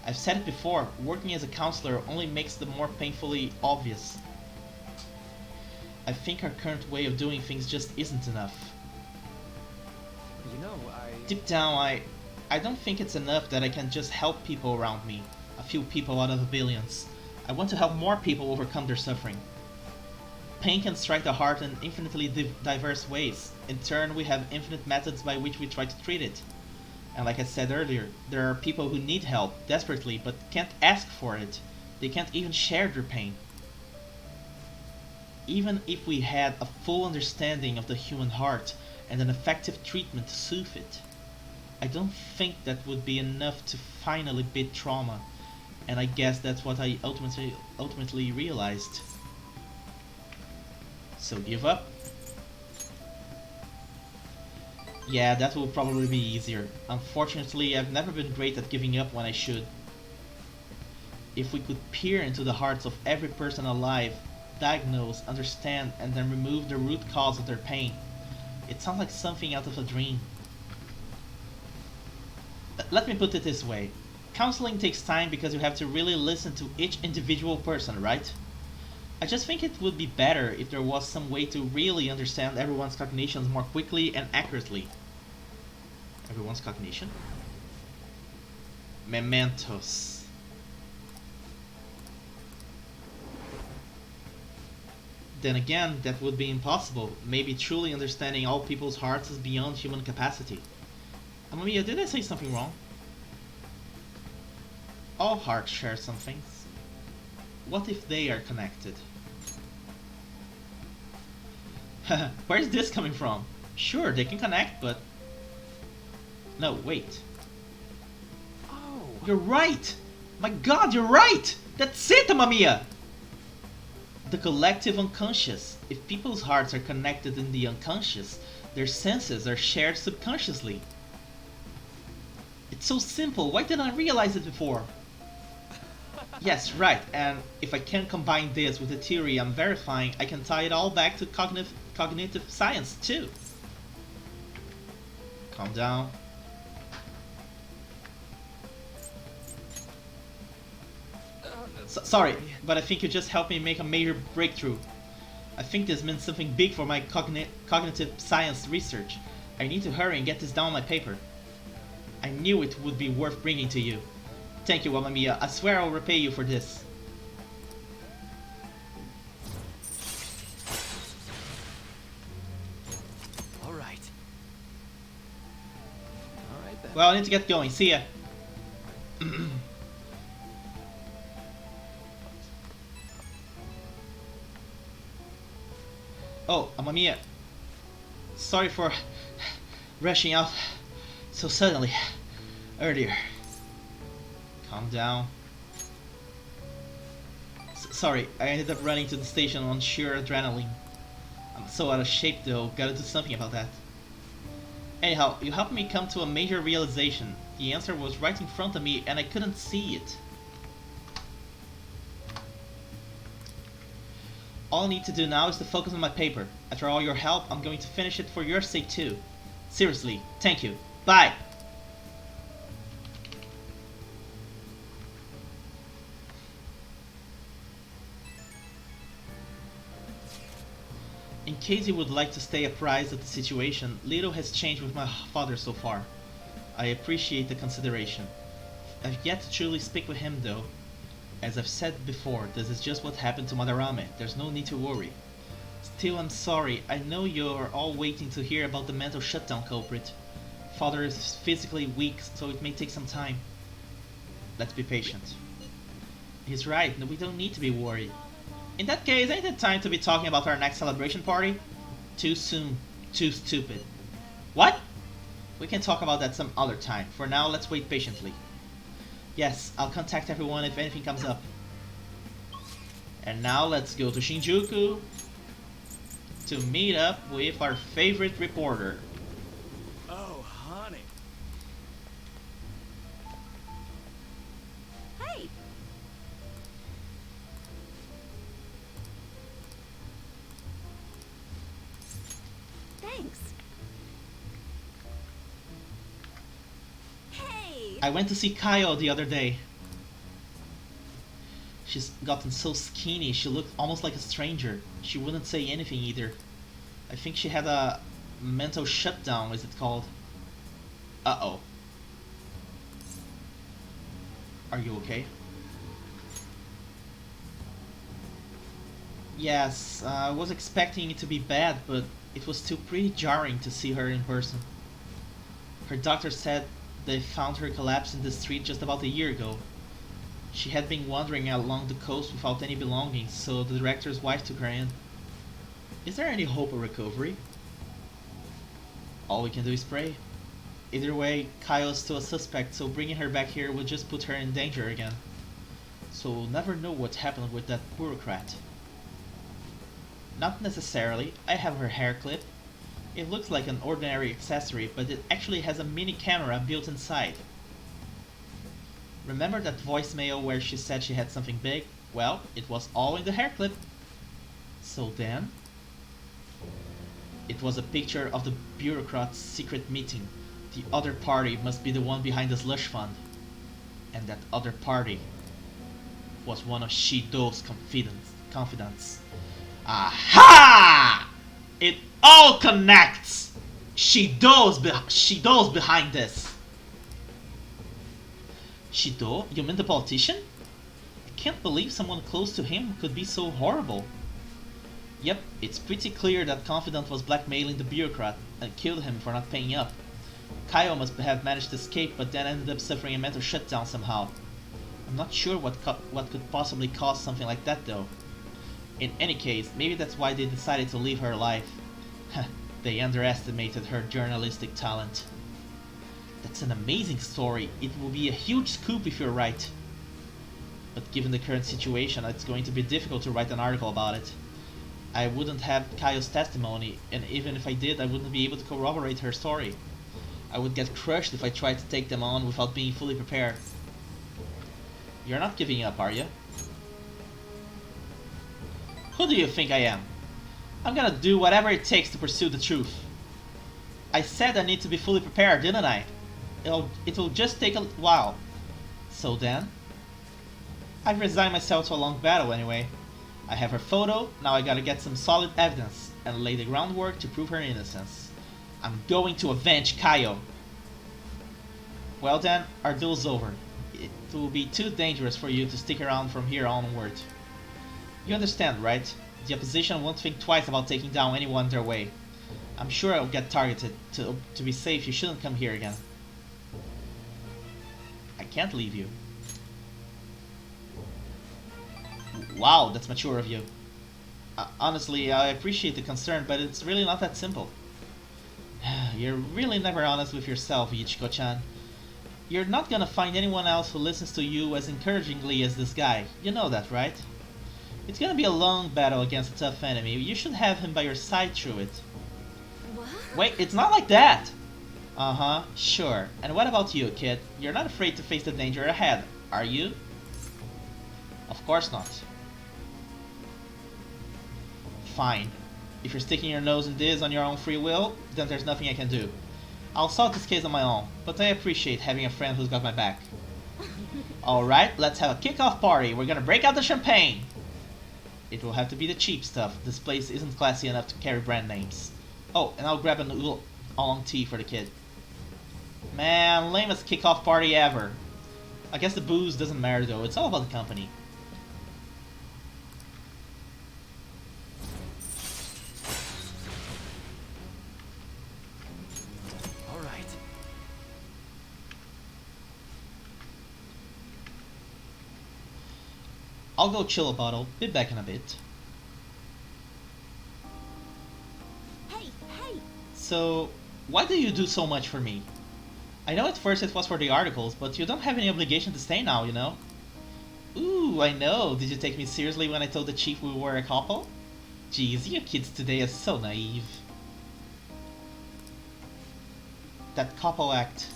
I've said it before, working as a counselor only makes them more painfully obvious. I think our current way of doing things just isn't enough. You know, Deep down, I don't think it's enough that I can just help people around me. A few people out of the billions. I want to help more people overcome their suffering. Pain can strike the heart in infinitely diverse ways. In turn, we have infinite methods by which we try to treat it. And like I said earlier, there are people who need help desperately but can't ask for it. They can't even share their pain. Even if we had a full understanding of the human heart and an effective treatment to soothe it, I don't think that would be enough to finally beat trauma, and I guess that's what I ultimately realized. So give up? Yeah, that will probably be easier. Unfortunately, I've never been great at giving up when I should. If we could peer into the hearts of every person alive, diagnose, understand, and then remove the root cause of their pain, it sounds like something out of a dream. Let me put it this way. Counseling takes time because you have to really listen to each individual person, right? I just think it would be better if there was some way to really understand everyone's cognitions more quickly and accurately. Everyone's cognition? Mementos. Then again, that would be impossible. Maybe truly understanding all people's hearts is beyond human capacity. Amamiya, did I say something wrong? All hearts share some things. What if they are connected? Where's this coming from? Sure, they can connect, but... No, wait. Oh, You're right! My god, you're right! That's it, Amamiya! The collective unconscious. If people's hearts are connected in the unconscious, their senses are shared subconsciously. It's so simple, why didn't I realize it before? Yes, right, and if I can combine this with the theory I'm verifying, I can tie it all back to cognitive science too. Calm down. Sorry, but I think you just helped me make a major breakthrough. I think this means something big for my cognitive science research. I need to hurry and get this down on my paper. I knew it would be worth bringing to you. Thank you, Mamma Mia. I swear I'll repay you for this. Alright. Alright then. Well, I need to get going. See ya. Oh, Mamma Mia. Sorry for rushing out so suddenly earlier. Calm down. Sorry, I ended up running to the station on sheer adrenaline. I'm so out of shape though, gotta do something about that. Anyhow, you helped me come to a major realization. The answer was right in front of me and I couldn't see it. All I need to do now is to focus on my paper. After all your help, I'm going to finish it for your sake too. Seriously, thank you. Bye! In case you would like to stay apprised of the situation, little has changed with my father so far. I appreciate the consideration. I've yet to truly speak with him though. As I've said before, this is just what happened to Madarame. There's no need to worry. Still, I'm sorry. I know you're all waiting to hear about the mental shutdown culprit. Father is physically weak, so it may take some time. Let's be patient. He's right. No, we don't need to be worried. In that case, ain't it time to be talking about our next celebration party? Too soon. Too stupid. What? We can talk about that some other time. For now, let's wait patiently. Yes, I'll contact everyone if anything comes up. And now let's go to Shinjuku to meet up with our favorite reporter. Oh, honey. Hey! Thanks. Hey! I went to see Kaio the other day. She's gotten so skinny, she looked almost like a stranger. She wouldn't say anything either. I think she had a mental shutdown, is it called? Uh-oh. Are you okay? Yes, I was expecting it to be bad, but it was still pretty jarring to see her in person. Her doctor said they found her collapsed in the street just about a year ago. She had been wandering along the coast without any belongings, so the director's wife took her in. Is there any hope of recovery? All we can do is pray. Either way, Kaio's still a suspect, so bringing her back here would just put her in danger again. So we'll never know what happened with that bureaucrat. Not necessarily. I have her hair clip. It looks like an ordinary accessory, but it actually has a mini camera built inside. Remember that voicemail where she said she had something big? Well, it was all in the hair clip. So then... it was a picture of the bureaucrat's secret meeting. The other party must be the one behind the slush fund. And that other party was one of Shido's confidants. Aha! It all connects! Shido's behind this. Shido? You mean the politician? I can't believe someone close to him could be so horrible. Yep, it's pretty clear that Confidant was blackmailing the bureaucrat and killed him for not paying up. Kaio must have managed to escape, but then ended up suffering a mental shutdown somehow. I'm not sure what could possibly cause something like that though. In any case, maybe that's why they decided to leave her alive. They underestimated her journalistic talent. That's an amazing story. It will be a huge scoop if you're right. But given the current situation, it's going to be difficult to write an article about it. I wouldn't have Kaio's testimony, and even if I did, I wouldn't be able to corroborate her story. I would get crushed if I tried to take them on without being fully prepared. You're not giving up, are you? Who do you think I am? I'm gonna do whatever it takes to pursue the truth. I said I need to be fully prepared, didn't I? It will just take a while. So then? I've resigned myself to a long battle anyway. I have her photo, now I gotta get some solid evidence and lay the groundwork to prove her innocence. I'm going to avenge Kaio. Well then, our duel's over. It will be too dangerous for you to stick around from here onward. You understand, right? The opposition won't think twice about taking down anyone their way. I'm sure I'll get targeted. To be safe, you shouldn't come here again. I can't leave you. Wow, that's mature of you. Honestly, I appreciate the concern, but it's really not that simple. You're really never honest with yourself, Ichiko-chan. You're not gonna find anyone else who listens to you as encouragingly as this guy. You know that, right? It's gonna be a long battle against a tough enemy. You should have him by your side through it. What? Wait, it's not like that! Uh-huh, sure. And what about you, kid? You're not afraid to face the danger ahead, are you? Of course not. Fine. If you're sticking your nose in this on your own free will, then there's nothing I can do. I'll solve this case on my own, but I appreciate having a friend who's got my back. Alright, let's have a kick-off party. We're gonna break out the champagne! It will have to be the cheap stuff. This place isn't classy enough to carry brand names. Oh, and I'll grab an oolong tea for the kid. Man, lamest kick-off party ever. I guess the booze doesn't matter though, it's all about the company. All right. I'll go chill a bottle, be back in a bit. Hey, hey! So, why do you do so much for me? I know at first it was for the articles, but you don't have any obligation to stay now, you know? Ooh, I know. Did you take me seriously when I told the chief we were a couple? Jeez, you kids today are so naive. That couple act.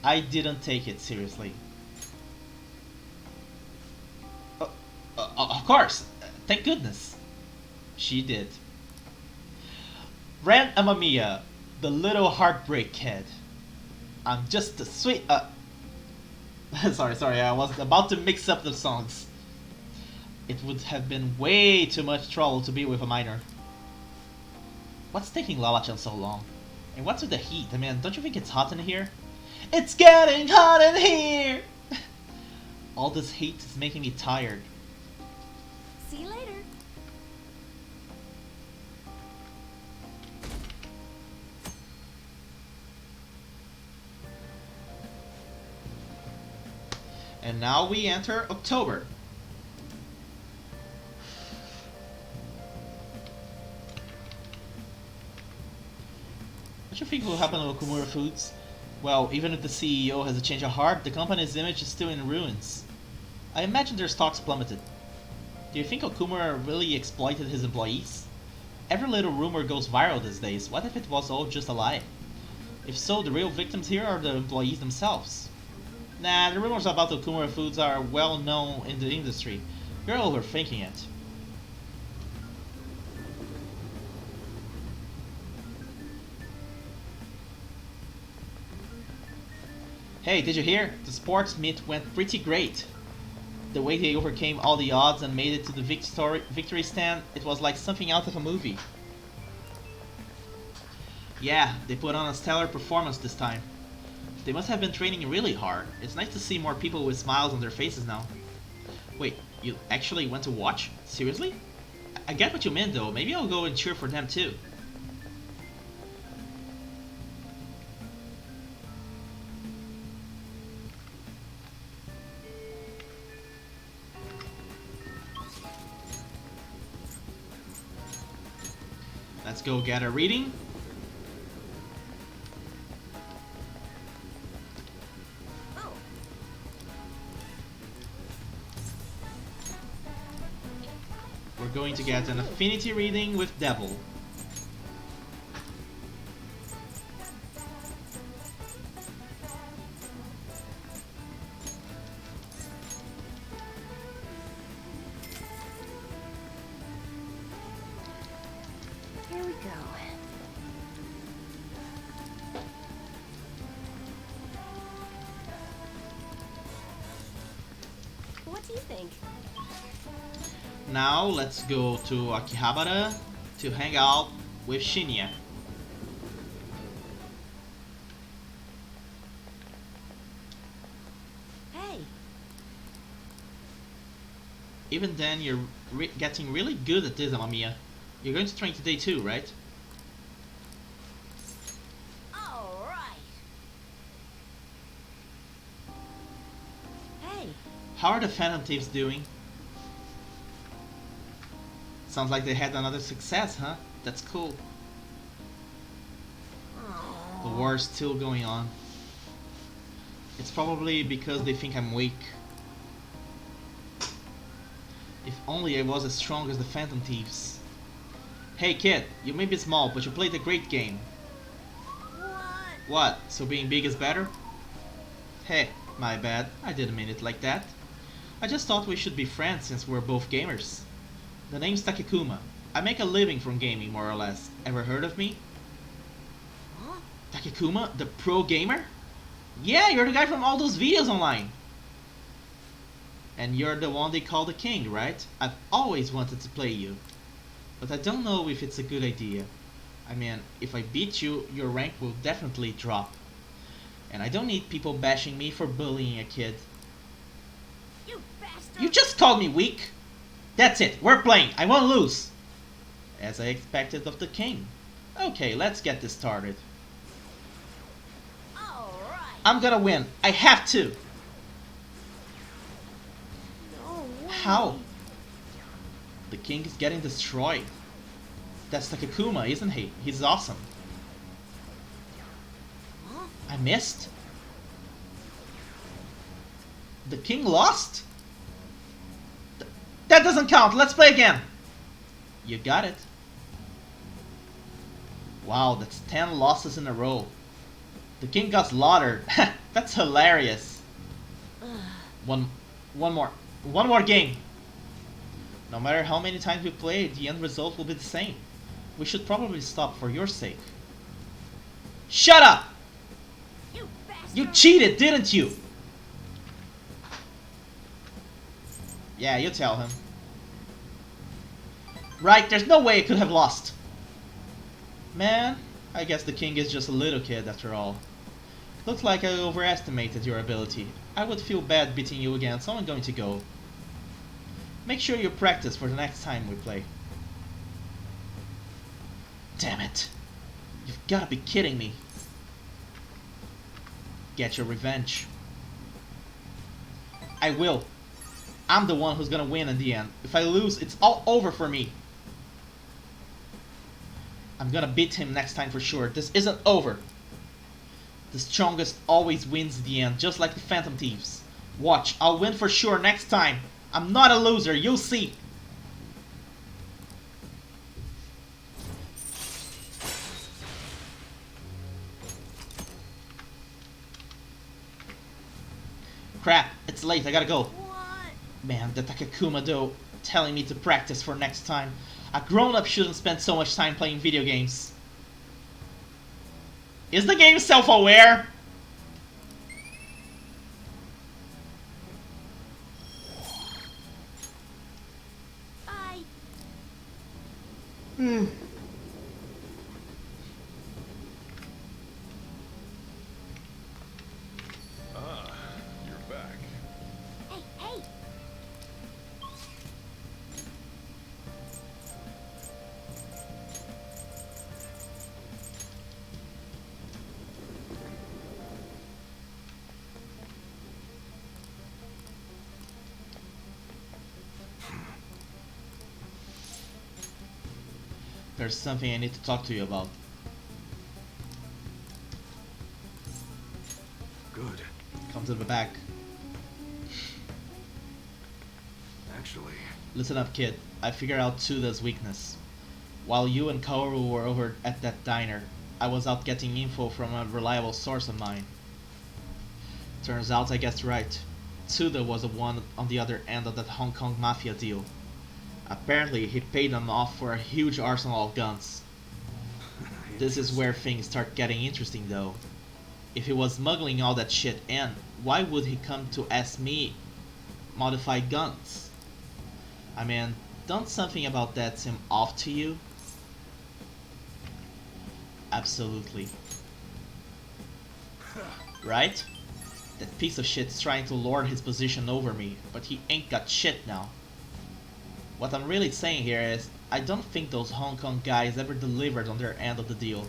I didn't take it seriously. Of course! Thank goodness. She did. Ren Amamiya, the little heartbreak kid. I'm just a sweet... sorry, I was about to mix up the songs. It would have been way too much trouble to be with a minor. What's taking Lala-chan so long? And what's with the heat? I mean, don't you think it's hot in here? It's getting hot in here! All this heat is making me tired. See you later. And now we enter October. What do you think will happen to Okumura Foods? Well, even if the CEO has a change of heart, the company's image is still in ruins. I imagine their stocks plummeted. Do you think Okumura really exploited his employees? Every little rumor goes viral these days. What if it was all just a lie? If so, the real victims here are the employees themselves. Nah, the rumors about Okumura Foods are well known in the industry. You're overthinking it. Hey, did you hear? The sports meet went pretty great. The way they overcame all the odds and made it to the victory stand, it was like something out of a movie. Yeah, they put on a stellar performance this time. They must have been training really hard. It's nice to see more people with smiles on their faces now. Wait, you actually went to watch? Seriously? I get what you meant though. Maybe I'll go and cheer for them too. Let's go get a reading. Oh, We're going to get an affinity reading with Devil. here we go. Now let's go to Akihabara to hang out with Shinya. Hey, Even then, you're getting really good at this, Amamiya. You're going to train today too, right? all right. Hey, How are the Phantom Thieves doing? Sounds like they had another success, huh? That's cool. The war's still going on. It's probably because they think I'm weak. If only I was as strong as the Phantom Thieves. Hey kid, you may be small, but you played a great game. What? So being big is better? Hey, my bad. I didn't mean it like that. I just thought we should be friends since we're both gamers. The name's Takekuma. I make a living from gaming, more or less. Ever heard of me? Huh? Takekuma, the pro gamer? Yeah, you're the guy from all those videos online. And you're the one they call the king, right? I've always wanted to play you. But I don't know if it's a good idea. I mean, if I beat you, your rank will definitely drop. And I don't need people bashing me for bullying a kid. You bastard! You just called me weak! That's it, we're playing, I won't lose! As I expected of the king. Okay, let's get this started. All right. I'm gonna win, I have to! No way. How? The king is getting destroyed. That's Takekuma, isn't he? He's awesome. Huh? I missed? The king lost? That doesn't count, let's play again! You got it. Wow, that's 10 losses in a row. The king got slaughtered. That's hilarious. One more game. No matter how many times we play, the end result will be the same. We should probably stop for your sake. Shut up! You bastard! You cheated, didn't you? Yeah, you tell him. Right, there's no way I could have lost. Man, I guess the king is just a little kid after all. Looks like I overestimated your ability. I would feel bad beating you again, so I'm going to go. Make sure you practice for the next time we play. Damn it. You've gotta be kidding me. Get your revenge. I will. I'm the one who's gonna win in the end. If I lose, it's all over for me. I'm gonna beat him next time for sure. This isn't over. The strongest always wins in the end, just like the Phantom Thieves. Watch, I'll win for sure next time. I'm not a loser, you'll see. Crap, it's late, I gotta go. What? Man, the Takekuma though, telling me to practice for next time. A grown-up shouldn't spend so much time playing video games. Is the game self-aware? Bye. Ah, you're back. Hey, hey. There's something I need to talk to you about. Good. Come to the back. Actually, Listen up, kid. I figured out Tsuda's weakness. While you and Kaoru were over at that diner, I was out getting info from a reliable source of mine. Turns out I guessed right. Tsuda was the one on the other end of that Hong Kong mafia deal. Apparently, he paid them off for a huge arsenal of guns. This is where things start getting interesting though. If he was smuggling all that shit in, why would he come to ask me modified guns? I mean, Don't something about that seem off to you? Absolutely. Right? That piece of shit's trying to lord his position over me, but he ain't got shit now. What I'm really saying here is, I don't think those Hong Kong guys ever delivered on their end of the deal.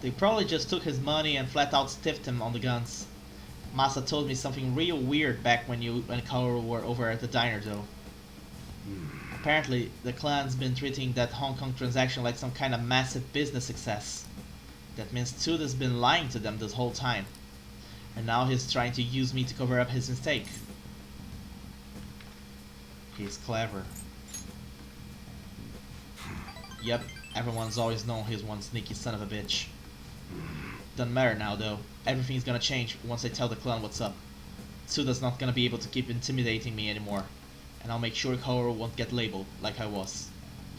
They probably just took his money and flat out stiffed him on the guns. Masa told me something real weird back when you and Kaoru were over at the diner though. Apparently, the clan's been treating that Hong Kong transaction like some kind of massive business success. That means Tsuda's been lying to them this whole time. And now he's trying to use me to cover up his mistake. He's clever. Yep, everyone's always known he's one sneaky son of a bitch. Doesn't matter now though, everything's gonna change once I tell the clan what's up. Tsuda's not gonna be able to keep intimidating me anymore. And I'll make sure Kaoru won't get labeled like I was.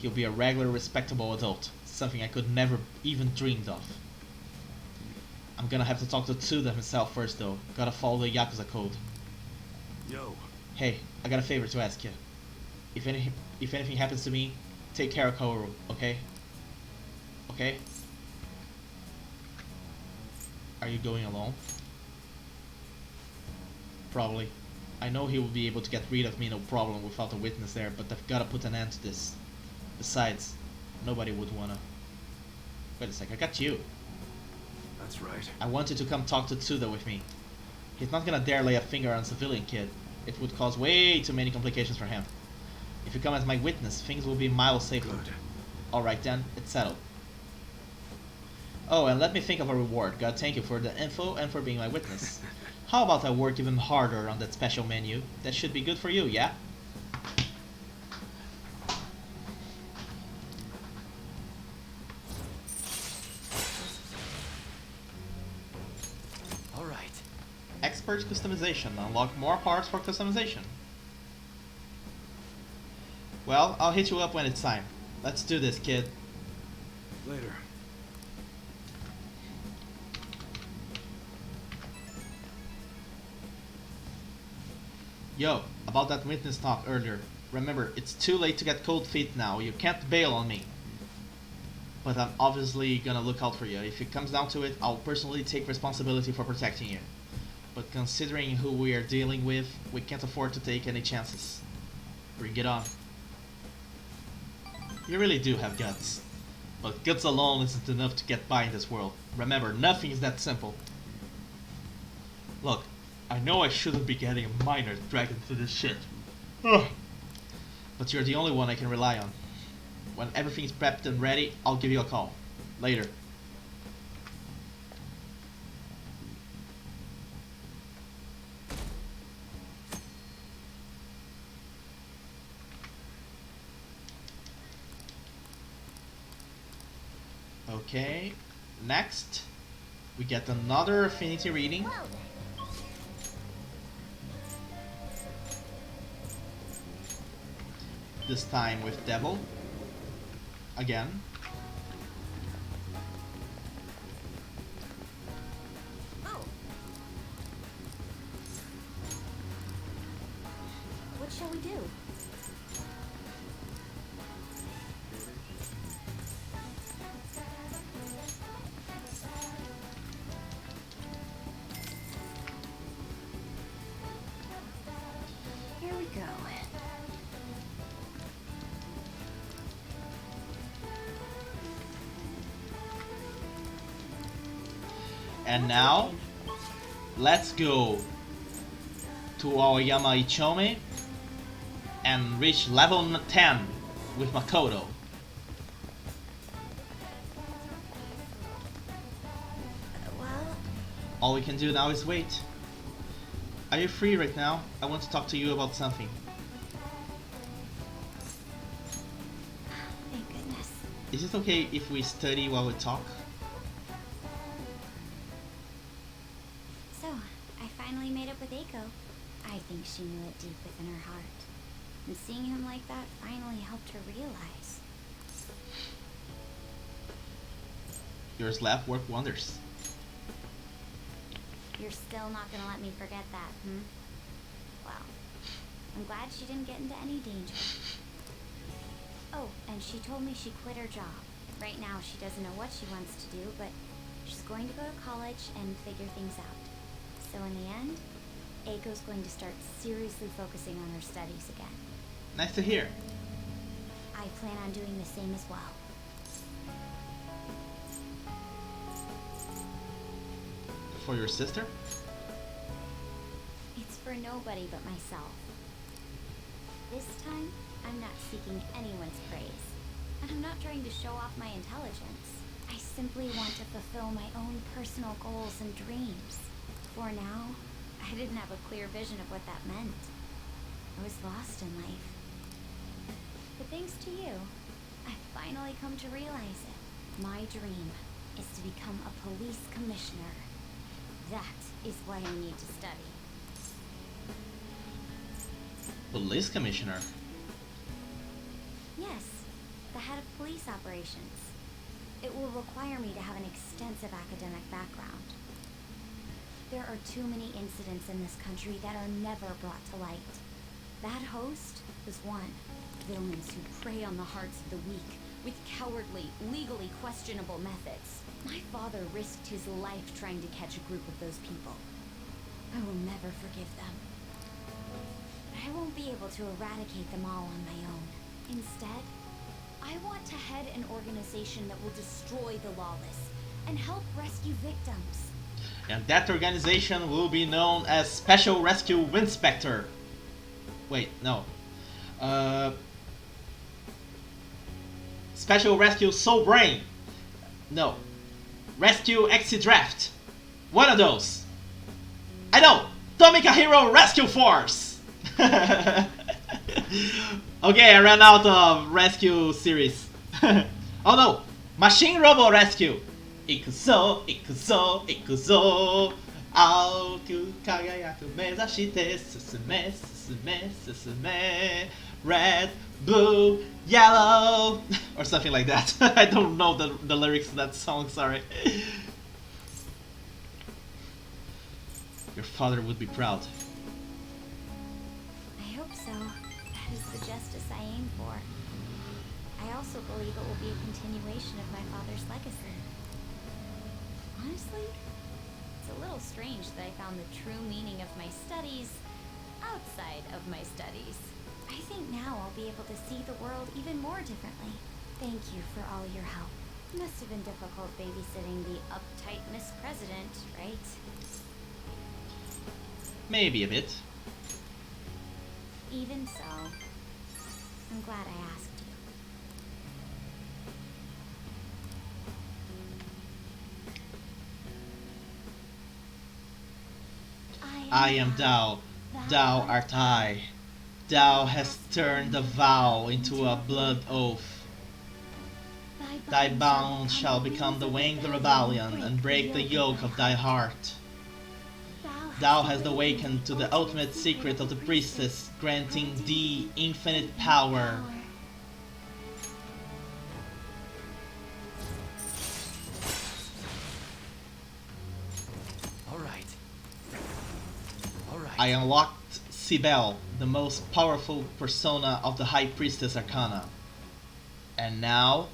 He'll be a regular respectable adult, something I could never even dreamed of. I'm gonna have to talk to Tsuda himself first though, gotta follow the Yakuza code. Yo. Hey, I got a favor to ask you. If anything happens to me, take care of Kaoru, okay? Okay? Are you going alone? Probably. I know he will be able to get rid of me no problem without a witness there, but I've gotta put an end to this. Besides, nobody would wanna... Wait a sec, I got you. That's right. I want you to come talk to Tsuda with me. He's not gonna dare lay a finger on a civilian kid. It would cause way too many complications for him. If you come as my witness, things will be miles safer. Good. Alright then, it's settled. Oh, and let me think of a reward. Gotta thank you for the info and for being my witness. How about I work even harder on that special menu? That should be good for you, yeah? Alright. Expert customization. Unlock more parts for customization. Well, I'll hit you up when it's time. Let's do this, kid. Later. Yo, about that witness talk earlier. Remember, it's too late to get cold feet now. You can't bail on me. But I'm obviously gonna look out for you. If it comes down to it, I'll personally take responsibility for protecting you. But considering who we are dealing with, we can't afford to take any chances. Bring it on. You really do have guts. But guts alone isn't enough to get by in this world. Remember, nothing is that simple. Look, I know I shouldn't be getting a minor dragged into this shit. Ugh. But you're the only one I can rely on. When everything's prepped and ready, I'll give you a call. Later. Okay, next we get another affinity reading. This time with Devil. Again. Oh. What shall we do? Here we go. And now, let's go to Aoyama Ichome and reach level 10 with Makoto. Well, All we can do now is wait. Are you free right now? I want to talk to you about something. thank goodness. Is it okay if we study while we talk? So, I finally made up with Eiko. I think she knew it deep within her heart. And seeing him like that finally helped her realize. Yours laugh work wonders. You're still not gonna let me forget that, hmm? Well, I'm glad she didn't get into any danger. and she told me she quit her job. Right now, she doesn't know what she wants to do, but she's going to go to college and figure things out. So in the end, Eiko's going to start seriously focusing on her studies again. Nice to hear. I plan on doing the same as well. For your sister? It's for nobody but myself. This time, I'm not seeking anyone's praise. And I'm not trying to show off my intelligence. I simply want to fulfill my own personal goals and dreams. For now, I didn't have a clear vision of what that meant. I was lost in life. But thanks to you, I've finally come to realize it. My dream is to become a police commissioner. That is why I need to study. Police commissioner? Yes, the head of police operations. It will require me to have an extensive academic background. There are too many incidents in this country that are never brought to light. That host was one. Villains who prey on the hearts of the weak with cowardly, legally questionable methods. My father risked his life trying to catch a group of those people. I will never forgive them. I won't be able to eradicate them all on my own. Instead, I want to head an organization that will destroy the lawless and help rescue victims. And that organization will be known as Special Rescue Winspector. Wait, no. Special Rescue Soul Brain. No. Rescue Exit Draft. One of those. I know! Tomica Hero Rescue Force! Okay, I ran out of rescue series. Oh no! Machine Robo Rescue! Ikuzo, ikuzo, ikuzo. Aoku kagayaku mezashite susume, susume, susume. Red, blue, yellow. Or something like that. I don't know the lyrics to that song, sorry. Your father would be proud. I hope so. That is the justice I aim for. I also believe it will be a continuation of my father's legacy. Honestly, it's a little strange that I found the true meaning of my studies outside of my studies. I think now I'll be able to see the world even more differently. Thank you for all your help. Must have been difficult babysitting the uptight Miss President, right? Maybe a bit. Even so, I'm glad I asked you. I am Tao. Thou art I. Thou hast turned the vow into a blood oath. Thy bound shall become the winged rebellion and break the yoke of thy heart. Thou hast awakened to the ultimate secret of the priestess, granting thee infinite power. Alright. I unlocked Sibel, the most powerful persona of the High Priestess Arcana. And now,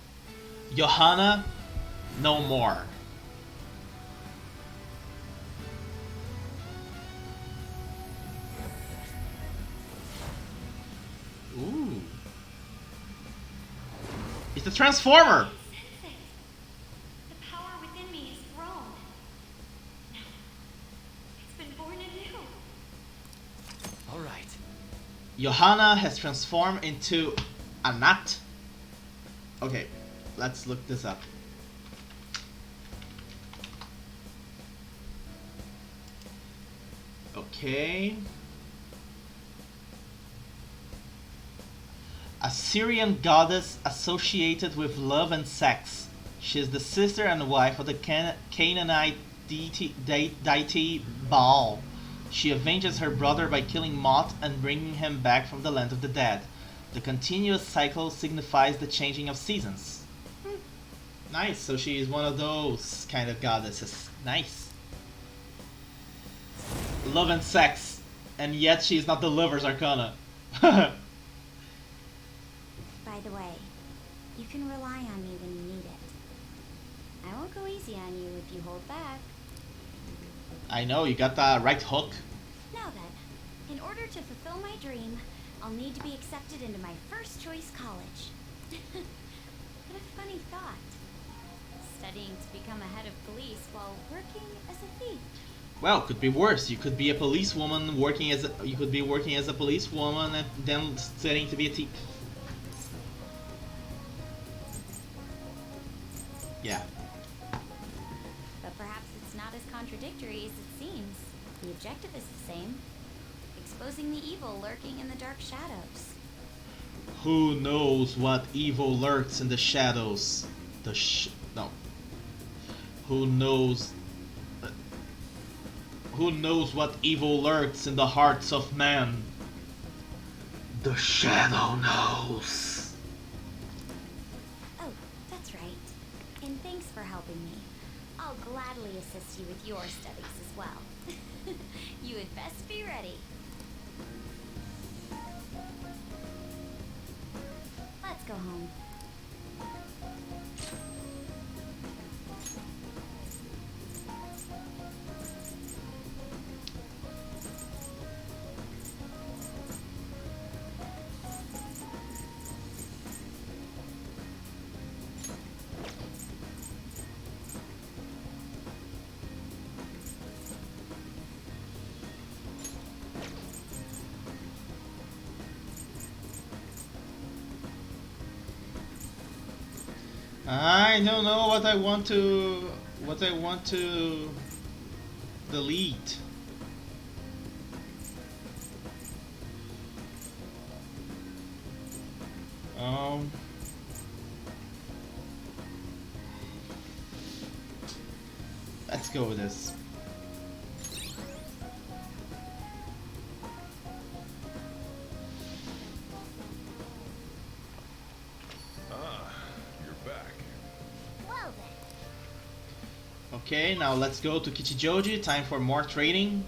Johanna, no more. Ooh. It's a Transformer! The power within me has grown. Now, it's been born anew. Alright. Johanna has transformed into a nut. Okay, let's look this up. Okay. A Syrian goddess associated with love and sex. She is the sister and wife of the Canaanite deity Baal. She avenges her brother by killing Mot and bringing him back from the land of the dead. The continuous cycle signifies the changing of seasons. Nice, so she is one of those kind of goddesses. Nice. Love and sex, and yet she is not the lover's arcana. By the way, You can rely on me when you need it. I won't go easy on you if you hold back. I know, you got the right hook. Now then, in order to fulfill my dream, I'll need to be accepted into my first choice college. What a funny thought. Studying to become a head of police while working as a thief. Well, could be worse. You could be a policewoman working as a, you could be working as a policewoman and then studying to be a thief. Yeah. But perhaps it's not as contradictory as it seems. The objective is the same. Exposing the evil lurking in the dark shadows. Who knows what evil lurks in the shadows? No. Who knows? Who knows what evil lurks in the hearts of men? The shadow knows. Oh, that's right. And thanks for helping me. I'll gladly assist you with your studies as well. You had best be ready. Let's go home. I don't know what I want to delete. Let's go with this. Well then. Okay, now let's go to Kichijoji. Time for more trading.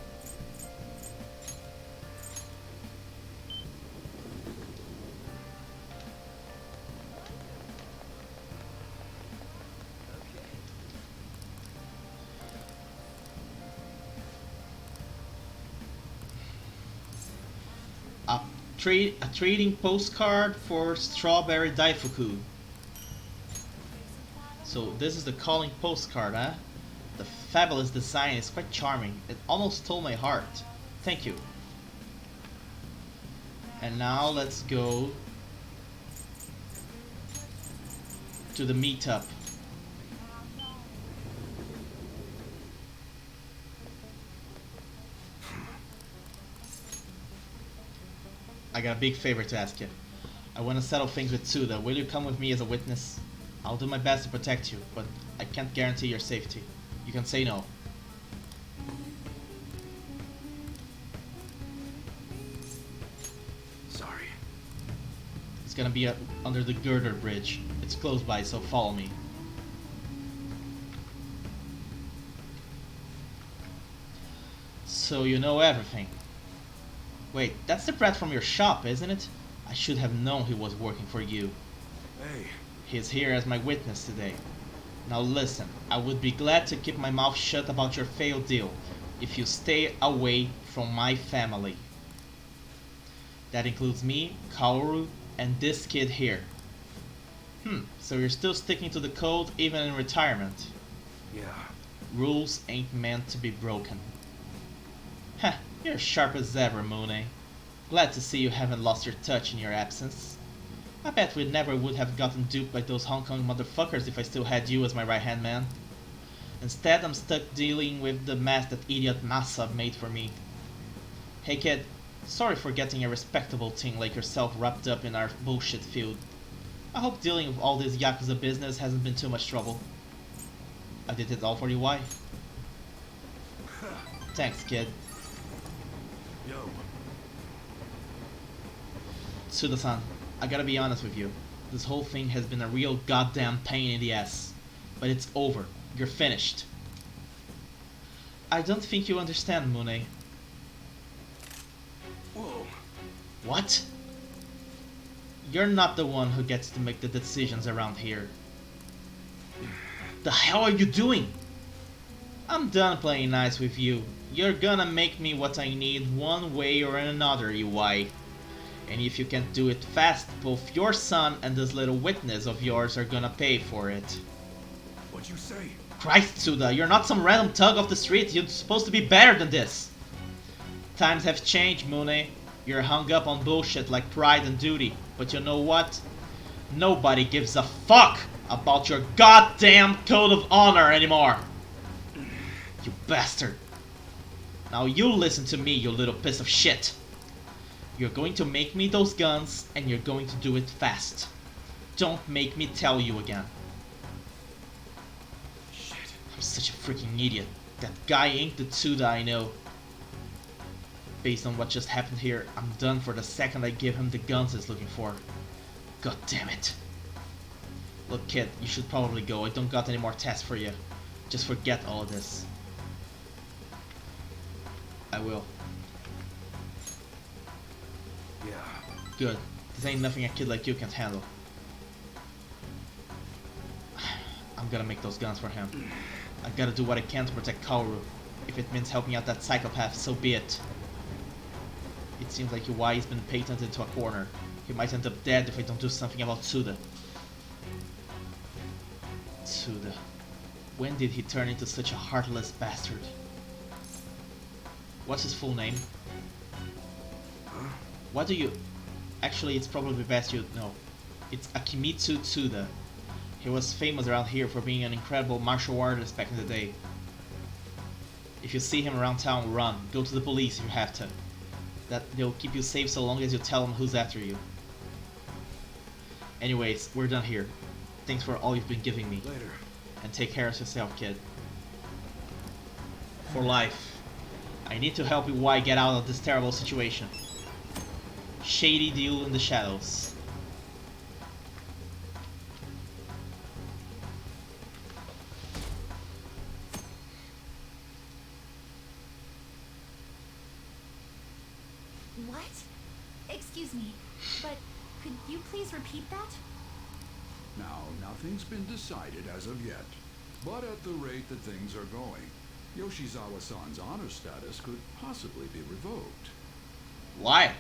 A trading postcard for Strawberry Daifuku. So this is the calling postcard, huh? The fabulous design is quite charming. It almost stole my heart. Thank you. And now let's go to the meetup. I got a big favor to ask you. I want to settle things with Tsuda. Will you come with me as a witness? I'll do my best to protect you, but I can't guarantee your safety. You can say no. Sorry. It's gonna be under the girder bridge. It's close by, so follow me. So you know everything. Wait, that's the brat from your shop, isn't it? I should have known he was working for you. Hey. He's here as my witness today. Now listen, I would be glad to keep my mouth shut about your failed deal if you stay away from my family. That includes me, Kaoru, and this kid here. So you're still sticking to the code even in retirement. Yeah. Rules ain't meant to be broken. Heh, you're sharp as ever, Moone. Glad to see you haven't lost your touch in your absence. I bet we never would have gotten duped by those Hong Kong motherfuckers if I still had you as my right-hand man. Instead, I'm stuck dealing with the mess that idiot Masa made for me. Hey kid, sorry for getting a respectable thing like yourself wrapped up in our bullshit feud. I hope dealing with all this Yakuza business hasn't been too much trouble. I did it all for you, why? Thanks, kid. Yo. Tsuda-san, I gotta be honest with you. This whole thing has been a real goddamn pain in the ass. But it's over. You're finished. I don't think you understand, Moone. Whoa. What? You're not the one who gets to make the decisions around here. The hell are you doing? I'm done playing nice with you. You're gonna make me what I need one way or another, UI. And if you can't do it fast, both your son and this little witness of yours are gonna pay for it. What'd you say? Christ, Suda, you're not some random thug off the street. You're supposed to be better than this. Times have changed, Mune. You're hung up on bullshit like pride and duty. But you know what? Nobody gives a fuck about your goddamn code of honor anymore. You bastard. Now you listen to me, you little piece of shit. You're going to make me those guns, and you're going to do it fast. Don't make me tell you again. Shit. I'm such a freaking idiot. That guy ain't the Tsuda I know. Based on what just happened here, I'm done for the second I give him the guns he's looking for. God damn it. Look kid, you should probably go. I don't got any more tests for you. Just forget all of this. I will. Yeah. Good. This ain't nothing a kid like you can't handle. I'm gonna make those guns for him. I gotta do what I can to protect Kaoru. If it means helping out that psychopath, so be it. It seems like UI has been painted into a corner. He might end up dead if I don't do something about Tsuda. Tsuda. When did he turn into such a heartless bastard? What's his full name? What do you... Actually, it's probably best you know. It's Akimitsu Tsuda. He was famous around here for being an incredible martial artist back in the day. If you see him around town, run. Go to the police if you have to. They'll keep you safe so long as you tell them who's after you. Anyways, we're done here. Thanks for all you've been giving me. Later. And take care of yourself, kid. For life. I need to help UI get out of this terrible situation. Shady deal in the shadows. What? Excuse me, but could you please repeat that? Now, nothing's been decided as of yet, but at the rate that things are going, Yoshizawa-san's honor status could possibly be revoked. Why?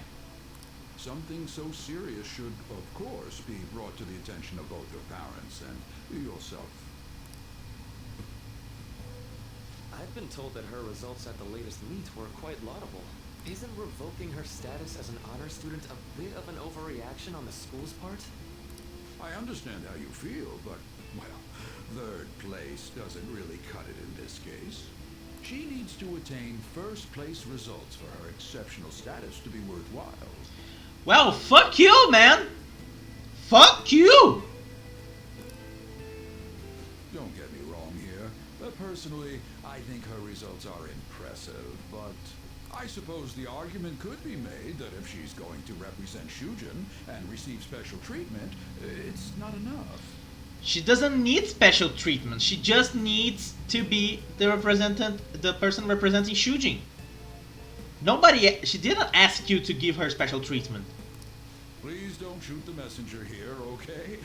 Something so serious should, of course, be brought to the attention of both your parents and yourself. I've been told that her results at the latest meet were quite laudable. Isn't revoking her status as an honor student a bit of an overreaction on the school's part? I understand how you feel, but, well, third place doesn't really cut it in this case. She needs to attain first place results for her exceptional status to be worthwhile. Well, fuck you, man! Fuck you! Don't get me wrong here. Personally, I think her results are impressive, but I suppose the argument could be made that if she's going to represent Shujin and receive special treatment, it's not enough. She doesn't need special treatment. She just needs to be the person representing Shujin. She didn't ask you to give her special treatment. Please don't shoot the messenger here, okay?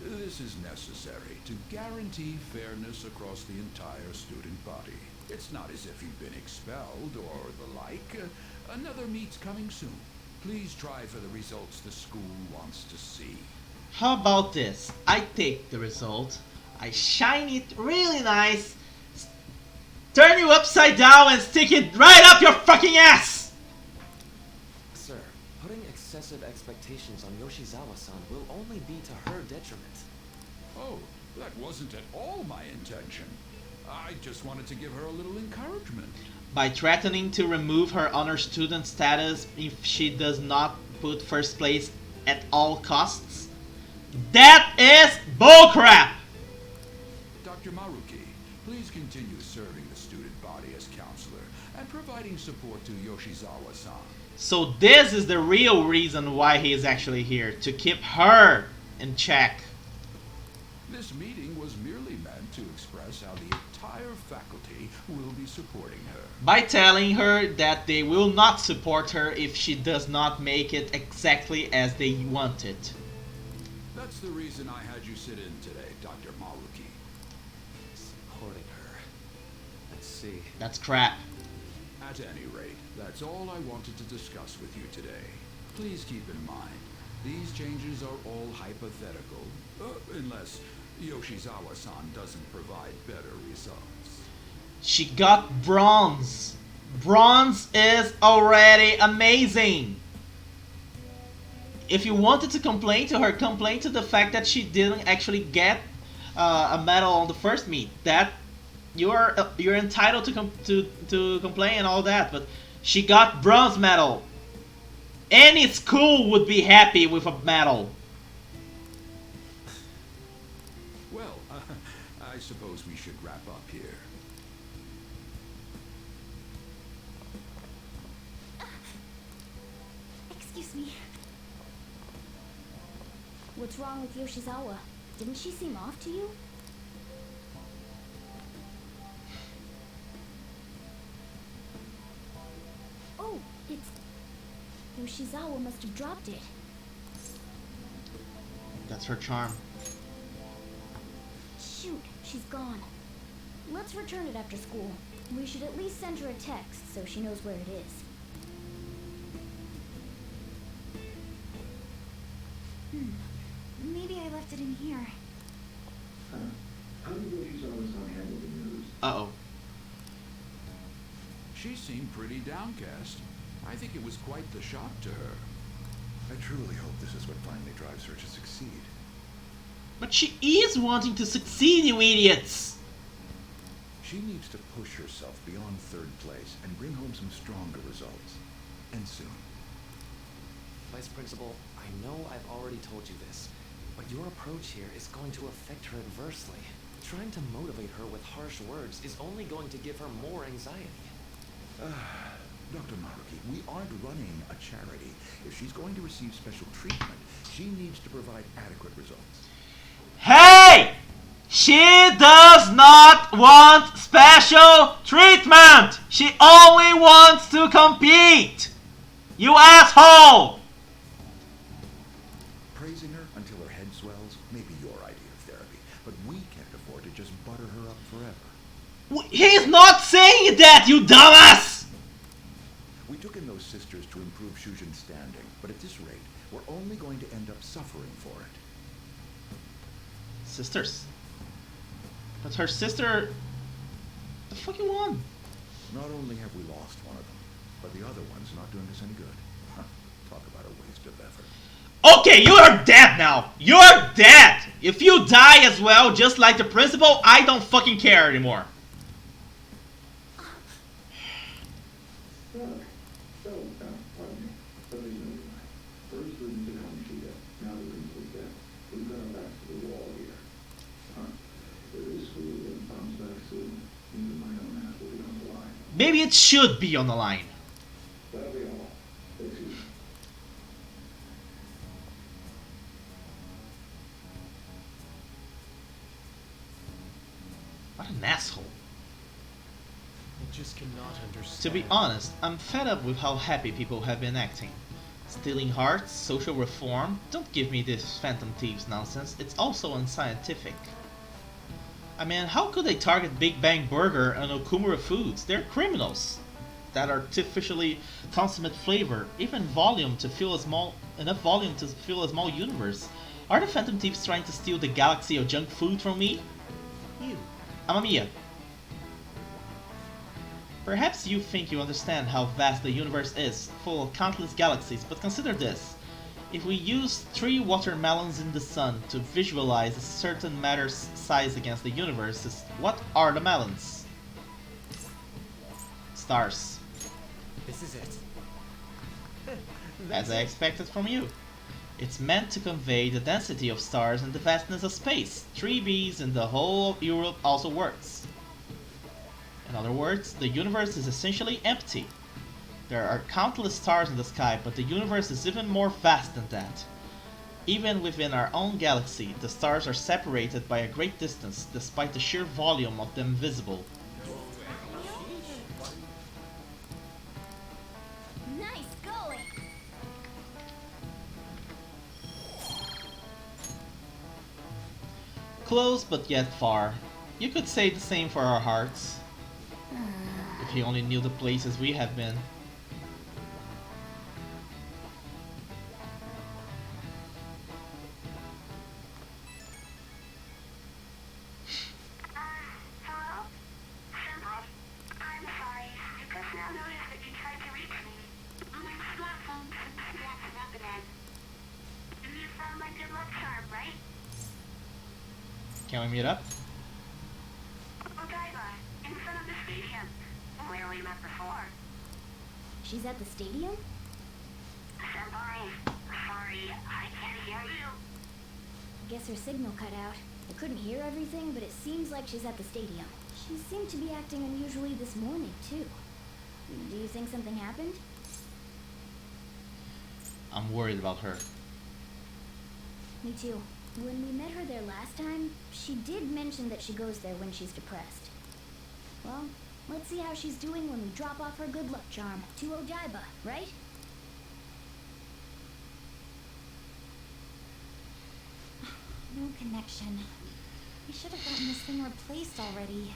This is necessary to guarantee fairness across the entire student body. It's not as if you've been expelled or the like. Another meet's coming soon. Please try for the results the school wants to see. How about this? I take the result, I shine it really nice, turn you upside down and stick it right up your fucking ass! Sir, putting excessive expectations on Yoshizawa-san will only be to her detriment. Oh, that wasn't at all my intention. I just wanted to give her a little encouragement. By threatening to remove her honor student status if she does not put first place at all costs? That is bullcrap! Dr. Maruki, please continue serving the student body as counselor and providing support to Yoshizawa-san. So this is the real reason why he is actually here, to keep her in check. This meeting was merely meant to express how the entire faculty will be supporting her. By telling her that they will not support her if she does not make it exactly as they want it. That's the reason I had you sit in today, Dr. Maruki. Supporting her. Let's see. That's crap. At any rate, that's all I wanted to discuss with you today. Please keep in mind, these changes are all hypothetical, unless Yoshizawa-san doesn't provide better results. She got bronze. Bronze is already amazing. If you wanted to complain to her, complain to the fact that she didn't actually get a medal on the first meet. That you're entitled to complain and all that, but she got bronze medal. Any school would be happy with a medal. Well, I suppose we should wrap up here. Excuse me. What's wrong with Yoshizawa? Didn't she seem off to you? Oh, it's... Yoshizawa must have dropped it. That's her charm. Shoot, she's gone. Let's return it after school. We should at least send her a text so she knows where it is. Maybe I left it in here. How did Yoshizawa-san handle the news? Uh-oh. She seemed pretty downcast. I think it was quite the shock to her. I truly hope this is what finally drives her to succeed. But she is wanting to succeed, you idiots! She needs to push herself beyond third place and bring home some stronger results. And soon. Vice Principal, I know I've already told you this, but your approach here is going to affect her adversely. Trying to motivate her with harsh words is only going to give her more anxiety. Dr. Maruki, we aren't running a charity. If she's going to receive special treatment, she needs to provide adequate results. Hey! She does not want special treatment! She only wants to compete! You asshole! Praising her until her head swells may be your idea of therapy, but we can't afford to just butter her up forever. He's not saying that, you dumbass! We took in those sisters to improve Shujin's standing, but at this rate, we're only going to end up suffering for it. Sisters. But her sister... The fuck you want? Not only have we lost one of them, but the other one's not doing us any good. Talk about a waste of effort. Okay, you are dead now! You're dead! If you die as well, just like the principal, I don't fucking care anymore. Pardon me. Let me know why. First we need to Kamoshida. Now the principal's dead. We've got our backs to the wall here. If this school doesn't bounce back soon, even my own ass will be on the line. Maybe it should be on the line. That'll be all. Excuse me. What an asshole. I just cannot understand. To be honest, I'm fed up with how happy people have been acting. Stealing hearts, social reform, don't give me this Phantom Thieves nonsense, it's also unscientific. I mean, how could they target Big Bang Burger and Okumura Foods? They're criminals that artificially consummate flavor, even volume to fill a small enough volume to fill a small universe. Are the Phantom Thieves trying to steal the galaxy of junk food from me? You, Amamiya. Perhaps you think you understand how vast the universe is, full of countless galaxies, but consider this. If we use 3 watermelons in the sun to visualize a certain matter's size against the universe, what are the melons? Stars. This is it. As I expected from you. It's meant to convey the density of stars and the vastness of space. 3 Bs in the whole of Europe also works. In other words, the universe is essentially empty. There are countless stars in the sky, but the universe is even more vast than that. Even within our own galaxy, the stars are separated by a great distance, despite the sheer volume of them visible. Nice going! Close but yet far. You could say the same for our hearts. If you only knew the places we have been. Hello? Simple. I'm sorry. I just now noticed that you tried to reach me. On my smartphone since the accident again. And you found my good luck charm, right? Can we meet up? Odaiba, in front of the stadium. Where we met before. She's at the stadium? Senpai, sorry, I can't hear you. Guess her signal cut out. I couldn't hear everything, but it seems like she's at the stadium. She seemed to be acting unusually this morning, too. Do you think something happened? I'm worried about her. Me too. When we met her there last time, she did mention that she goes there when she's depressed. Well, let's see how she's doing when we drop off her good luck charm to Odaiba, right? No connection. We should have gotten this thing replaced already.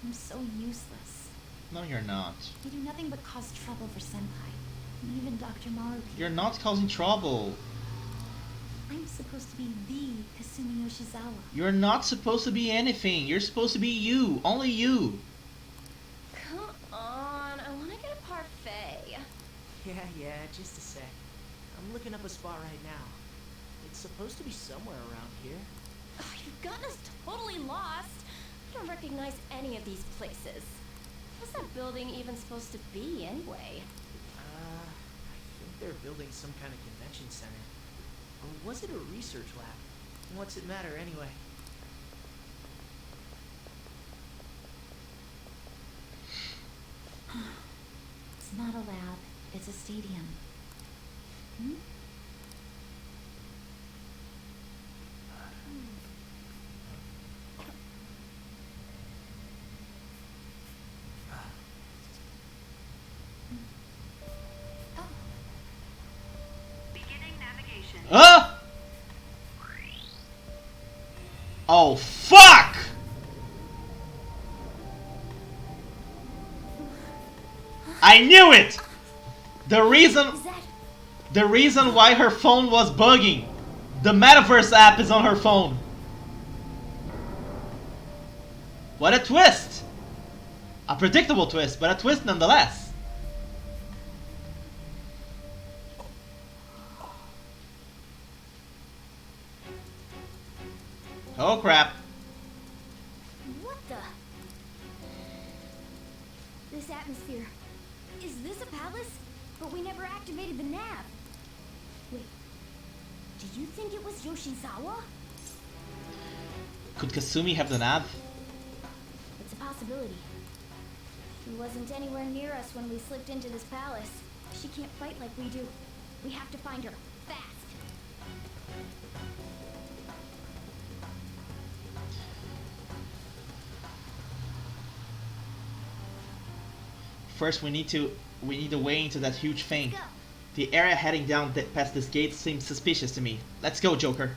I'm so useless. No, you're not. I do nothing but cause trouble for Senpai. And even Dr. Maruki. You're not causing trouble. I'm supposed to be the Kasumi Yoshizawa. You're not supposed to be anything. You're supposed to be you. Only you. Come on, I want to get a parfait. Yeah, just a sec. I'm looking up a spot right now. It's supposed to be somewhere around here. Ugh, you've gotten us totally lost. I don't recognize any of these places. What's that building even supposed to be, anyway? I think they're building some kind of convention center. Or was it a research lab? What's it matter anyway? It's not a lab. It's a stadium. Hmm? Beginning navigation. Huh? Oh, fuck! I knew it! The reason why her phone was bugging. The Metaverse app is on her phone. What a twist! A predictable twist, but a twist nonetheless. Oh crap. What the? This atmosphere. Is this a palace? But we never activated the nav. Wait. Do you think it was Yoshizawa? Could Kasumi have the nav? It's a possibility. She wasn't anywhere near us when we slipped into this palace. She can't fight like we do. We have to find her. Fast. First, we need a way into that huge thing. Go. The area heading down past this gate seems suspicious to me. Let's go, Joker.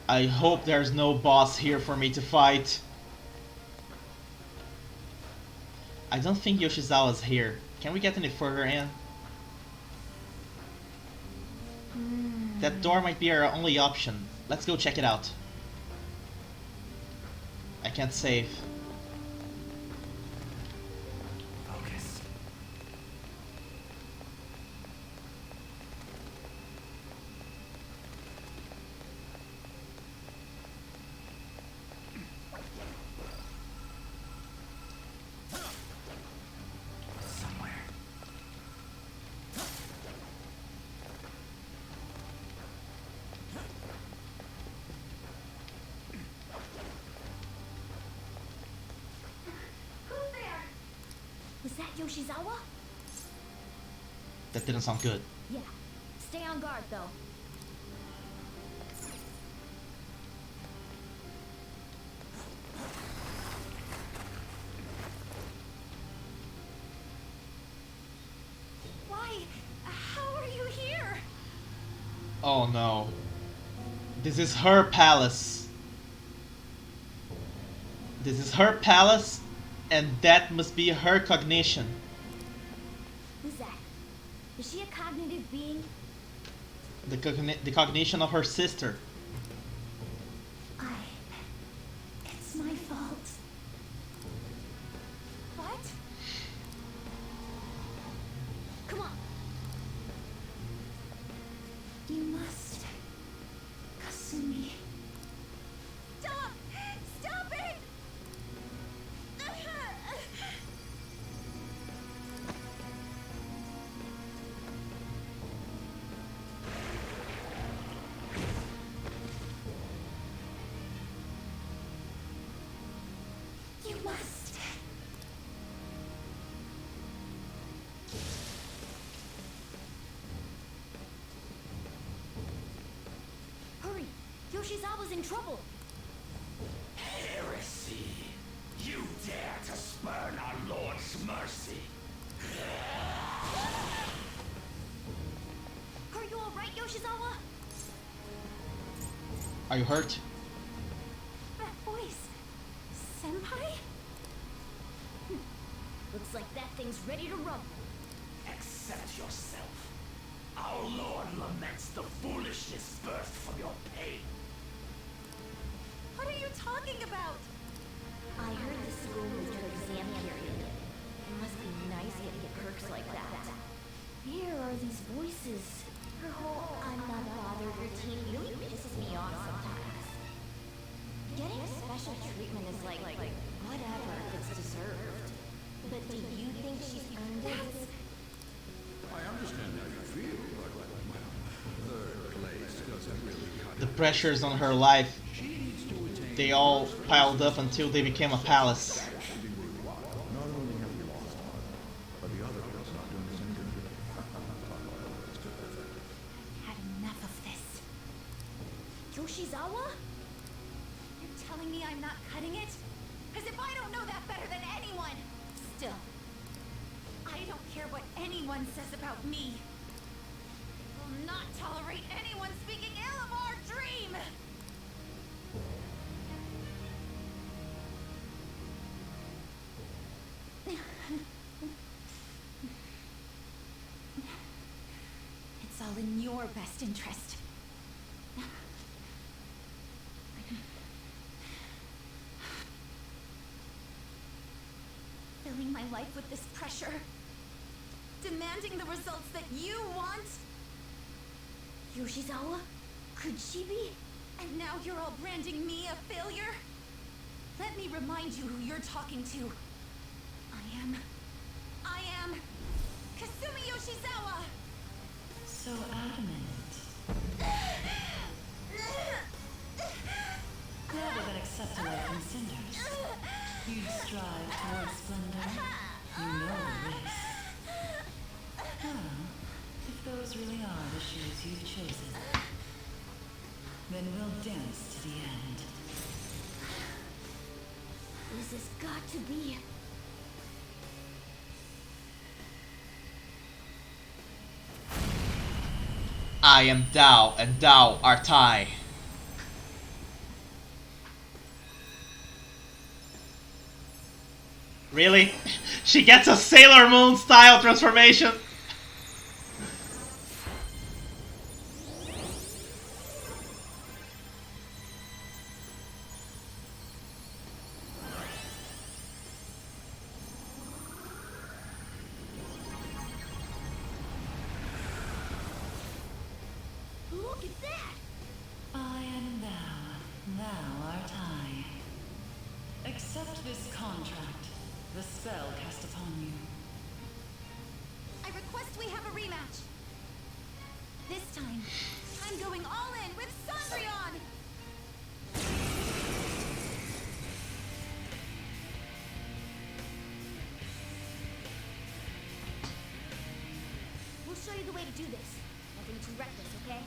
I hope there's no boss here for me to fight. I don't think Yoshizawa's here. Can we get any further in? That door might be our only option. Let's go check it out. I can't save. Focus. Was that Yoshizawa? That didn't sound good. Yeah. Stay on guard, though. Why? How are you here? Oh no. This is her palace. This is her palace, and that must be her cognition. Who's that? Is she a cognitive being? The cognition of her sister. It's my fault. What? Come on. You must. Kasumi. Stop! Stop it! You must. Hurry! Yoshizawa's in trouble! Heresy! You dare to spurn our Lord's mercy! Are you alright, Yoshizawa? Are you hurt? That voice. Senpai? Looks like that thing's ready to rumble. Accept yourself. Our Lord laments the foolishness birthed from your pain. What are you talking about? I heard the school moved her exam period. It must be nice getting perks like that. Here are these voices. Her whole I'm not bothered routine really pisses me off sometimes. Getting special treatment is like whatever if it's deserved. But do you think she's earned it? I understand how you feel, but, well, third place doesn't really cut The it. pressures on her life, She needs to attain they all piled up until they became a palace. Not only have we lost one, but the other girl's not doing us any good. It's good effort. Had enough of this. Yoshizawa? You're telling me I'm not cutting it? Because if I don't know that better than anyone... Still, I don't care what anyone says about me. Will not tolerate anyone speaking ill of our dream! It's all in your best interest. Filling my life with this pressure. Demanding the results that you want. Yoshizawa? Could she be? And now you're all branding me a failure? Let me remind you who you're talking to. I am Kasumi Yoshizawa! So adamant. Rather than accept a life in cinders, you'd strive towards splendor. You know the risks. Well, if those really are the shoes you've chosen, then we'll dance to the end. This has got to be... I am Tao, and thou art I. Really? She gets a Sailor Moon style transformation? Look at that! I am thou, thou art I. Accept this contract, the spell cast upon you. I request we have a rematch. This time, I'm going all in with Cendrillon! you the way to do this. Nothing too reckless, okay?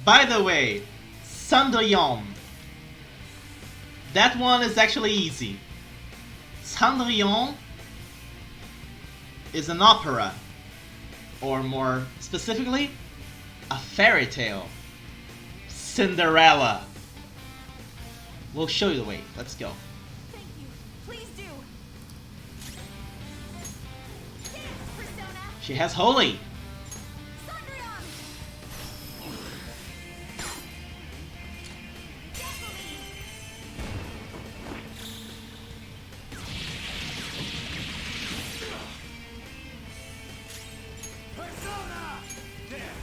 By the way, Cendrillon. That one is actually easy. Cendrillon is an opera, or more specifically, a fairy tale. Cinderella. We'll show you the way. Let's go. Thank you. Please do. Dance, Persona. She has holy. Cendrillon. Definitely. Persona! There!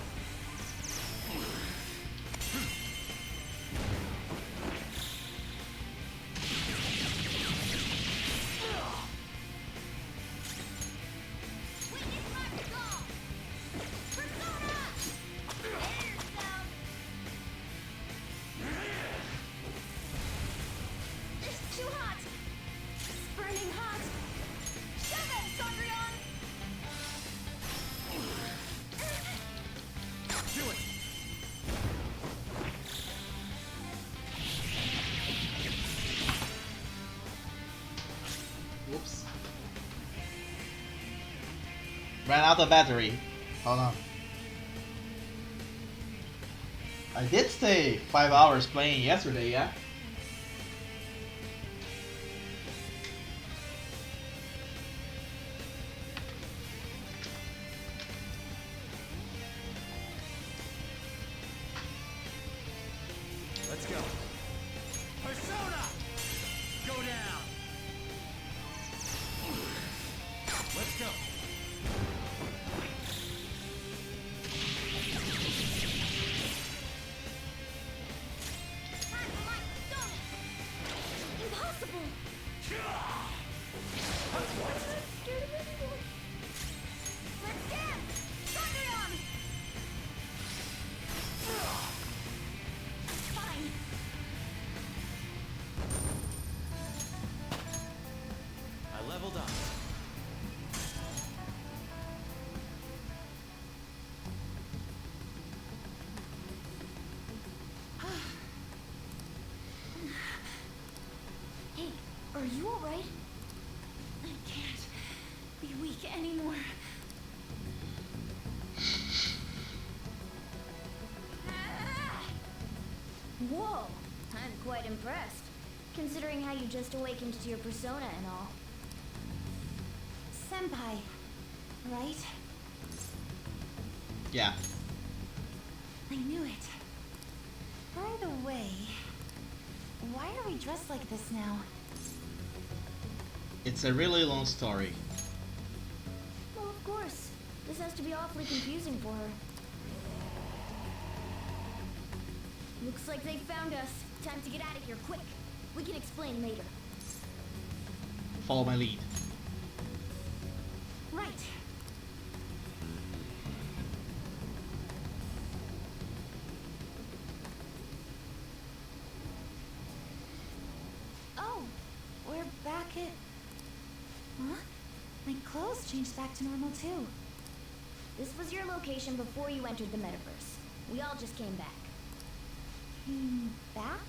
Witness my resolve. Persona. There's some. It's too hot. It's burning hot. Shove it, Cendrillon. Do it! Whoops. Ran out of battery. Hold on. I did stay 5 hours playing yesterday, yeah? Let's go. Persona! Go down! Let's go. Time for my Persona. Impossible. Let's dance! Cendrillon! Fine. I leveled up. Hey, are you alright? I can't be weak anymore. Whoa, I'm quite impressed. Considering how you just awakened to your persona and all. Senpai, right? Yeah. I knew it. By the way, why are we dressed like this now? It's a really long story. Well, of course. This has to be awfully confusing for her. Looks like they found us. Time to get out of here, quick. We can explain later. Follow my lead. Right. Oh, we're back at... Huh? My clothes changed back to normal too. This was your location before you entered the metaverse. We all just came back. Came back?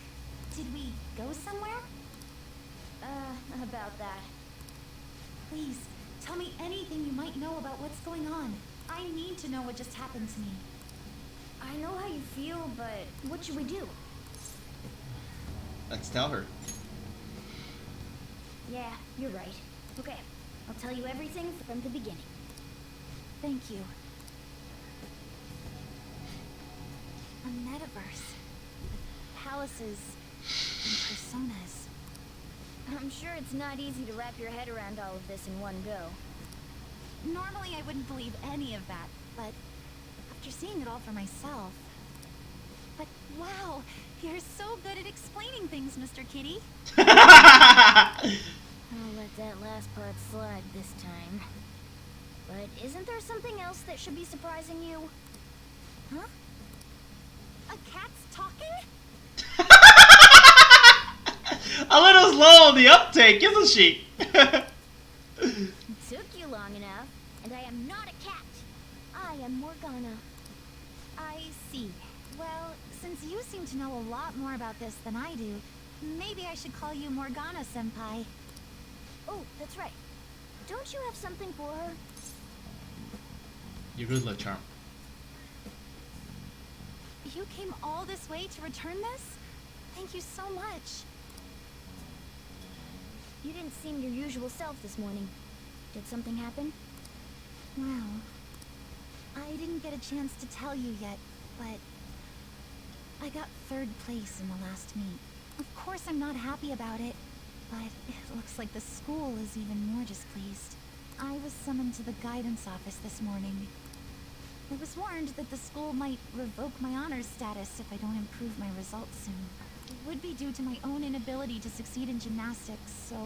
Did we go somewhere? About that. Please, tell me anything you might know about what's going on. I need to know what just happened to me. I know how you feel, but what should we do? Let's tell her. Yeah, you're right. Okay, I'll tell you everything from the beginning. Thank you. A metaverse. With palaces and personas. I'm sure it's not easy to wrap your head around all of this in one go. Normally I wouldn't believe any of that, but after seeing it all for myself... But wow, you're so good at explaining things, Mr. Kitty. I'll let that last part slide this time. But isn't there something else that should be surprising you? Huh? A cat's talking? A little slow on the uptake, isn't she? It took you long enough, and I am not a cat. I am I'm Morgana. I see. Well, since you seem to know a lot more about this than I do, maybe I should call you Morgana-senpai. Oh, that's right. Don't you have something for her? You good luck, Charm. You came all this way to return this? Thank you so much. You didn't seem your usual self this morning. Did something happen? Well, I didn't get a chance to tell you yet, but I got 3rd place in the last meet. Of course I'm not happy about it, but it looks like the school is even more displeased. I was summoned to the guidance office this morning. I was warned that the school might revoke my honors status if I don't improve my results soon. It would be due to my own inability to succeed in gymnastics, so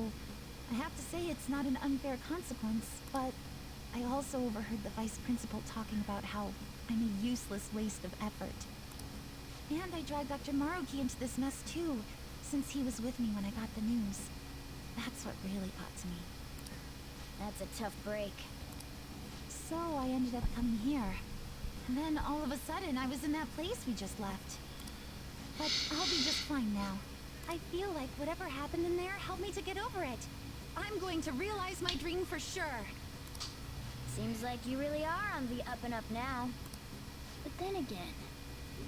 I have to say it's not an unfair consequence, but I also overheard the vice principal talking about how I'm a useless waste of effort. And I dragged Dr. Maruki into this mess too, since he was with me when I got the news. That's what really got to me. That's a tough break. So I ended up coming here. And then all of a sudden I was in that place we just left. But I'll be just fine now. I feel like whatever happened in there helped me to get over it. I'm going to realize my dream for sure. Seems like you really are on the up and up now. But then again,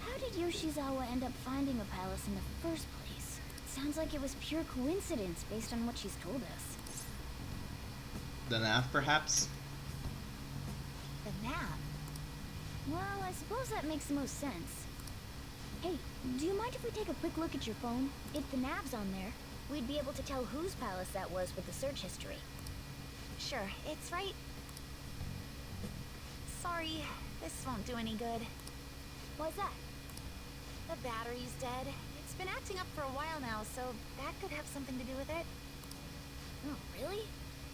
how did Yoshizawa end up finding a palace in the first place? Sounds like it was pure coincidence based on what she's told us. The nav, perhaps? The nap? Well, I suppose that makes the most sense. Hey, do you mind if we take a quick look at your phone? If the nav's on there, we'd be able to tell whose palace that was with the search history. Sure, it's right. Sorry, this won't do any good. Why's that? The battery's dead. It's been acting up for a while now, so that could have something to do with it. Oh, really?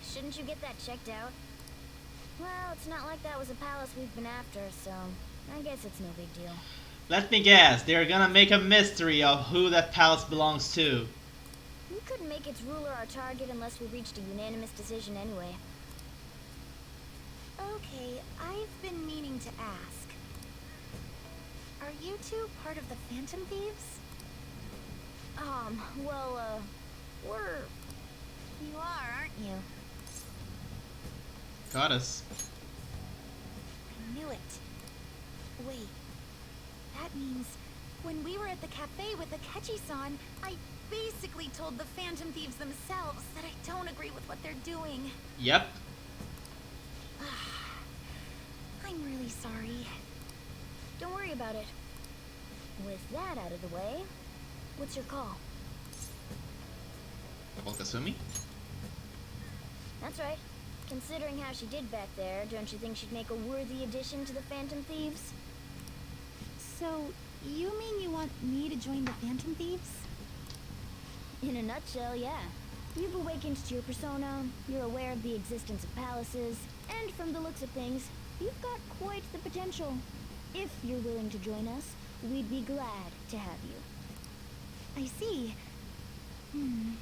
Shouldn't you get that checked out? Well, it's not like that was a palace we've been after, so I guess it's no big deal. Let me guess, they're gonna make a mystery of who that palace belongs to. We couldn't make its ruler our target unless we reached a unanimous decision anyway. Okay, I've been meaning to ask. Are you two part of the Phantom Thieves? Well, we're... You are, aren't you? Got us. I knew it. Wait. That means when we were at the cafe with Akechi-san, I basically told the Phantom Thieves themselves that I don't agree with what they're doing. Yep. I'm really sorry. Don't worry about it. With that out of the way, what's your call? About Kasumi? That's right. Considering how she did back there, don't you think she'd make a worthy addition to the Phantom Thieves? So, you mean you want me to join the Phantom Thieves? In a nutshell, yeah. You've awakened to your persona, you're aware of the existence of palaces, and from the looks of things, you've got quite the potential. If you're willing to join us, we'd be glad to have you. I see. You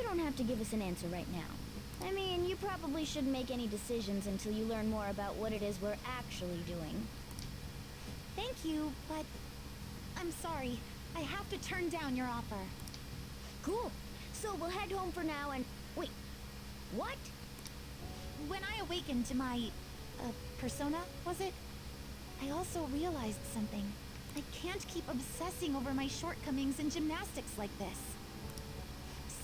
don't have to give us an answer right now. I mean, you probably shouldn't make any decisions until you learn more about what it is we're actually doing. Thank you, but I'm sorry. I have to turn down your offer. Cool. So we'll head home for now and... Wait. What? When I awakened to my... persona, was it? I also realized something. I can't keep obsessing over my shortcomings in gymnastics like this.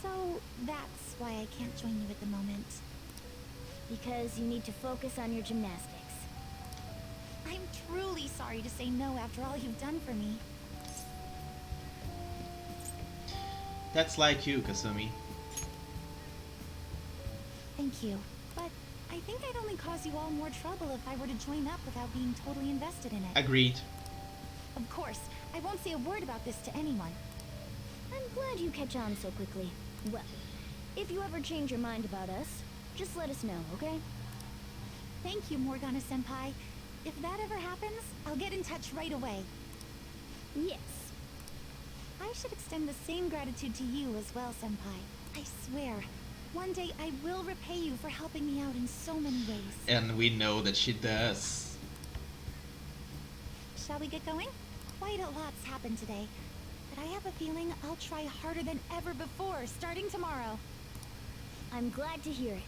So that's why I can't join you at the moment. Because you need to focus on your gymnastics. I'm truly sorry to say no after all you've done for me. That's like you, Kasumi. Thank you. But I think I'd only cause you all more trouble if I were to join up without being totally invested in it. Agreed. Of course, I won't say a word about this to anyone. I'm glad you catch on so quickly. Well, if you ever change your mind about us, just let us know, okay? Thank you, Morgana-senpai. If that ever happens, I'll get in touch right away. Yes. I should extend the same gratitude to you as well, senpai. I swear, One day I will repay you for helping me out in so many ways. And we know that she does. Shall we get going? Quite a lot's happened today, but I have a feeling I'll try harder than ever before, starting tomorrow. I'm glad to hear it.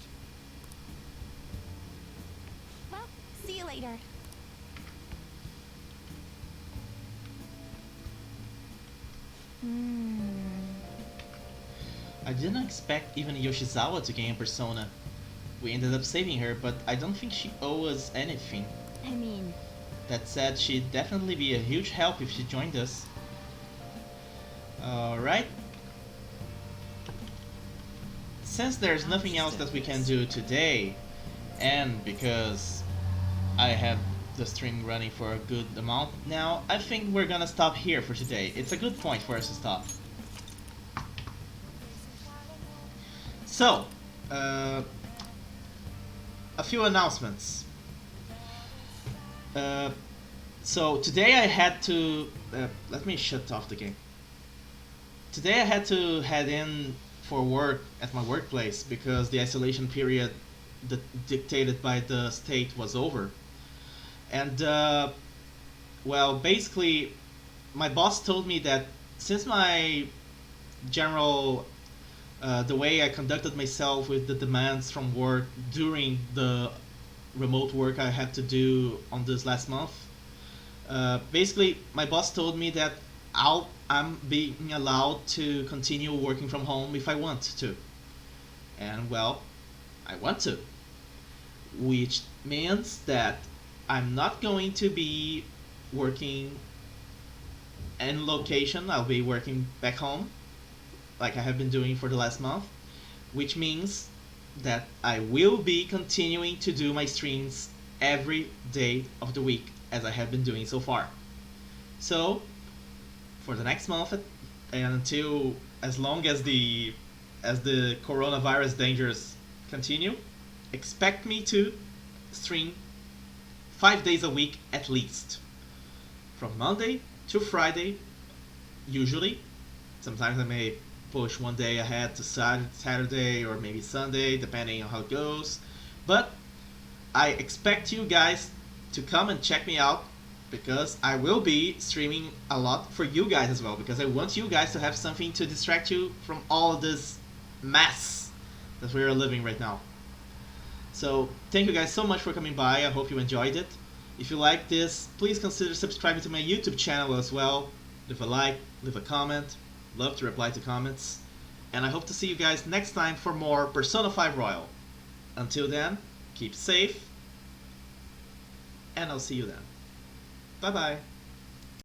Well, see you later. I didn't expect even Yoshizawa to gain a persona. We ended up saving her, but I don't think she owes us anything. I mean, That said, she'd definitely be a huge help if she joined us. Alright. Since there's nothing else that we can do today, and because I have the stream running for a good amount now, I think we're gonna stop here for today. It's a good point for us to stop. So, a few announcements. So today I had to let me shut off the game. Today I had to head in for work at my workplace because the isolation period dictated by the state was over. And well, basically, my boss told me that since my general the way I conducted myself with the demands from work during the remote work I had to do on this last month, basically my boss told me that I'm being allowed to continue working from home if I want to. And well, I want to. Which means that I'm not going to be working in location, I'll be working back home like I have been doing for the last month, which means that I will be continuing to do my streams every day of the week as I have been doing so far. So for the next month and until as long as the coronavirus dangers continue, expect me to stream 5 days a week at least, from Monday to Friday usually. Sometimes I may push one day ahead to Saturday or maybe Sunday, depending on how it goes. But I expect you guys to come and check me out because I will be streaming a lot for you guys as well, because I want you guys to have something to distract you from all of this mess that we are living right now. So thank you guys so much for coming by. I hope you enjoyed it. If you like this, please consider subscribing to my YouTube channel as well. Leave a like, leave a comment. Love to reply to comments. And I hope to see you guys next time for more Persona 5 Royal. Until then, keep safe. And I'll see you then. Bye bye.